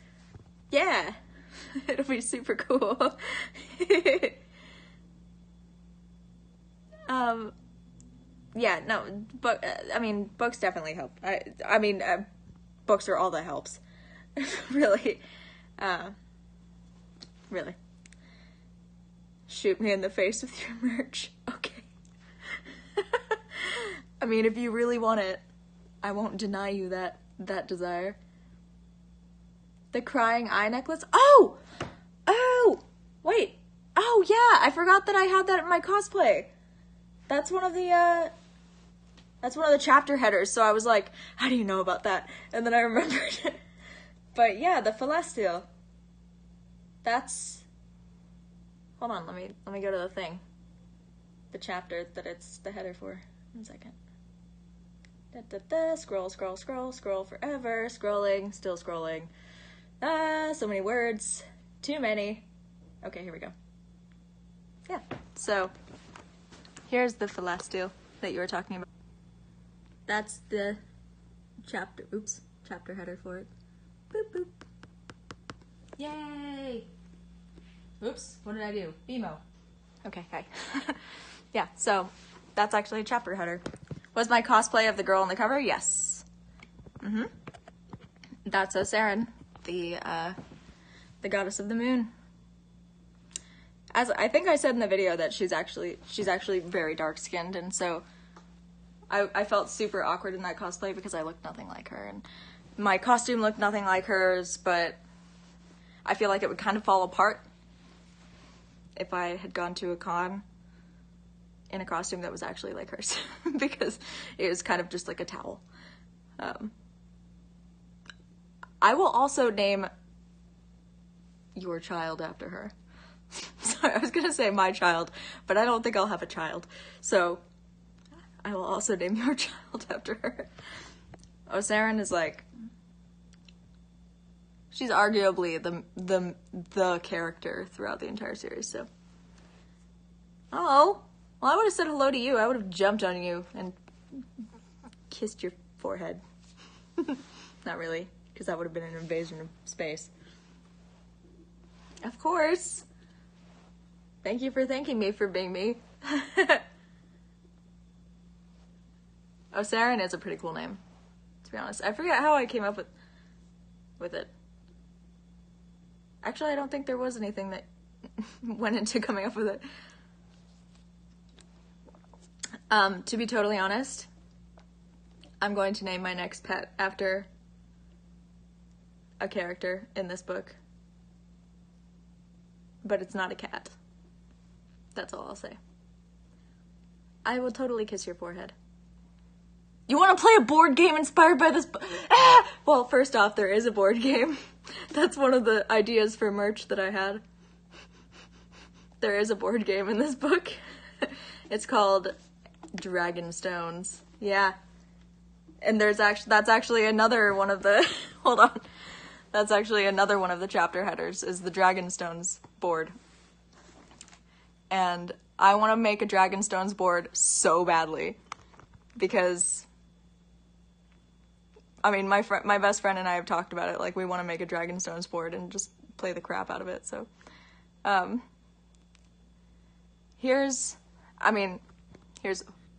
Yeah. It'll be super cool. Yeah, no, but, I mean, books definitely help. I mean, books are all that helps. Really. Really. Shoot me in the face with your merch. Okay. I mean, if you really want it, I won't deny you that desire. The crying eye necklace. Oh! Oh! Wait. Oh, yeah, I forgot that I had that in my cosplay. That's one of the chapter headers, so I was like, how do you know about that? And then I remembered. But yeah, the Celestial. That's... Hold on, let me go to the thing. The chapter that it's the header for. 1 second. Scroll, scroll, scroll, scroll forever. Scrolling, still scrolling. So many words. Too many. Okay, here we go. Yeah, so here's the Celestial that you were talking about. That's the chapter header for it. Boop, boop. Yay! Oops, what did I do? Emo. Okay, hi. Yeah, so that's actually a chapter header. Was my cosplay of the girl on the cover? Yes. That's Saren, the goddess of the moon. As I think I said in the video that she's actually very dark-skinned, and so I felt super awkward in that cosplay because I looked nothing like her, and my costume looked nothing like hers, but I feel like it would kind of fall apart if I had gone to a con in a costume that was actually like hers, because it was kind of just like a towel. I will also name your child after her. Sorry, I was gonna say my child, but I don't think I'll have a child, so I will also name your child after her. Saren is like, she's arguably the character throughout the entire series, so. Oh, well, I would have said hello to you. I would have jumped on you and kissed your forehead. Not really, because that would have been an invasion of space. Of course. Thank you for thanking me for being me. Saren is a pretty cool name, to be honest. I forget how I came up with it. Actually, I don't think there was anything that went into coming up with it. To be totally honest, I'm going to name my next pet after a character in this book. But it's not a cat. That's all I'll say. I will totally kiss your forehead. You want to play a board game inspired by this book? Ah! Well, first off, there is a board game. That's one of the ideas for merch that I had. There is a board game in this book. It's called Dragonstones. Yeah. And that's actually another one of the, hold on. That's actually another one of the chapter headers, is the Dragonstones board. And I want to make a Dragonstones board so badly, because I mean, my best friend and I have talked about it. Like, we want to make a Dragonstones board and just play the crap out of it. So, here's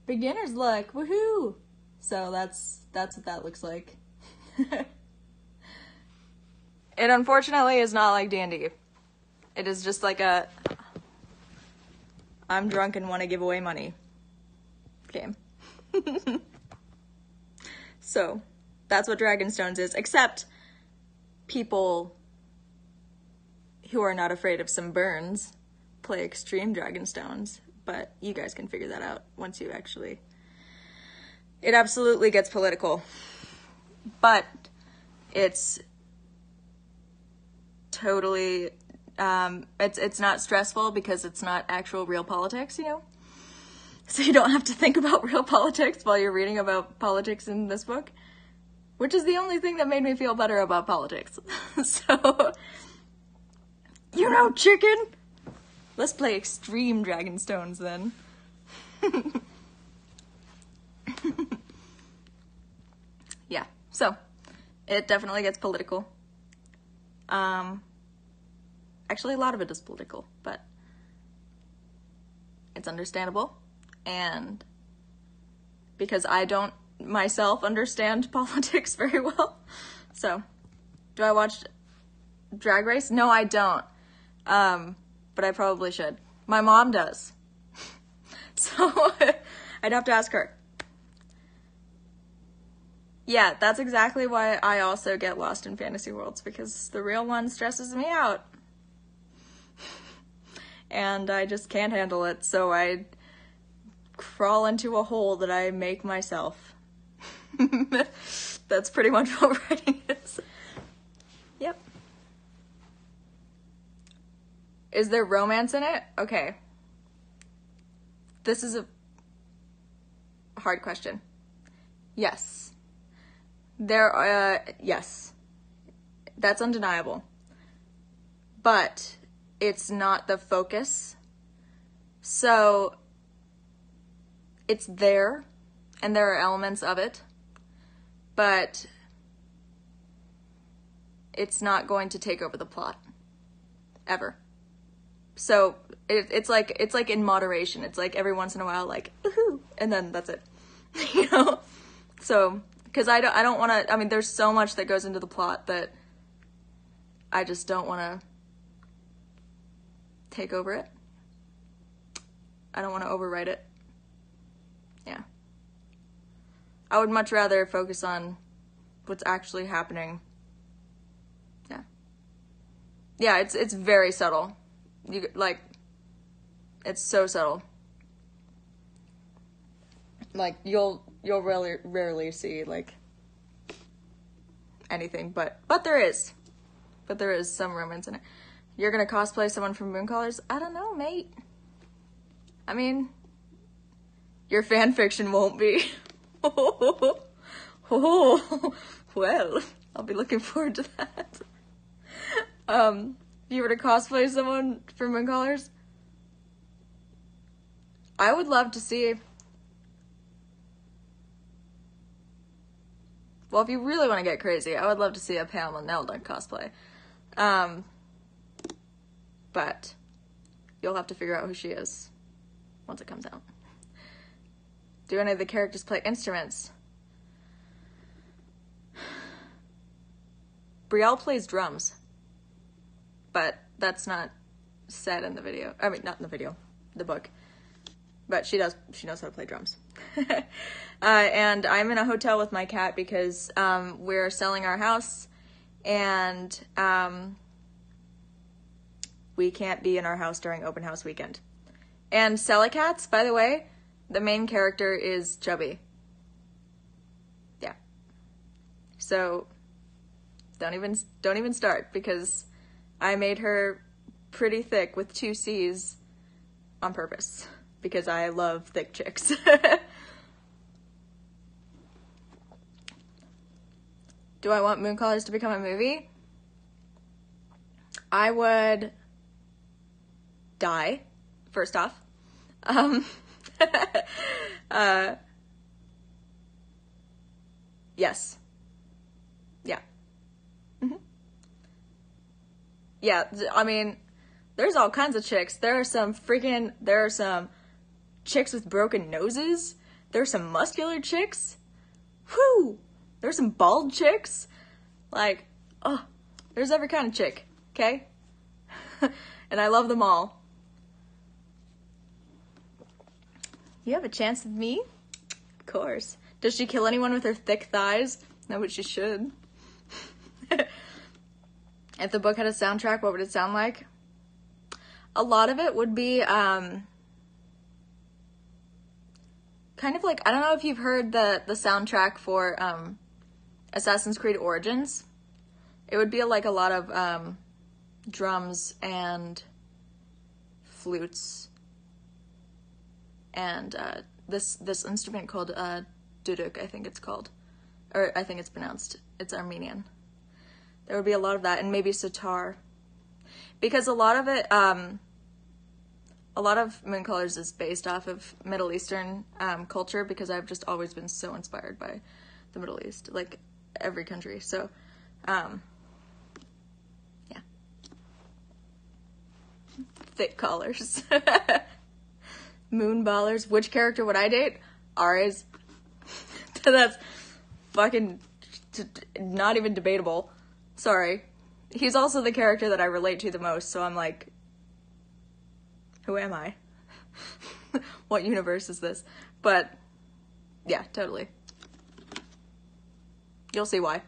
beginner's luck. Woohoo! So that's what that looks like. It unfortunately is not like D&D. It is just like a I'm drunk and want to give away money game. So, that's what Dragonstones is, except people who are not afraid of some burns play extreme Dragonstones, but you guys can figure that out once you actually... It absolutely gets political, but it's totally... it's not stressful because it's not actual real politics, you know? So you don't have to think about real politics while you're reading about politics in this book. which is the only thing that made me feel better about politics. So, you know, chicken? Let's play extreme Dragonstones then. Yeah, so it definitely gets political. Actually, a lot of it is political, but it's understandable. And because I don't myself understand politics very well. So, do I watch Drag Race? No, I don't. But I probably should. My mom does. So, I'd have to ask her. Yeah, that's exactly why I also get lost in fantasy worlds, because the real one stresses me out. And I just can't handle it, so I crawl into a hole that I make myself. That's pretty much what writing is. Yep. Is there romance in it? Okay. This is a hard question. Yes. Yes. That's undeniable. But it's not the focus. So, it's there, and there are elements of it, but it's not going to take over the plot. Ever. So, it's like in moderation. It's like every once in a while, like, woohoo, and then that's it. You know? So, because I don't want to, I mean, there's so much that goes into the plot that I just don't want to take over it. I don't want to overwrite it. Yeah. I would much rather focus on what's actually happening. Yeah. Yeah, it's very subtle. It's so subtle. Like, you'll really rarely see, like, anything, but there is some romance in it. You're gonna cosplay someone from Mooncolors? I don't know, mate. I mean, your fan fiction won't be. Oh, well, I'll be looking forward to that. If you were to cosplay someone from Mooncolors, I would love to see. Well, if you really want to get crazy, I would love to see a Pamela Nelda cosplay. But you'll have to figure out who she is once it comes out. Do any of the characters play instruments? Brielle plays drums, but that's not said in the video. I mean, not in the video, the book. But she knows how to play drums. And I'm in a hotel with my cat because we're selling our house, and we can't be in our house during open house weekend. And Cats, by the way, the main character is chubby. Yeah. So don't even start, because I made her pretty thick with 2 C's on purpose, because I love thick chicks. Do I want Mooncolors to become a movie? I would die, first off. Yes. Yeah. Mm-hmm. Yeah, I mean, there's all kinds of chicks. There are some chicks with broken noses. There's some muscular chicks. Whew! There's some bald chicks. Like, oh, there's every kind of chick, okay? And I love them all. You have a chance with me? Of course. Does she kill anyone with her thick thighs? No, but she should. If the book had a soundtrack, what would it sound like? A lot of it would be, kind of like, I don't know if you've heard the soundtrack for, Assassin's Creed Origins. It would be like a lot of, drums and flutes. And, this instrument called, duduk, I think it's called. or I think it's Armenian. There would be a lot of that, and maybe Sitar. Because a lot of it, a lot of Moon Colors is based off of Middle Eastern culture, because I've just always been so inspired by the Middle East, like every country. So, yeah. Thick collars. Moon ballers. Which character would I date? Ares. That's fucking not even debatable. Sorry. He's also the character that I relate to the most, so I'm like, who am I? What universe is this? But, yeah, totally. You'll see why.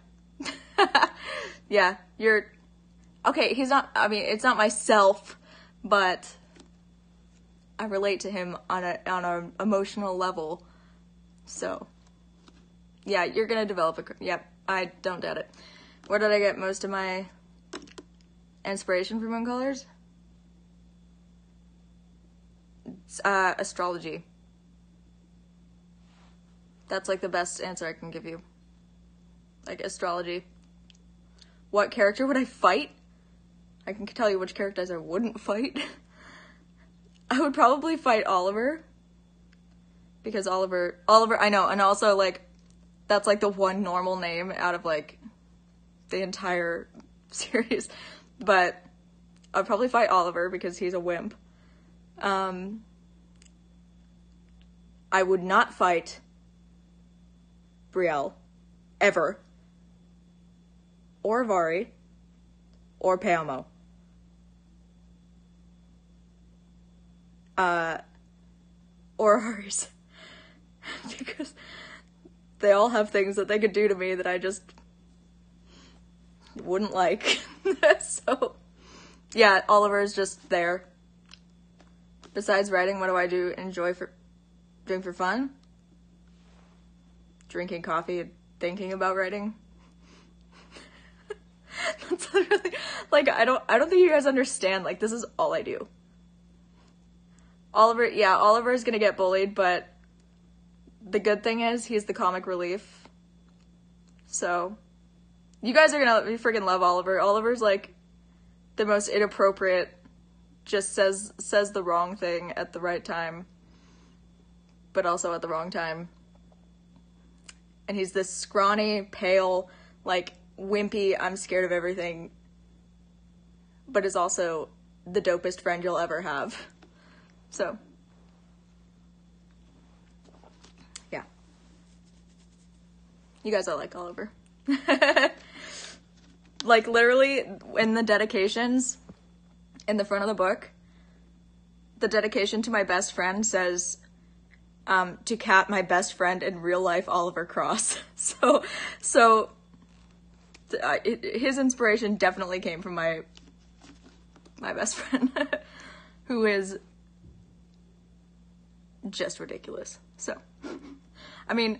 Yeah, okay, he's not, I mean, it's not myself, but I relate to him on a emotional level. So, yeah, you're gonna develop yep, I don't doubt it. Where did I get most of my inspiration for Moon Colors? It's, astrology. That's like the best answer I can give you. Like, astrology. What character would I fight? I can tell you which characters I wouldn't fight. I would probably fight Oliver. Because Oliver, I know, and also, like, that's, like, the one normal name out of, like, the entire series. But I'd probably fight Oliver because he's a wimp. I would not fight Brielle. Ever. Or Vari. Or Paomo. Or Ares. Because they all have things that they could do to me that I just wouldn't like. So, yeah, Oliver is just there. Besides writing, what do I enjoy doing for fun? Drinking coffee and thinking about writing. That's really, like, I don't think you guys understand, like, this is all I do. Oliver is gonna get bullied, but the good thing is he's the comic relief. So, you guys are gonna freaking love Oliver. Oliver's, like, the most inappropriate, just says the wrong thing at the right time, but also at the wrong time. And he's this scrawny, pale, like, wimpy, I'm scared of everything, but is also the dopest friend you'll ever have. So, yeah. You guys are like Oliver. Like, literally, in the dedications, in the front of the book, the dedication to my best friend says, to Kat, my best friend in real life, Oliver Cross. So, his inspiration definitely came from my best friend, who is just ridiculous. So, I mean,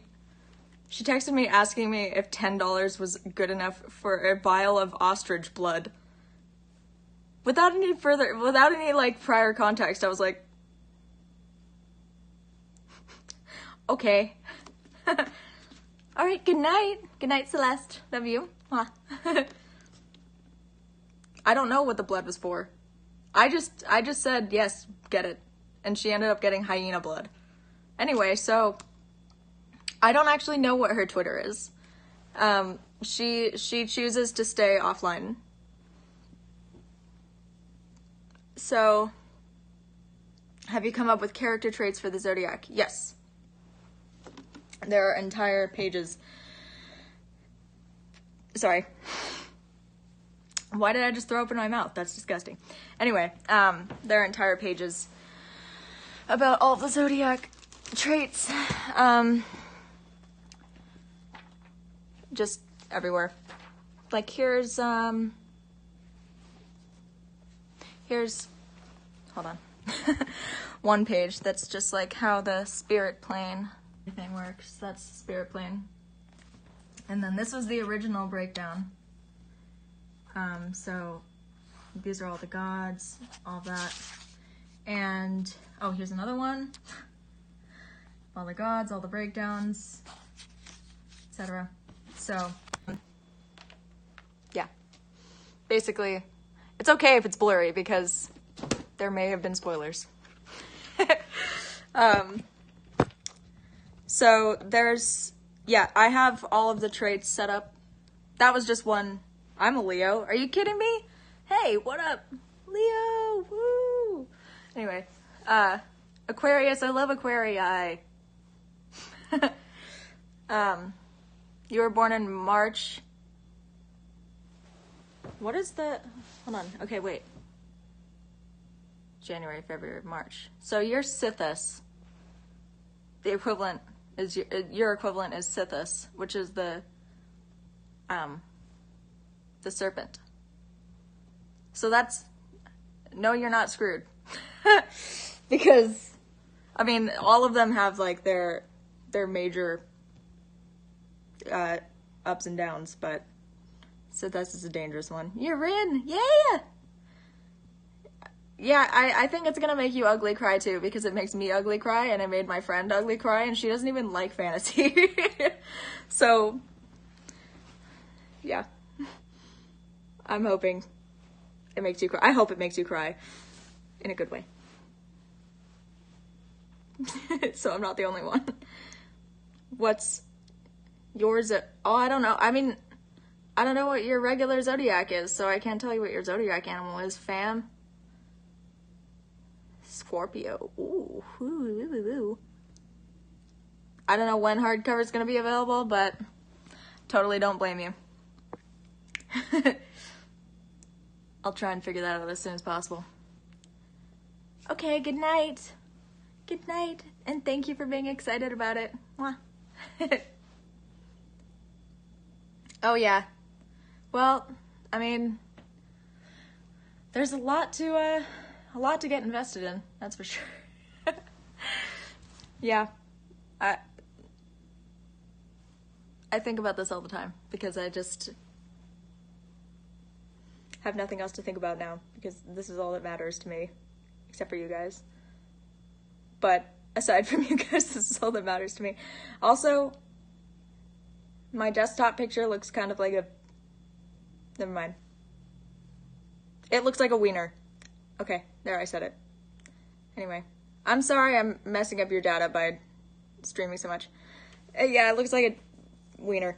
she texted me asking me if $10 was good enough for a vial of ostrich blood. Without any like prior context, I was like, okay. All right, good night. Good night, Celeste. Love you. I don't know what the blood was for. I just said, yes, get it. And she ended up getting hyena blood. Anyway, so I don't actually know what her Twitter is. She chooses to stay offline. So, have you come up with character traits for the Zodiac? Yes. There are entire pages. Sorry. Why did I just throw up in my mouth? That's disgusting. Anyway, there are entire pages about all the Zodiac traits. Just everywhere. Like, here's, hold on. One page that's just like how the spirit plane everything works. That's the spirit plane. And then this was the original breakdown. So these are all the gods, all that. And, oh, here's another one. All the gods, all the breakdowns, etc. So, yeah. Basically, it's okay if it's blurry because there may have been spoilers. So there's, yeah, I have all of the traits set up. That was just one. I'm a Leo. Are you kidding me? Hey, what up? Leo, woo! Anyway, Aquarius, I love Aquarii. You were born in March. What is the, hold on, okay, wait. January, February, March. So you're Sithus. The equivalent is, your equivalent is Sithus, which is the serpent. So that's, no, you're not screwed. Because, I mean, all of them have, like, their major ups and downs, but Sithus is a dangerous one. You're in! Yeah! Yeah, I think it's gonna make you ugly cry, too, because it makes me ugly cry, and it made my friend ugly cry, and she doesn't even like fantasy. So, yeah. I'm hoping it makes you cry. I hope it makes you cry in a good way. So I'm not the only one. What's yours? Oh, I don't know. I mean, I don't know what your regular zodiac is, so I can't tell you what your zodiac animal is, fam. Scorpio. Ooh. Ooh. I don't know when hardcover is going to be available, but totally don't blame you. I'll try and figure that out as soon as possible. Okay, good night. Good night, and thank you for being excited about it. Mwah. Oh, yeah. Well, I mean, there's a lot to get invested in, that's for sure. Yeah. I think about this all the time, because I just have nothing else to think about now, because this is all that matters to me, except for you guys. But aside from you guys, this is all that matters to me. Also, my desktop picture looks kind of like a... Never mind. It looks like a wiener. Okay, there, I said it. Anyway, I'm sorry I'm messing up your data by streaming so much. Yeah, it looks like a wiener.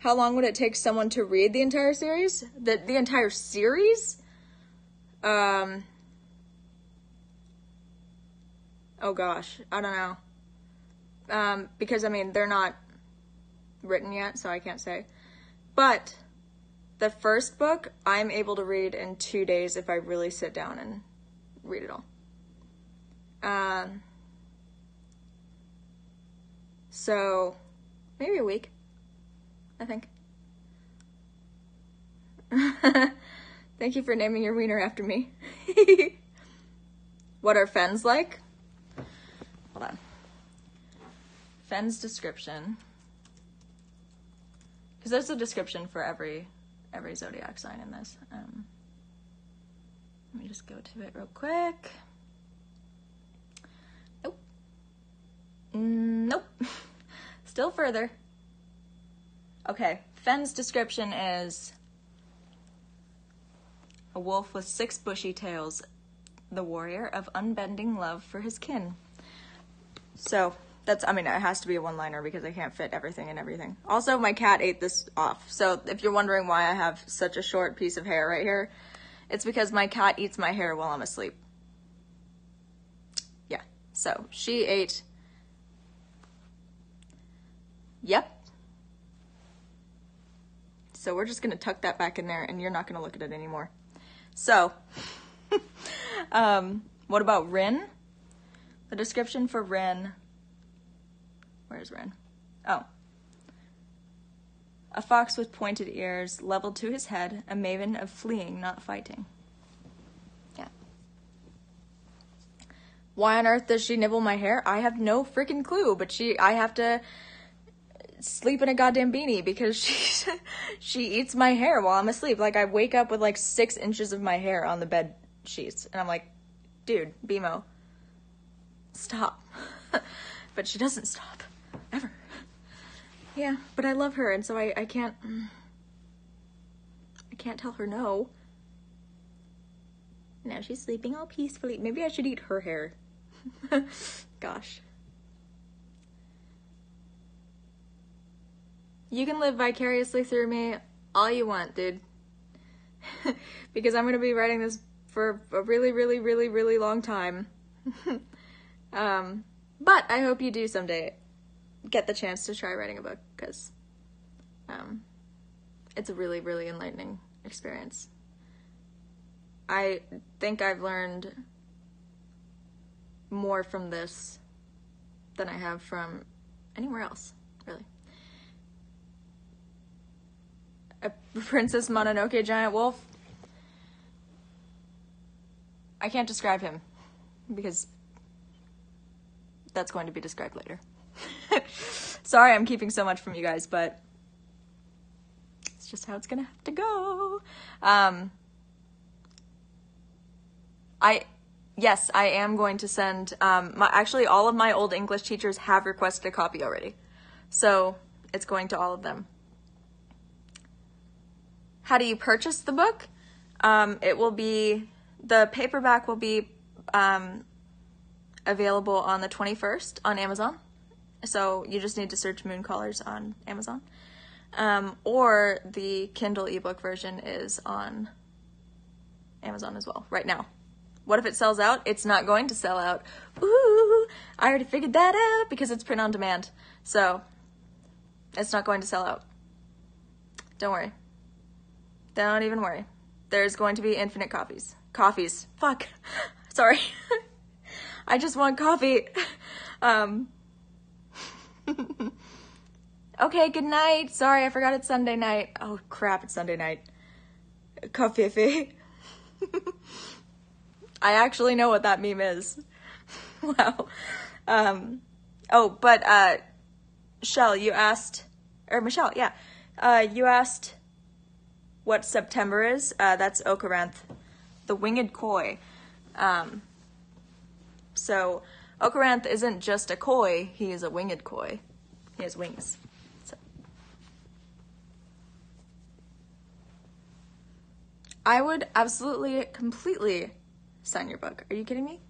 How long would it take someone to read the entire series? The entire series? Oh gosh, I don't know. Because, I mean, they're not written yet, so I can't say. But the first book, I'm able to read in 2 days if I really sit down and read it all. So, maybe a week, I think. Thank you for naming your wiener after me. What are Fens like? Hold on. Fen's description. Because there's a description for every zodiac sign in this. Let me just go to it real quick. Nope. Nope. Still further. Okay. Fen's description is a wolf with 6 bushy tails, the warrior of unbending love for his kin. So, that's, I mean, it has to be a one-liner because I can't fit everything in everything. Also, my cat ate this off. So, if you're wondering why I have such a short piece of hair right here, it's because my cat eats my hair while I'm asleep. Yeah. So, she ate... Yep. So, we're just going to tuck that back in there, and you're not going to look at it anymore. So, what about Rin? The description for Rin... Where's Ren? Oh. A fox with pointed ears, leveled to his head, a maven of fleeing, not fighting. Yeah. Why on earth does she nibble my hair? I have no freaking clue, but I have to sleep in a goddamn beanie because she eats my hair while I'm asleep. Like, I wake up with like 6 inches of my hair on the bed sheets, and I'm like, dude, BMO, stop. But she doesn't stop. Ever. Yeah, but I love her, and so I can't tell her no. Now she's sleeping all peacefully. Maybe I should eat her hair. Gosh. You can live vicariously through me all you want, dude. Because I'm gonna be writing this for a really, really, really, really long time. But I hope you do someday get the chance to try writing a book, because it's a really, really enlightening experience. I think I've learned more from this than I have from anywhere else, really. A Princess Mononoke giant wolf. I can't describe him, because that's going to be described later. Sorry I'm keeping so much from you guys, but it's just how it's gonna have to go. Yes, I am going to send, actually all of my old English teachers have requested a copy already. So it's going to all of them. How do you purchase the book? The paperback will be available on the 21st on Amazon. So you just need to search Mooncolors on Amazon. Or the Kindle ebook version is on Amazon as well, right now. What if it sells out? It's not going to sell out. Ooh, I already figured that out because it's print on demand. So it's not going to sell out. Don't worry. Don't even worry. There's going to be infinite copies. Coffees. Fuck. Sorry. I just want coffee. Okay, good night. Sorry, I forgot it's Sunday night. Oh crap, it's Sunday night. Coffee. I actually know what that meme is. Wow. Michelle, you asked what September is. That's Okaranth, the winged koi. So Okaranth isn't just a koi, he is a winged koi. He has wings. So. I would absolutely, completely sign your book. Are you kidding me?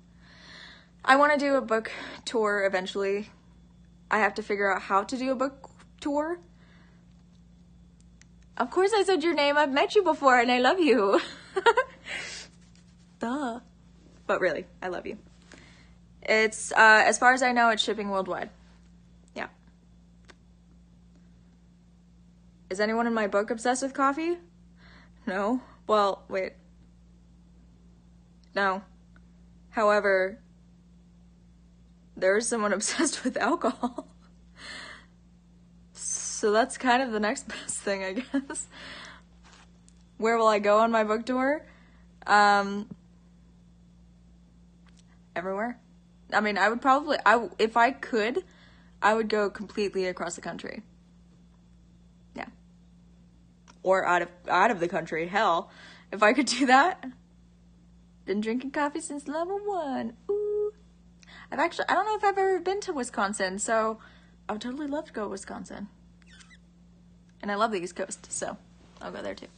I want to do a book tour eventually. I have to figure out how to do a book tour. Of course I said your name. I've met you before and I love you. Duh. But really, I love you. It's, as far as I know, it's shipping worldwide. Yeah. Is anyone in my book obsessed with coffee? No? Well, wait. No. However, there is someone obsessed with alcohol. So that's kind of the next best thing, I guess. Where will I go on my book tour? Everywhere. I mean, I would probably, if I could, I would go completely across the country. Yeah. Or out of the country. Hell, if I could do that. Been drinking coffee since level 1. Ooh. I don't know if I've ever been to Wisconsin, so I would totally love to go to Wisconsin. And I love the East Coast, so I'll go there too.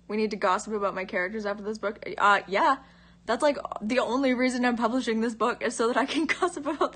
We need to gossip about my characters after this book. Yeah. That's like the only reason I'm publishing this book is so that I can gossip about the